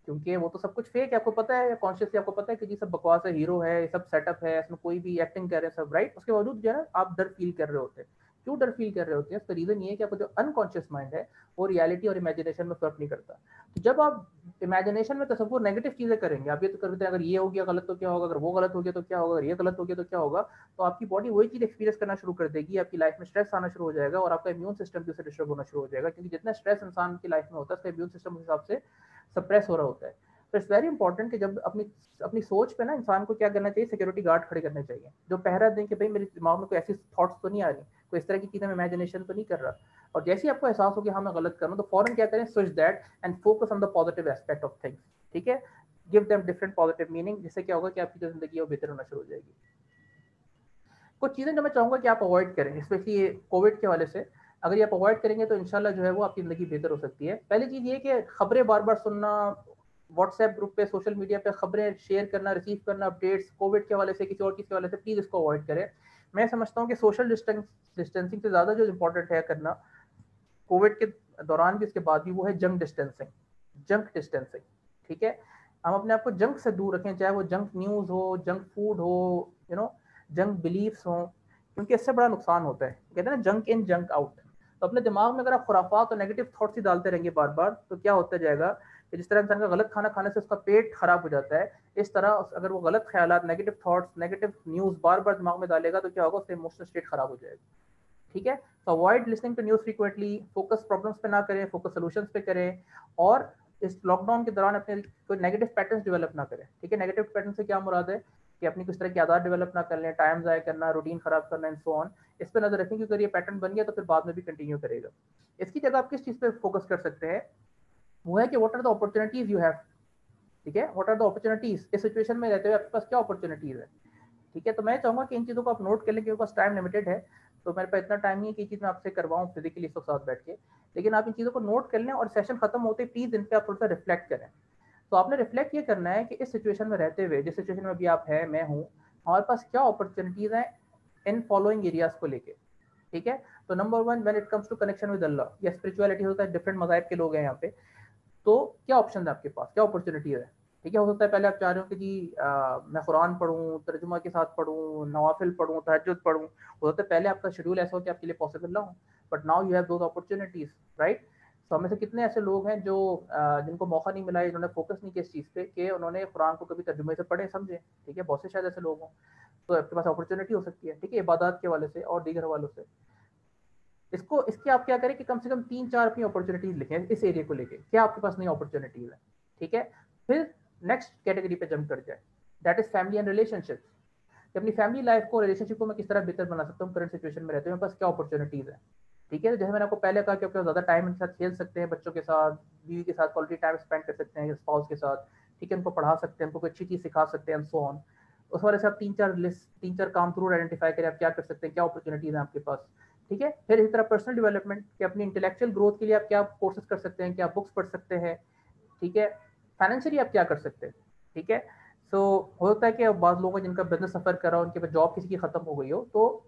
क्योंकि वो तो सब कुछ फेक है, आपको पता है, कॉन्शियसली आपको पता है कि जी सब बकवास है, हीरो है, सब सेटअप है, इसमें कोई भी एक्टिंग कर रहे हैं सब, राइट। उसके बावजूद जो है ना आप डर फील कर रहे होते हैं। क्यों डर फील कर रहे होते हैं, उसका रीजन ये है कि आपका जो अनकॉन्शियस माइंड है वो रियलिटी और इमेजिनेशन में फर्क नहीं करता। तो जब आप इमेजिनेशन में तसव्वुर नेगेटिव चीजें करेंगे, आप ये तो करते हैं अगर ये हो गया गलत तो क्या होगा, अगर वो गलत हो गया तो क्या होगा, अगर ये गलत हो गया तो क्या होगा, तो आपकी बॉडी वही चीज एक्सपीरियंस करना शुरू कर देगी, आपकी लाइफ में स्ट्रेस आना शुरू हो जाएगा और आपका इम्यून सिस्टम भी उससे डिस्टर्ब होना शुरू हो जाएगा, क्योंकि जितना स्ट्रेस इंसान की लाइफ में होता है उसका इम्यून सिस्टम उस हिसाब से सप्रेस हो रहा होता है। तो इट्स वेरी इंपॉर्टेंट कि जब अपनी सोच पे ना इंसान को क्या करना चाहिए, सिक्योरिटी गार्ड खड़े करने चाहिए जो पहरा दें कि भाई मेरे दिमाग में कोई ऐसी थॉट्स तो नहीं आ रही, कोई इस तरह की चीज़ें मैं इमेजिनेशन तो नहीं कर रहा। और जैसे ही आपको एहसास हो कि हाँ मैं गलत कर रहा हूँ तो फौरन क्या करें, switch that and focus on the positive aspect of things, ठीक है। Give them different positive meaning, जिससे क्या होगा कि आपकी जो जिंदगी है वो बेहतर होना शुरू हो जाएगी। कुछ चीज़ें जो मैं चाहूँगा कि आप अवॉइड करें, स्पेशली कोविड के हवाले से, अगर ये आप अवॉइड करेंगे तो इंशाल्लाह जो है वो आपकी ज़िंदगी बेहतर हो सकती है। पहली चीज़ ये कि खबरें बार बार सुनना, व्हाट्सएप ग्रुप पे, सोशल मीडिया पे खबरें शेयर करना, रिसीव करना अपडेट्स कोविड के हवाले से, किसी और चीज़ के हवाले से, प्लीज़ इसको अवॉइड करें। मैं समझता हूँ कि सोशल डिस्टेंसिंग से ज़्यादा जो इम्पोर्टेंट है करना कोविड के दौरान भी, उसके बाद भी, वो है जंक डिस्टेंसिंग, ठीक है। हम अपने आप को जंक से दूर रखें, चाहे वो जंक न्यूज़ हो, जंक फूड हो, जंक बिलीफ्स हो, क्योंकि इससे बड़ा नुकसान होता है। कहते हैं ना जंक इन जंक आउट। तो अपने दिमाग में अगर आप खुराफात और नेगेटिव थॉट्स ही डालते रहेंगे बार बार तो क्या होता जाएगा कि जिस तरह इंसान का गलत खाना खाने से उसका पेट खराब हो जाता है, इस तरह अगर वो गलत ख्यालात, नेगेटिव थॉट्स, नेगेटिव न्यूज़ बार बार दिमाग में डालेगा तो क्या होगा, उससे इमोशनल स्टेट खराब हो जाएगा, ठीक है। तो avoid listening to news frequently, focus problems पे ना करें, फोकस सोल्यूशंस पे करें। और इस लॉकडाउन के दौरान अपने कोई नेगेटिव पैटर्न्स डेवलप ना करें, ठीक है। नेगेटिव पैटर्न से क्या मुराद है कि अपनी किस तरह की आदत डेवलप ना कर लें, टाइम ज़ाया करना, रूटीन खराब करना एंड सो ऑन। इस पर नजर रखें कि अगर ये पैटर्न बन गया तो फिर बाद में भी कंटिन्यू करेगा। इसकी जगह आप किस चीज़ पे फोकस कर सकते हैं, वो है कि what are the opportunities you have, ठीक है। व्हाट आर द अपॉर्चुनिटीज, इस सिचुएशन में रहते हुए आपके पास क्या अपॉर्चुनिटीज है, ठीक है। तो मैं चाहूँगा कि इन चीज़ों को आप नोट कर लें, क्योंकि पास टाइम लिमिटेड है, तो मेरे पास इतना टाइम नहीं है कि चीज़ मैं आपसे करवाऊँ फिजिकली इसको साथ बैठ के, लेकिन आप इन चीज़ों को नोट कर लें और सेशन खत्म होते प्लीज़ इन पर आप थोड़ा सा रिफ्लेक्ट करें। तो आपने रिफ्लेक्ट ये करना है कि इस सिचुएशन में रहते हुए, जिस सिचुएशन में अभी आप हैं, मैं हूँ, हमारे पास क्या अपॉर्चुनिटीज़ हैं इन फॉलोइंग एरियाज को लेके, ठीक है। तो number 1, when it comes to connection with Allah या स्पिरिचुअलिटी, होता है डिफरेंट मज़ाहिब के लोग हैं यहाँ पे, तो क्या ऑप्शन है आपके पास, क्या अपॉर्चुनिटीज़ है, ठीक है। हो सकता है पहले आप चाह रहे हो कि जी मैं कुरान पढ़ूँ, तर्जुमा के साथ पढ़ूँ, नवाफिल पढ़ूँ, तहज्जुद पढ़ूँ, हो सकता है पहले आपका शेड्यूल ऐसा हो कि आपके लिए पॉसिबल ना हो, but now you have those opportunities, right. तो हमें से कितने ऐसे लोग हैं जो जिनको मौका नहीं मिला, जिन्होंने फोकस नहीं किया इस चीज़ पे कि उन्होंने कुरान को कभी तर्जुमे से पढ़े समझे, ठीक है। बहुत से शायद ऐसे लोग हों, तो आपके पास अपॉर्चुनिटी हो सकती है, ठीक है, इबादत के हवाले से और दीगर हवालों से। इसके आप क्या करें कि कम से कम 3-4 अपनी अपॉर्चुनिटीज लिखें इस एरिया को लेके, क्या आपके पास नई अपॉर्चुनिटीज है, ठीक है। फिर नेक्स्ट कैटेगरी पे जंप कर जाए, that is family and relationship. अपनी फैमिली लाइफ को, रिलेशनशिप को मैं किस तरह बेहतर बना सकता हूँ करंट सिचुएशन में रहते हुए, मेरे पास क्या अपॉर्चुनिटीज है, ठीक है। जैसे मैंने आपको पहले कहा कि आप ज़्यादा टाइम इनके साथ खेल सकते हैं, बच्चों के साथ, बीवी के साथ क्वालिटी टाइम स्पेंड कर सकते हैं, स्पाउस के साथ, ठीक है, उनको पढ़ा सकते हैं, उनको कोई अच्छी चीज़ सिखा सकते हैं, सो ऑन। उस वजह से आप 3-4 काम जरूर आइडेंटिफाई करें, आप क्या कर सकते हैं, क्या अपॉर्चुनिटीज हैं आपके पास, ठीक है। फिर इसी तरह पर्सनल डेवलपमेंट कि अपनी इंटेलेक्चुअल ग्रोथ के लिए आप क्या कोर्सेज कर सकते हैं, क्या बुक्स पढ़ सकते हैं, ठीक है। फाइनेंशियली आप क्या कर सकते हैं, ठीक है। सो होता है कि बहुत लोगों जिनका बिजनेस सफर कर रहा हो, उनके पास जॉब किसी की खत्म हो गई हो, तो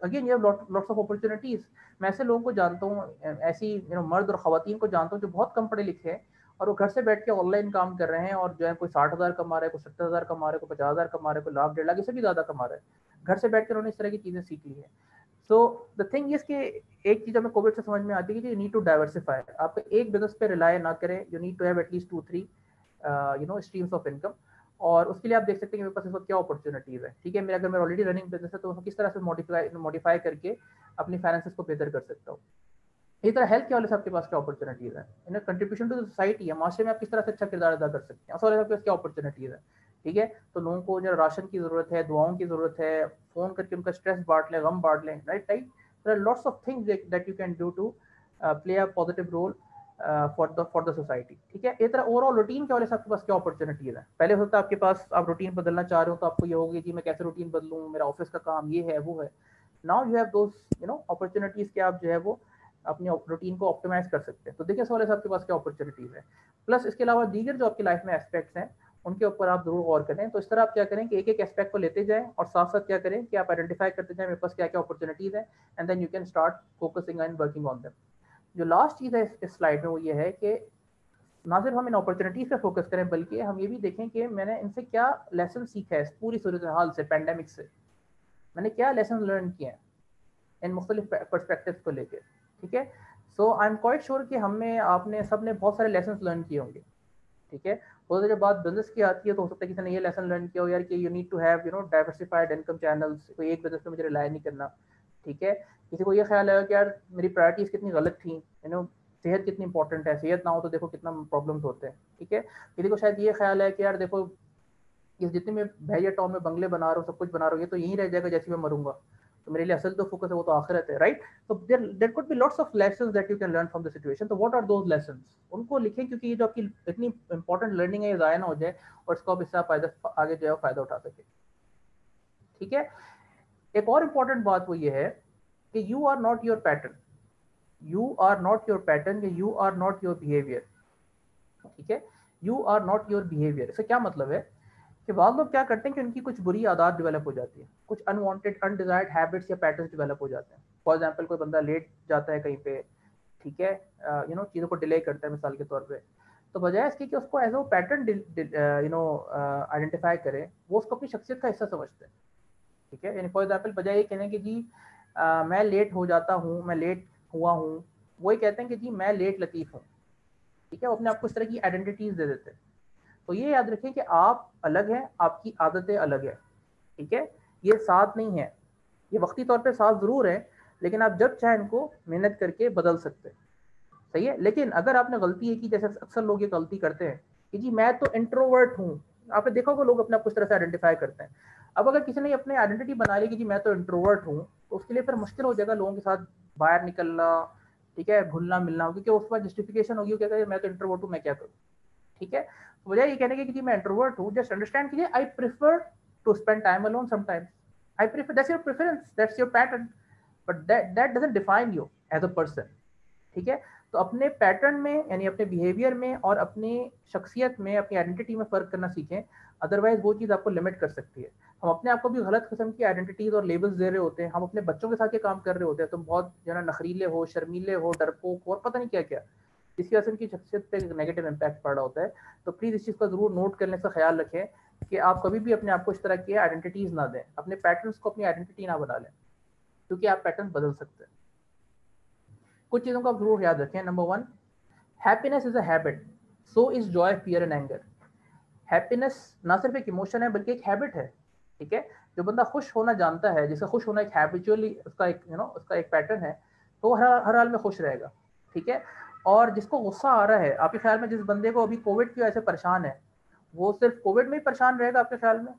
अगेन ये लॉट्स ऑफ अपॉर्चुनिटीज। मैं ऐसे लोगों को जानता हूँ, ऐसी मर्द और ख़वातीन को जानता हूँ जो बहुत कम पढ़े लिखे हैं और वो घर से बैठ के ऑनलाइन काम कर रहे हैं और जो है कोई 60,000 कमा रहा है, कोई 70,000 कमा रहा है, कोई 50,000 कमा रहा है, कोई लाख 1.5 लाख, इससे भी ज़्यादा कमा रहा है। घर से बैठ कर उन्होंने इस तरह की चीज़ें सीख ली है। सो द थिंग इज कि एक चीज़ हमें कोविड से समझ में आती है कि यू नीड टू डाइवर्सिफाई। आप एक बिजनेस पे रिलाय ना करें, you need to have at least 2-3 streams of income. और उसके लिए आप देख सकते हैं कि मेरे पास इस वक्त क्या अपॉर्चुनिटीज़ है। ठीक है, मेरा अगर मेरा ऑलरेडी रनिंग बिजनेस है तो उसको किस तरह से मॉडिफाई करके अपनी फाइनेंसेस को बेहतर कर सकता हूँ। इसी तरह हेल्थ के वाले से आपके पास क्या अपॉर्चुनिटीज़ है, इन कंट्रीब्यूशन टू सोसाइटी है, माशरे में आप किस तरह से अच्छा किरदार अदा कर सकते हैं, उस वाले आपके पास क्या अपॉर्चुनिटीज़ है। ठीक है, तो लोगों को जो राशन की ज़रूरत है, दुआओं की ज़रूरत है, फ़ोन करके उनका स्ट्रेस बांट लें, गम बांट लें, right right. There are lots of things that you can do to play a positive role for the society. ठीक है, इस तरह ओवरऑल रूटीन के वाले से आपके पास क्या अपॉर्चुनिटीज़ है। पहले होता है आपके पास, आप रूटीन बदलना चाह रहे हो तो आपको ये होगी कि मैं कैसे रूटीन बदलूँ, मेरा ऑफिस का काम ये है वो है। Now you have those opportunities के आप जो है वो अपनी रूटीन को ऑप्टिमाइज कर सकते हैं। तो देखिए सवाल है आपके पास क्या अपॉर्चुनिटीज़ है। प्लस इसके अलावा दीगर जो आपकी लाइफ में एस्पेक्ट्स हैं उनके ऊपर आप जरूर गौर करें। तो इस तरह आप क्या करें कि एक एक एस्पेक्ट को लेते जाएं और साथ साथ क्या करें कि आप आइडेंटिफाई करते जाएं मेरे पास क्या क्या अपॉर्चुनिटीज़ हैं, and then you can start focusing and working on them. जो लास्ट चीज़ है इस स्लाइड में वो ये है कि ना सिर्फ हम इन अपॉर्चुनिटीज़ पे फोकस करें बल्कि हम ये भी देखें कि मैंने इनसे क्या लेसन सीखा है इस पूरी सूरत हाल से, पैंडेमिक से मैंने क्या लेसन लर्न किए हैं इन मुख्तलिफ पर्सपेक्टिव्स को लेकर। ठीक है, सो आई एम क्वाइट श्योर कि हमने आपने सब ने बहुत सारे लेसन लर्न किए होंगे। ठीक है, बहुत जब बात बिजनेस की आती है तो हो सकता है किसी ने ये लेसन लर्न किया हो यार कि you need to have diversified income channels, कोई एक बिजनेस पे मुझे रिलाय नहीं करना। ठीक है, किसी को ये ख्याल है कि यार मेरी प्रायोरिटीज़ कितनी गलत थी, सेहत कितनी इंपॉर्टेंट है, सेहत ना हो तो देखो कितना प्रॉब्लम्स होते हैं। ठीक है, किसी को शायद ये ख्याल है कि यार देखो इस जितने मैं भैया टाउन में बंगले बना रहा हूँ, सब कुछ बना रहा हूँ, ये तो यहीं रह जाएगा जैसे मैं मरूंगा, तो मेरे लिए असल जो फोकस है वो तो आखिरत है, राइट। तो there could be lots of lessons that you can learn from the situation. तो व्हाट आर दोज लेसन्स, उनको लिखें क्योंकि ये जो आपकी इतनी इंपॉर्टेंट लर्निंग है ये ज़ाया ना हो जाए और इसको आप इससे आप आगे जो है फ़ायदा उठा सके। ठीक है, एक और इम्पॉर्टेंट बात वो ये है कि you are not your pattern, you are not your pattern, you are not your behaviour. ठीक है, you are not your behaviour. इसका क्या मतलब है कि बाद लोग क्या करते हैं कि उनकी कुछ बुरी आदत डेवलप हो जाती है, कुछ अनवांटेड अनडिजायर्ड हैबिट्स या पैटर्न्स डेवलप हो जाते हैं। फॉर एग्जांपल कोई बंदा लेट जाता है कहीं पे, ठीक है, चीज़ों को डिले करता है मिसाल के तौर पे, तो बजाय इसके कि उसको एज अ पैटर्न आइडेंटिफाई करे, वो उसको अपनी शख्सियत का हिस्सा समझते हैं। ठीक है, यानी फॉर एग्जाम्पल बजाय ये कहने कि जी मैं लेट हो जाता हूँ, मैं लेट हुआ हूँ, वो ये कहते हैं कि जी मैं लेट लतीफ़ हूँ। ठीक है, वो अपने आप को इस तरह की आइडेंटिटीज दे देते हैं। तो ये याद रखें कि आप अलग हैं, आपकी आदतें अलग है। ठीक है, ये साथ नहीं है, ये वक्ती तौर पे साथ जरूर है, लेकिन आप जब चाहे इनको मेहनत करके बदल सकते हैं। सही है, लेकिन अगर आपने गलती है कि जैसे अक्सर लोग ये गलती करते हैं कि जी मैं तो इंट्रोवर्ट हूँ, आपने देखा होगा लोग अपने आप को इस तरह से आइडेंटिफाई करते हैं। अब अगर किसी ने अपने आइडेंटिटी बना ली कि जी मैं तो इंट्रोवर्ट हूँ, तो उसके लिए फिर मुश्किल हो जाएगा लोगों के साथ बाहर निकलना, ठीक है, घुलना मिलना, क्योंकि उस पर जस्टिफिकेशन होगी क्या करें, मैं तो इंट्रोवर्ट हूँ, मैं क्या करूँ। ठीक है, तो बजाय ये कहने की कि मैं इंट्रोवर्ट हूँ, जस्ट अंडरस्टैंड कीजिए I prefer to spend time alone sometimes, I prefer, that's your preference, that's your pattern, but that doesn't define you as a person. ठीक है, तो अपने पैटर्न में यानी अपने बिहेवियर में और अपनी शख्सियत में, अपनी आइडेंटिटी में फ़र्क करना सीखें, अदरवाइज वो चीज़ आपको लिमिट कर सकती है। हम अपने आप को भी गलत किस्म की आइडेंटिटीज़ और लेबल्स दे रहे होते हैं, हम अपने बच्चों के साथ ये काम कर रहे होते हैं, तुम बहुत जो है नखरीले हो, शर्मीले हो, डरपोक हो और पता नहीं क्या क्या, इसकी वजह से उनकी शख्सियत पे नेगेटिव इम्पैक्ट पड़ रहा होता है। तो प्लीज़ इस चीज़ का ज़रूर नोट करने का ख्याल रखें कि आप कभी भी अपने आप को इस तरह की आइडेंटिटीज़ ना दें, अपने पैटर्न्स को अपनी आइडेंटिटी ना बना लें, क्योंकि आप पैटर्न बदल सकते हैं। कुछ चीज़ों को आप जरूर याद रखें। Number 1, happiness is a habit, so is Joy, fear and anger. Happiness ना सिर्फ एक इमोशन है बल्कि एक हैबिट है। ठीक है, जो बंदा खुश होना जानता है, जिसे खुश होना एक हैबिचुअली उसका एक उसका एक पैटर्न है, तो वो हर हाल में खुश रहेगा। ठीक है, और जिसको गुस्सा आ रहा है, आपके ख्याल में जिस बंदे को अभी कोविड की वजह से परेशान है, वो सिर्फ कोविड में ही परेशान रहेगा आपके ख्याल में?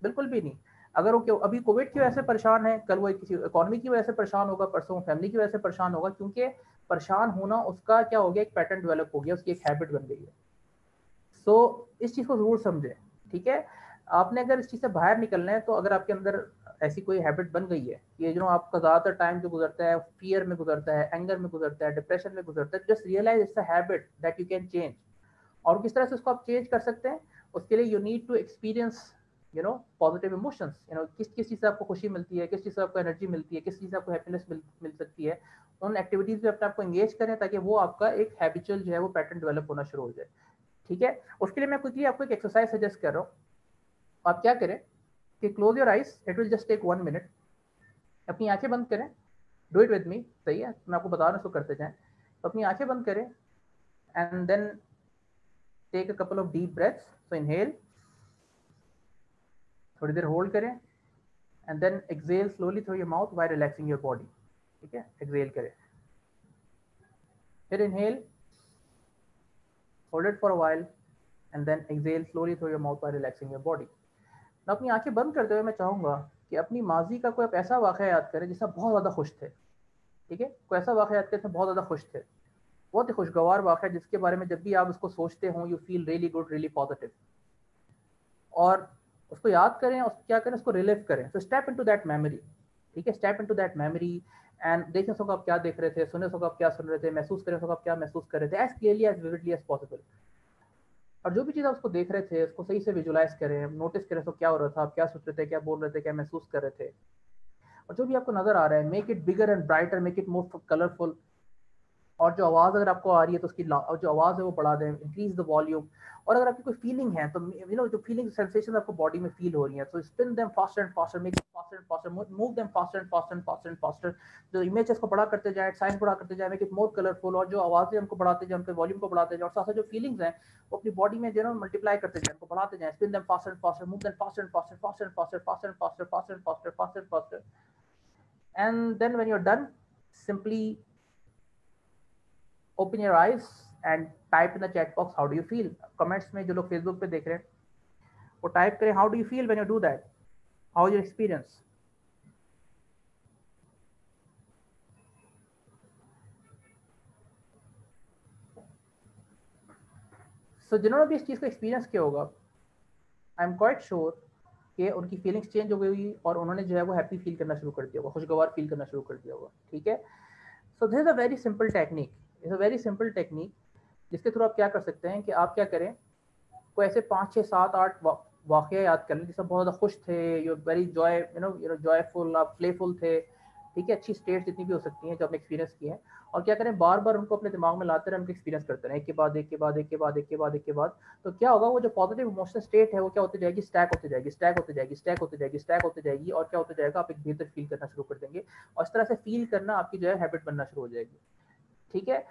बिल्कुल भी नहीं। अगर वो अभी कोविड की वजह से परेशान है, कल वो किसी इकोनॉमी की वजह से परेशान होगा, परसों फैमिली की वजह से परेशान होगा, क्योंकि परेशान होना उसका क्या हो गया, एक पैटर्न डेवलप हो गया, उसकी एक हैबिट बन गई है। सो इस चीज़ को ज़रूर समझें। ठीक है, आपने अगर इस चीज़ से बाहर निकलना है, तो अगर आपके अंदर ऐसी कोई हैबिट बन गई है कि आपका ज़्यादातर टाइम जो गुजरता है फियर में गुजरता है, एंगर में गुजरता है, डिप्रेशन में गुजरता है, just realise it's a habit that you can change. और किस तरह से उसको आप चेंज कर सकते हैं, उसके लिए you need to experience positive emotions, किस किस चीज़ से आपको खुशी मिलती है, किस चीज़ से आपको एनर्जी मिलती है, किस चीज़ से आपको हैप्पीनेस मिल सकती है, उन एक्टिविटीज़ में अपने आपको एंगेज करें ताकि वो आपका एक हैबिचुअल जो है वो पैटर्न डेवलप होना शुरू हो जाए। ठीक है, उसके लिए मैं क्विकली आपको एक एक्सरसाइज सजेस्ट कर रहा हूँ। आप क्या करें कि close your eyes, it will just take 1 minute. अपनी आंखें बंद करें, डू इट विद मी, सही है, मैं आपको बता रहा हूँ, उसको करते जाएं। तो अपनी आंखें बंद करें and then take a couple of deep breaths. So inhale, थोड़ी देर होल्ड करें and then exhale slowly through your mouth by relaxing your body. ठीक है, एक्सहेल करें, फिर inhale, hold it for a while and then exhale slowly through your mouth by relaxing your body. मैं अपनी आंखें बंद करते हुए मैं चाहूँगा कि अपनी माजी का कोई ऐसा वाक़या याद करें जिससे बहुत ज़्यादा खुश थे। ठीक है, कोई ऐसा वाक़या याद करें जिसमें बहुत ज़्यादा खुश थे, बहुत ही खुशगवार वाक़या जिसके बारे में जब भी आप उसको सोचते हो you feel really good, really positive, और उसको याद करें और क्या करें, उसको रिलीव करें। So step into that memory. ठीक है, step into that memory and देखें उसको आप क्या देख रहे थे, सुने उसको आप क्या सुन रहे थे, महसूस करें उसको आप क्या महसूस कर रहे थे, as clearly as vividly as possible. और जो भी चीज़ आप उसको देख रहे थे उसको सही से विजुलाइज करें, नोटिस करें उसको क्या हो रहा था, आप क्या सोच रहे थे, क्या बोल रहे थे, क्या महसूस कर रहे थे। और जो भी आपको नजर आ रहा है, make it bigger and brighter, make it more colourful. और जो आवाज़ अगर आपको आ रही है तो उसकी जो आवाज़ है वो बढ़ा दें, इंक्रीज द वॉल्यूम। और अगर आपकी कोई फीलिंग है तो जो फीलिंग सेंसेशन आपको बॉडी में फील हो रही है, तो spin them faster and faster, make faster and faster, move them faster and faster and faster and faster. जो इमेजेस को बड़ा करते जाए, साइज बड़ा करते जाए, मेक इट मोर कलरफुल। और जो आवाज़ें हमको बढ़ाते जाए, उनके वॉल्यूम को बढ़ाते जाए, और साथ साथ जो फीलिंग्स हैं वो अपनी बॉडी में जो मल्टीप्लाई करते जाए, उनको बढ़ाते जाए। Spin them faster and faster, move them faster and faster, faster and faster, faster and faster, faster and faster, faster and faster. And then when you're done, simply open your eyes and type in the chat box how do you feel. Comments में जो लोग Facebook पे देख रहे हैं वो type करें how do you feel when you do that, how is your experience. So जिन्होंने भी इस चीज़ को एक्सपीरियंस किया होगा, आई एम क्वाइट श्योर कि उनकी फीलिंग्स चेंज हो गई होगी और उन्होंने जो है वो हैप्पी फील करना शुरू कर दिया होगा, खुशगवार फील करना शुरू कर दिया होगा। ठीक है, so this is a very simple technique, is a very simple technique जिसके थ्रू आप क्या कर सकते हैं कि आप क्या करें, कोई ऐसे 5, 6, 7, 8 वाक़या याद कर लें जिसमें बहुत ज़्यादा खुश थे, यू वेरी जॉयफुल, आप प्लेफुल थे। ठीक है, अच्छी स्टेट जितनी भी हो सकती हैं जो आपने एक्सपीरियंस की हैं, और क्या करें, बार बार उनको अपने दिमाग में लाते रहें, उनको एक्सपीरियंस करते रहें, एक के बाद एक के बाद एक के बाद एक के बाद एक के बाद। तो क्या होगा, वो जो पॉजिटिव इमोशनल स्टेट है वो क्या होती जाएगी, स्टैक होती जाएगी, स्टैक होती जाएगी, स्टैक होती जाएगी, स्टैक होती जाएगी। और क्या होता जाएगा, आप एक बेहतर फील करना शुरू कर देंगे, और इस तरह से फील करना आपकी जो है हैबिट बनना शुरू हो जाएगी। ठीक है,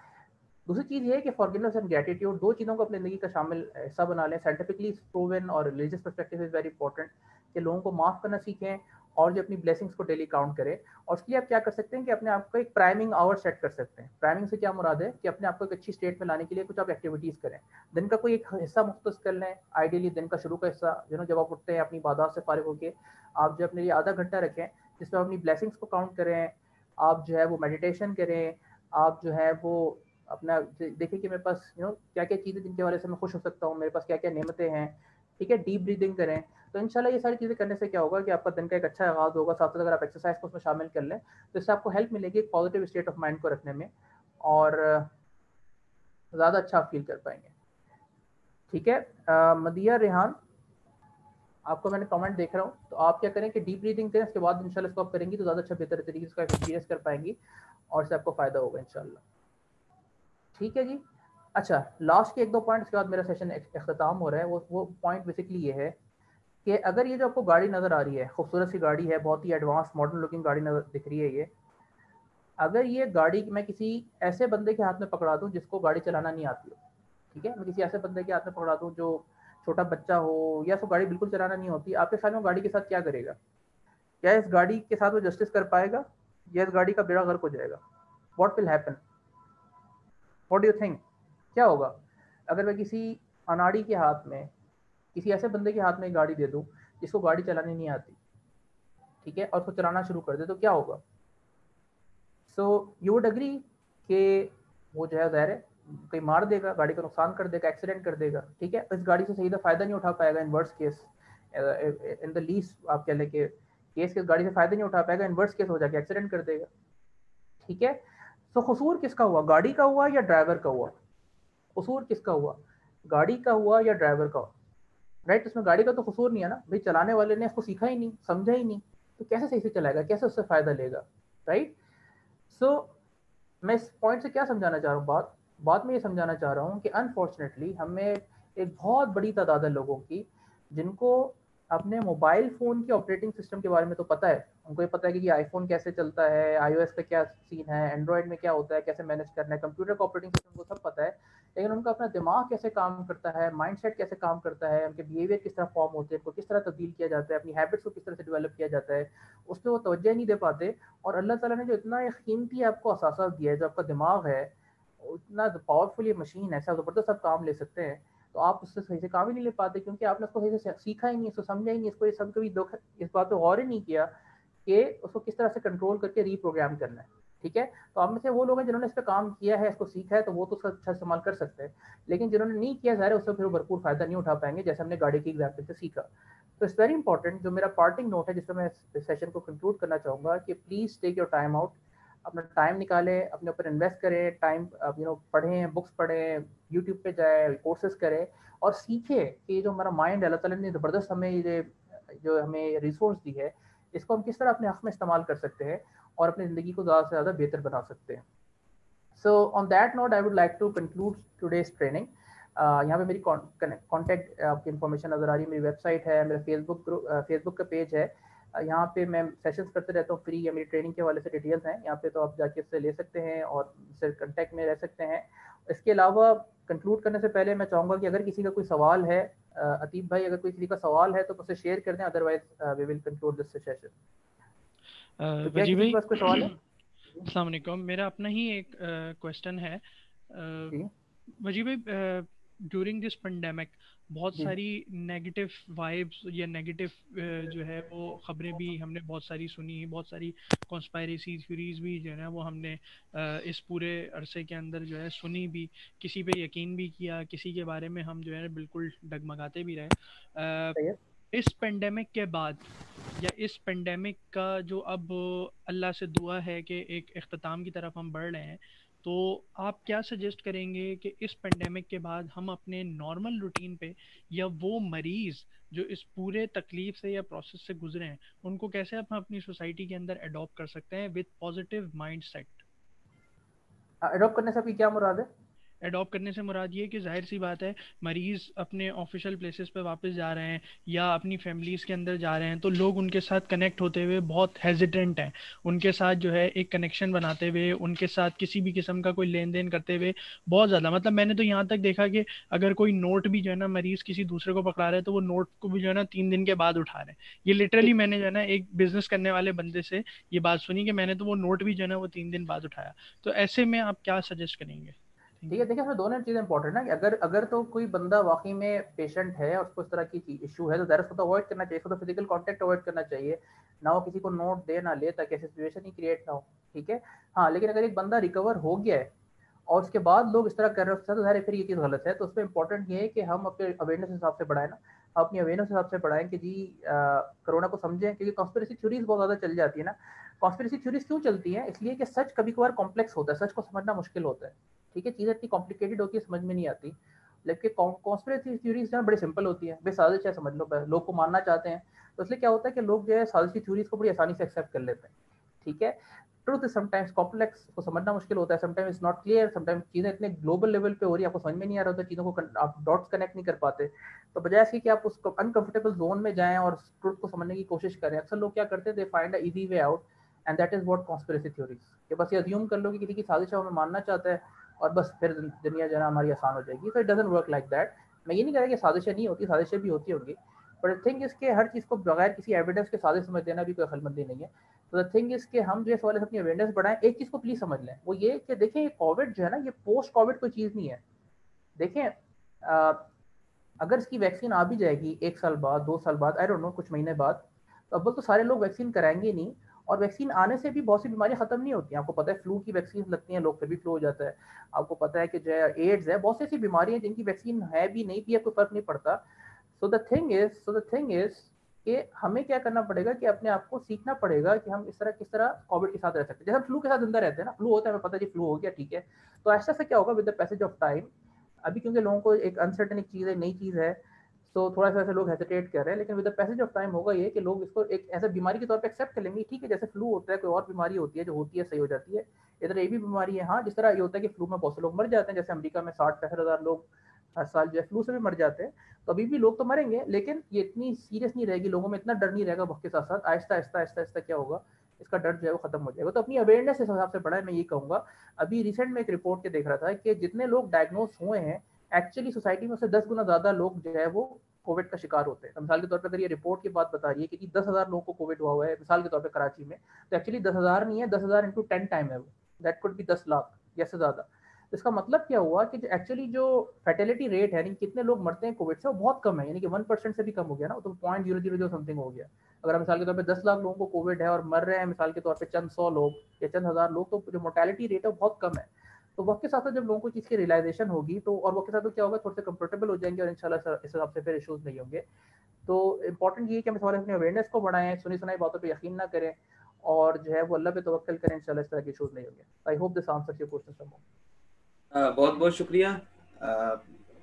दूसरी चीज़ ये है कि फॉरगिवनेस एंड ग्रेटिट्यूड, दो चीज़ों को अपनी ज़िंदगी का शामिल हिस्सा बना लें। साइंटिफिकली प्रूवन और religious perspective is very important कि लोगों को माफ़ करना सीखें और जो अपनी ब्लेसिंग्स को डेली काउंट करें। और इसके लिए आप क्या कर सकते हैं कि अपने आप को एक प्राइमिंग आवर सेट कर सकते हैं। प्राइमिंग से क्या मुराद है कि अपने आप को एक अच्छी स्टेट में लाने के लिए कुछ आप एक्टिविटीज़ करें। दिन का कोई एक हिस्सा मुख्तस कर लें, आइडियली दिन का शुरू का हिस्सा जब आप उठते हैं अपनी इबादत से फारिग होकर, आप जो अपने लिए आधा घंटा रखें जिसमें अपनी ब्लेसिंग्स को काउंट करें, आप जो है वो मेडिटेशन करें, आप जो है वो अपना देखिए कि मेरे पास क्या क्या चीज़ें जिनके बारे से मैं खुश हो सकता हूँ, मेरे पास क्या क्या नेमतें हैं। ठीक है, डीप ब्रीदिंग करें। तो इंशाल्लाह ये सारी चीज़ें करने से क्या होगा कि आपका दिन का एक अच्छा आगाज़ होगा। साथ साथ अगर आप एक्सरसाइज को उसमें शामिल कर लें तो इससे आपको हेल्प मिलेगी एक पॉजिटिव स्टेट ऑफ माइंड को रखने में, और ज़्यादा अच्छा फील कर पाएंगे। ठीक है, मदिया रेहान, आपको मैंने कमेंट देख रहा हूँ, तो आप क्या करें कि डीप ब्रीदिंग करें, उसके बाद इंशाल्लाह इसको आप करेंगी तो ज़्यादा अच्छा बेहतर तरीके से एक्सपीरियंस कर पाएंगी और इससे आपको फ़ायदा होगा इंशाल्लाह। ठीक है जी, अच्छा, लास्ट के 1-2 पॉइंट्स के बाद मेरा सेशन अख्ताम हो रहा है। वो पॉइंट बेसिकली ये है कि अगर ये जो आपको गाड़ी नज़र आ रही है, खूबसूरत सी गाड़ी है, बहुत ही एडवांस मॉडर्न लुकिंग गाड़ी नजर दिख रही है, ये अगर ये गाड़ी मैं किसी ऐसे बंदे के हाथ में पकड़ा दूं जिसको गाड़ी चलाना नहीं आती हो, ठीक है, मैं किसी ऐसे बंदे के हाथ में पकड़ा दूं जो छोटा बच्चा हो या उसको गाड़ी बिल्कुल चलाना नहीं होती, आपके साथ में गाड़ी के साथ क्या करेगा? क्या इस गाड़ी के साथ वो जस्टिस कर पाएगा या इस गाड़ी का बेड़ा गर्क हो जाएगा? What will happen? What do you think, क्या होगा अगर मैं किसी अनाड़ी के हाथ में, किसी ऐसे बंदे के हाथ में एक गाड़ी दे दूं जिसको गाड़ी चलानी नहीं आती, ठीक है, और उसको चलाना शुरू कर दे तो क्या होगा? सो यू वुड अग्री कि वो जो है ज़ाहिर है कहीं मार देगा, गाड़ी को नुकसान कर देगा, एक्सीडेंट कर देगा। ठीक है, इस गाड़ी से सही फ़ायदा नहीं उठा पाएगा in worst case, in the least आप कह लें कि केस के गाड़ी से फ़ायदा नहीं उठा पाएगा, इन वर्स्ट केस हो जाके एक्सीडेंट कर देगा। ठीक है, तो कसूर किसका हुआ, गाड़ी का हुआ या ड्राइवर का हुआ? कसूर किसका हुआ, गाड़ी का हुआ या ड्राइवर का? राइट। उसमें गाड़ी का तो कसूर नहीं है ना भाई, चलाने वाले ने इसको सीखा ही नहीं, समझा ही नहीं, तो कैसे सही से चलाएगा, कैसे उससे फ़ायदा लेगा, राइट। सो मैं इस पॉइंट से क्या समझाना चाह रहा हूँ, बात में ये समझाना चाह रहा हूँ कि अनफॉर्चुनेटली हमें एक बहुत बड़ी तादाद है लोगों की जिनको अपने मोबाइल फ़ोन के ऑपरेटिंग सिस्टम के बारे में तो पता है, उनको ये पता है कि आईफोन कैसे चलता है, आईओएस पे क्या सीन है, एंड्रॉयड में क्या होता है, कैसे मैनेज करना है, कंप्यूटर का ऑपरेटिंग सिस्टम को सब पता है, लेकिन उनका अपना दिमाग कैसे काम करता है, माइंडसेट कैसे काम करता है, उनके बिहेवियर किस तरह फॉर्म होते हैं, उनको किस तरह तब्दील किया जाता है, अपनी हैबिट्स को किस तरह से डेवलप किया जाता है, उस पर वो तवज्जो नहीं दे पाते। और अल्लाह ताला ने जो इतना एक कीमती आपको असासा दिया है, जो आपका दिमाग है, इतना पावरफुल ये मशीन है, ऐसा ज़बरदस्त आप काम ले सकते हैं, तो आप उससे सही से काम ही नहीं ले पाते क्योंकि आपने उसको सही से सीखा ही नहीं, इसको समझा ही नहीं, इसको ये सब कभी दुख इस बात पर गौर ही नहीं किया कि उसको किस तरह से कंट्रोल करके रीप्रोग्राम करना है। ठीक है, तो आप में से वो लोग हैं जिन्होंने इस पर काम किया है, इसको सीखा है, तो वो तो उसका अच्छा इस्तेमाल कर सकते हैं, लेकिन जिन्होंने नहीं किया ज़ाहिर है उससे फिर भरपूर फ़ायदा नहीं उठा पाएंगे, जैसे हमने गाड़ी की एग्जाम्पल से सीखा। तो इट्स वेरी इंपॉर्टेंट, जो मेरा पार्टिंग नोट है जिसमें मैं इस सेशन को कंक्लूड करना चाहूँगा कि please take your time out, अपना टाइम निकालें, अपने ऊपर इन्वेस्ट करें, टाइम पढ़ें, बुक्स पढ़ें, यूट्यूब पे जाए, कोर्सेज करें और सीखें कि ये जो हमारा माइंड अल्लाह ताला ने ज़बरदस्त हमें ये जो हमें रिसोर्स दी है, इसको हम किस तरह अपने हक़ में इस्तेमाल कर सकते हैं और अपनी ज़िंदगी को ज़्यादा से ज़्यादा बेहतर बना सकते हैं। So on that note I would like to conclude today's training. यहाँ पे मेरी कॉन्टैक्ट आपकी इन्फॉर्मेशन नज़र आ रही है, मेरी वेबसाइट है, मेरा फेसबुक का पेज है, यहाँ पे मैं सेशंस करते रहता हूँ फ्री, या मेरी ट्रेनिंग के हवाले से डिटेल्स हैं यहाँ पे, तो आप जाके इससे ले सकते हैं और इससे कॉन्टैक्ट में रह सकते हैं। इसके अलावा कंक्लूड करने से पहले मैं चाहूँगा कि अगर किसी का कोई सवाल है, अतीब भाई अगर कोई किसी का सवाल है तो उसे शेयर कर दें, otherwise we will conclude this session. तो क्या किसी के पास कोई सवाल है? अस्सलाम वालेकुम, मेरा अपना ही एक क्वेश्चन है। वजी भाई, ड्यूरिंग दिस पेंडेमिक बहुत सारी नेगेटिव वाइब्स या नेगेटिव जो है वो खबरें भी हमने बहुत सारी सुनी, बहुत सारी कॉन्स्पायरेसी थ्योरीज भी जो है ना वो हमने इस पूरे अरसे के अंदर जो है सुनी भी, किसी पे यकीन भी किया, किसी के बारे में हम जो है बिल्कुल डगमगाते भी रहे। इस पेंडेमिक के बाद या इस पेंडेमिक का जो अब अल्लाह से दुआ है कि एक इख्तिताम की तरफ हम बढ़ रहे हैं, तो आप क्या सजेस्ट करेंगे कि इस पेंडेमिक के बाद हम अपने नॉर्मल रूटीन पे या वो मरीज़ जो इस पूरे तकलीफ से या प्रोसेस से गुजरे हैं उनको कैसे हम अपनी सोसाइटी के अंदर अडॉप्ट कर सकते हैं with positive mind set? Adopt करने से आपकी क्या मुराद है? अडॉप्ट करने से मुराद ये कि जाहिर सी बात है मरीज़ अपने ऑफिशियल प्लेसेस पे वापस जा रहे हैं या अपनी फैमिलीज़ के अंदर जा रहे हैं, तो लोग उनके साथ कनेक्ट होते हुए बहुत हेजिटेंट हैं, उनके साथ जो है एक कनेक्शन बनाते हुए, उनके साथ किसी भी किस्म का कोई लेन देन करते हुए बहुत ज़्यादा, मतलब मैंने तो यहाँ तक देखा कि अगर कोई नोट भी जो है ना मरीज़ किसी दूसरे को पकड़ा रहे हैं तो वो नोट को भी जो है ना 3 दिन के बाद उठा रहे हैं। ये लिटरली मैंने जो है ना एक बिजनेस करने वाले बंदे से ये बात सुनी कि मैंने तो वो नोट भी जो है ना वो 3 दिन बाद उठाया। तो ऐसे में आप क्या सजेस्ट करेंगे? ठीक है, देखिए इसमें दोनों चीज़ें इंपॉर्टेंट है कि अगर तो कोई बंदा वाकई में पेशेंट है और उसको इस तरह की इशू है तो ज़रा उसको तो अवॉइड करना चाहिए, उसको तो फिजिकल कांटेक्ट अवॉइड करना चाहिए, ना वो किसी को नोट दे ना ले, ताकि ऐसी सिचुएशन ही क्रिएट ना हो। ठीक है, हाँ, लेकिन अगर एक बंदा रिकवर हो गया है और उसके बाद लोग इस तरह कर रहे हैं तो ज़ाहिर फिर ये चीज़ गलत है। तो उसमें इंपॉर्टेंट ये है कि हम अपने अवेयरनेस हिसाब से बढ़ाएं ना, अपनी अवेयरनेस हिसाब से बढ़ाएं कि जी कोरोना को समझें, क्योंकि कॉन्स्पिरेसी थ्योरीज बहुत ज़्यादा चल जाती है ना। कॉन्स्पिरेसी थ्योरीज क्यों चलती हैं? इसलिए कि सच कभी कभार कॉम्प्लेक्स होता है, सच को समझना मुश्किल होता है। ठीक है, चीज़ें इतनी कॉम्प्लिकेटेड होती है, समझ में नहीं आती, लेकिन कॉन्स्पिरेसी थ्योरीज जो बड़ी सिंपल होती है, वे साजिश है, समझ लो, लोग को मानना चाहते हैं, तो इसलिए क्या होता है कि लोग जो है साजिशी थ्योरीज को बड़ी आसानी से एक्सेप्ट कर लेते हैं। ठीक है, ट्रूथ इज समटाइम्स कॉम्प्लेक्स, को समझना मुश्किल होता है, sometimes it's not clear, sometimes चीज़ें इतने ग्लोबल लेवल पे हो रही है आपको समझ में नहीं आ रहा होता, चीज़ों को आप डॉट्स कनेक्ट नहीं कर पाते। तो बजाय इसके कि आप उस अनकंफर्टेबल जोन में जाएं और ट्रूथ को समझने की कोशिश करें, अक्सर लोग क्या करते हैं, they find a easy way out, and that is what conspiracy theories, कि बस ये अज्यूम कर लो कि किसी की साजिश है, हमें मानना चाहता है और बस फिर दुनिया जो है हमारी आसान हो जाएगी। तो it doesn't work like that. मैं ये नहीं कह रहा कि साजिशें नहीं होती, साजिशें भी होती होंगी, बट थिंग इज के हर चीज़ को बगैर किसी एविडेंस के साजिश समझ देना भी कोई अक्लमंदी नहीं है। तो द थिंग इज के हम जो इस वाले से अपनी अवेयरनेस बढ़ाएं, एक चीज़ को प्लीज समझ लें, वो ये कि देखें, ये कोविड जो है ना, ये पोस्ट कोविड कोई चीज़ नहीं है। देखें, अगर इसकी वैक्सीन आ भी जाएगी 1 साल बाद, 2 साल बाद, आई डोंट नो, कुछ महीने बाद, तो अब तो सारे लोग वैक्सीन कराएंगे नहीं, और वैक्सीन आने से भी बहुत सी बीमारियां खत्म नहीं होती हैं। आपको पता है फ्लू की वैक्सीन लगती हैं, लोग फिर भी फ्लू हो जाता है। आपको पता है कि जो है एड्स है, बहुत सी ऐसी बीमारियां हैं जिनकी वैक्सीन है भी नहीं भी है, कोई फर्क नहीं पड़ता। सो द थिंग इज कि हमें क्या करना पड़ेगा कि अपने आप को सीखना पड़ेगा कि हम किस तरह कोविड के साथ रह सकते हैं। जैसे हम फ्लू के साथ जिंदा रहते हैं ना, फ्लू होता है, हमें पता है जी फ्लू हो गया, ठीक है, तो ऐसा से क्या होगा with the passage of time, अभी क्योंकि लोगों को एक अनसर्टन एक चीज़ है, नई चीज़ है, सो थोड़ा सा ऐसे लोग हेजिटेट कर रहे हैं, लेकिन with the passage of time होगा ये कि लोग इसको एक ऐसे बीमारी के तौर पे एक्सेप्ट कर लेंगे। ठीक है, जैसे फ्लू होता है, कोई और बीमारी होती है जो होती है सही हो जाती है, इधर ये भी बीमारी है। हाँ, जिस तरह ये होता है कि फ्लू में बहुत से लोग मर जाते हैं, जैसे अमेरिका में 60-65 हज़ार लोग हर साल जो है फ्लू से भी मर जाते हैं, तो अभी भी लोग तो मरेंगे, लेकिन ये इतनी सीरियस नहीं रहेगी, लोगों में इतना डर नहीं रहेगा। वक्त के साथ साथ आहिस्ता आहिस्ता आहिस्ता आहिस्ता क्या होगा, इसका डर जो है वो खत्म हो जाएगा। तो अपनी अवेयरनेस इस हिसाब से बढ़ा है, मैं ये कहूँगा। अभी रिसेंट में एक रिपोर्ट के देख रहा था कि जितने लोग डायग्नोस हुए हैं, एक्चुअली सोसाइटी में उससे 10 गुना ज़्यादा लोग जो है वो कोविड का शिकार होते हैं। तो मिसाल के तौर पर अगर ये रिपोर्ट की बात बता रही है कि 10,000 लोगों को कोविड हुआ है मिसाल के तौर पे कराची में, तो एक्चुअली 10,000 नहीं है, 10,000 इंटू 10 टाइम है वो, दैट कुड बी 10 लाख या से ज़्यादा। तो इसका मतलब क्या हुआ कि एक्चुअली जो फर्टिलिटी रेट है, यानी कितने लोग मरते हैं कोविड से, वो बहुत कम है, यानी कि 1% से भी कम हो गया ना, तो 0.000 समथिंग हो गया। अगर मिसाल के तौर पे 10 लाख लोगों को कोविड है और मर रहे हैं मिसाल के तौर पे चंद 100 लोग या चंद हज़ार लोग, तो जो मोर्टेलिटी रेट है वो बहुत कम है। तो वक्त के साथ साथ जब लोगों को चीज़ की रियलाइजेशन होगी, तो और वक्त के साथ तो क्या होगा, थोड़े से कंफर्टेबल हो जाएंगे और इंशाल्लाह इस हिसाब से फिर इशूज़ नहीं होंगे। तो इम्पॉर्टेंट ये है कि हम इस बारे में अपनी अवेयरनेस को बढ़ाएं, सुनी सुनाई बातों पे यकीन ना करें, और जो है वो अल्लाह पे तवक्कल करें, इंशाल्लाह इस तरह के इशूज़ नहीं होंगे। I hope this answers your question someone. बहुत बहुत शुक्रिया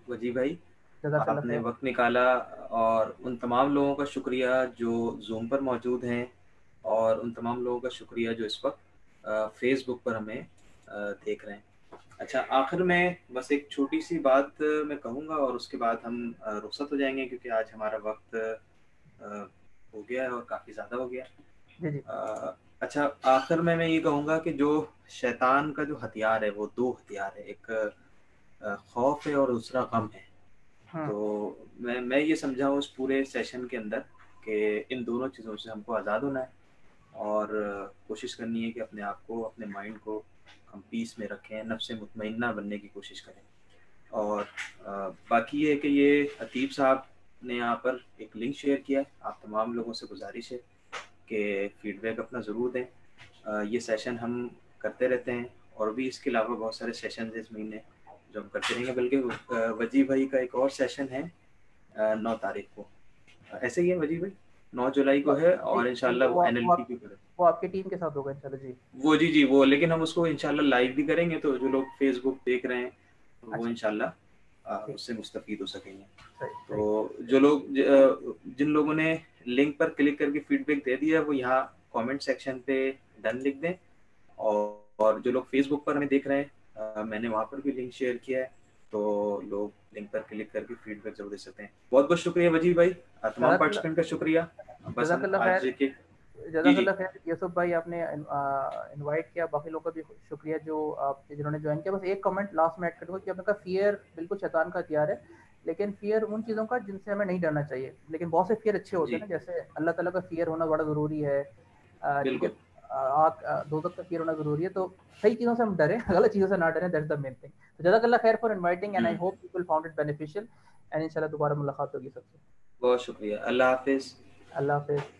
वजी भाई, आपने वक्त निकाला, और उन तमाम लोगों का शुक्रिया जो जूम पर मौजूद हैं, और उन तमाम लोगों का शुक्रिया जो इस वक्त फेसबुक पर हमें देख रहे हैं। अच्छा, आखिर में बस एक छोटी सी बात मैं कहूँगा और उसके बाद हम रुखसत हो जाएंगे, क्योंकि आज हमारा वक्त हो गया है और काफ़ी ज़्यादा हो गया। जी जी। अच्छा, आखिर में मैं ये कहूँगा कि जो शैतान का जो हथियार है वो 2 हथियार है, एक खौफ है और दूसरा गम है। तो मैं ये समझा उस पूरे सेशन के अंदर कि इन दोनों चीज़ों से हमको आज़ाद होना है, और कोशिश करनी है कि अपने आप को, अपने माइंड को हम पीस में रखें, नफ्स मुतमइन्ना बनने की कोशिश करें। और बाकी ये है कि ये अतीब साहब ने यहाँ पर एक लिंक शेयर किया है, आप तमाम लोगों से गुजारिश है कि फीडबैक अपना ज़रूर दें। ये सेशन हम करते रहते हैं, और भी इसके अलावा बहुत सारे सेशन इस महीने जो हम करते रहेंगे, बल्कि वजी भाई का एक और सेशन है 9 तारीख को, ऐसे ही है वजी भाई, 9 जुलाई को है, और इंशाल्लाह वो NLP भी करें, वो आपकी टीम के साथ होगा इंशाल्लाह। जी वो जी वो, लेकिन हम उसको इंशाल्लाह लाइव भी करेंगे, तो जो लोग फेसबुक देख रहे हैं वो इंशाल्लाह उससे मुस्तफीद हो सकेंगे। तो जो लोग जिन लोगों ने लिंक पर क्लिक करके फीडबैक दे दिया, वो यहाँ कमेंट सेक्शन पे डन लिख दें, और जो लोग फेसबुक पर हमें देख रहे हैं, मैंने वहाँ पर भी लिंक शेयर किया है, तो लोग लिंक पर क्लिक करके फीडबैक जरूर दे सकते हैं। बहुत बहुत शुक्रिया वजी भाई, तमाम पार्टिसिपेंट का शुक्रिया। बस आज के जज़ाकल्लाह खैर यूसुफ भाई, आपने इनवाइट किया, बाकी लोगों का भी शुक्रिया जो आप जिन्होंने ज्वाइन किया। बस एक कमेंट लास्ट में ऐड कर दूँगा कि आपने कहा फियर बिल्कुल शैतान का हथियार है, लेकिन फियर उन चीज़ों का जिनसे हमें नहीं डरना चाहिए, लेकिन बहुत से फियर अच्छे होते हैं ना, जैसे अल्लाह ताला का फियर होना बड़ा ज़रूरी है, ठीक है, दोज़ख का फियर होना ज़रूरी है। तो सही चीज़ों से हम डरें, गलत चीज़ों से ना डरें, दैट्स द मेन थिंग। तो जज़ाकल्लाह खैर for inviting, and I hope people found it beneficial, and इंशाल्लाह दोबारा मुलाकात होगी सबसे। बहुत शुक्रिया, अल्लाह हाफिज़। अल्लाह हाफिज़।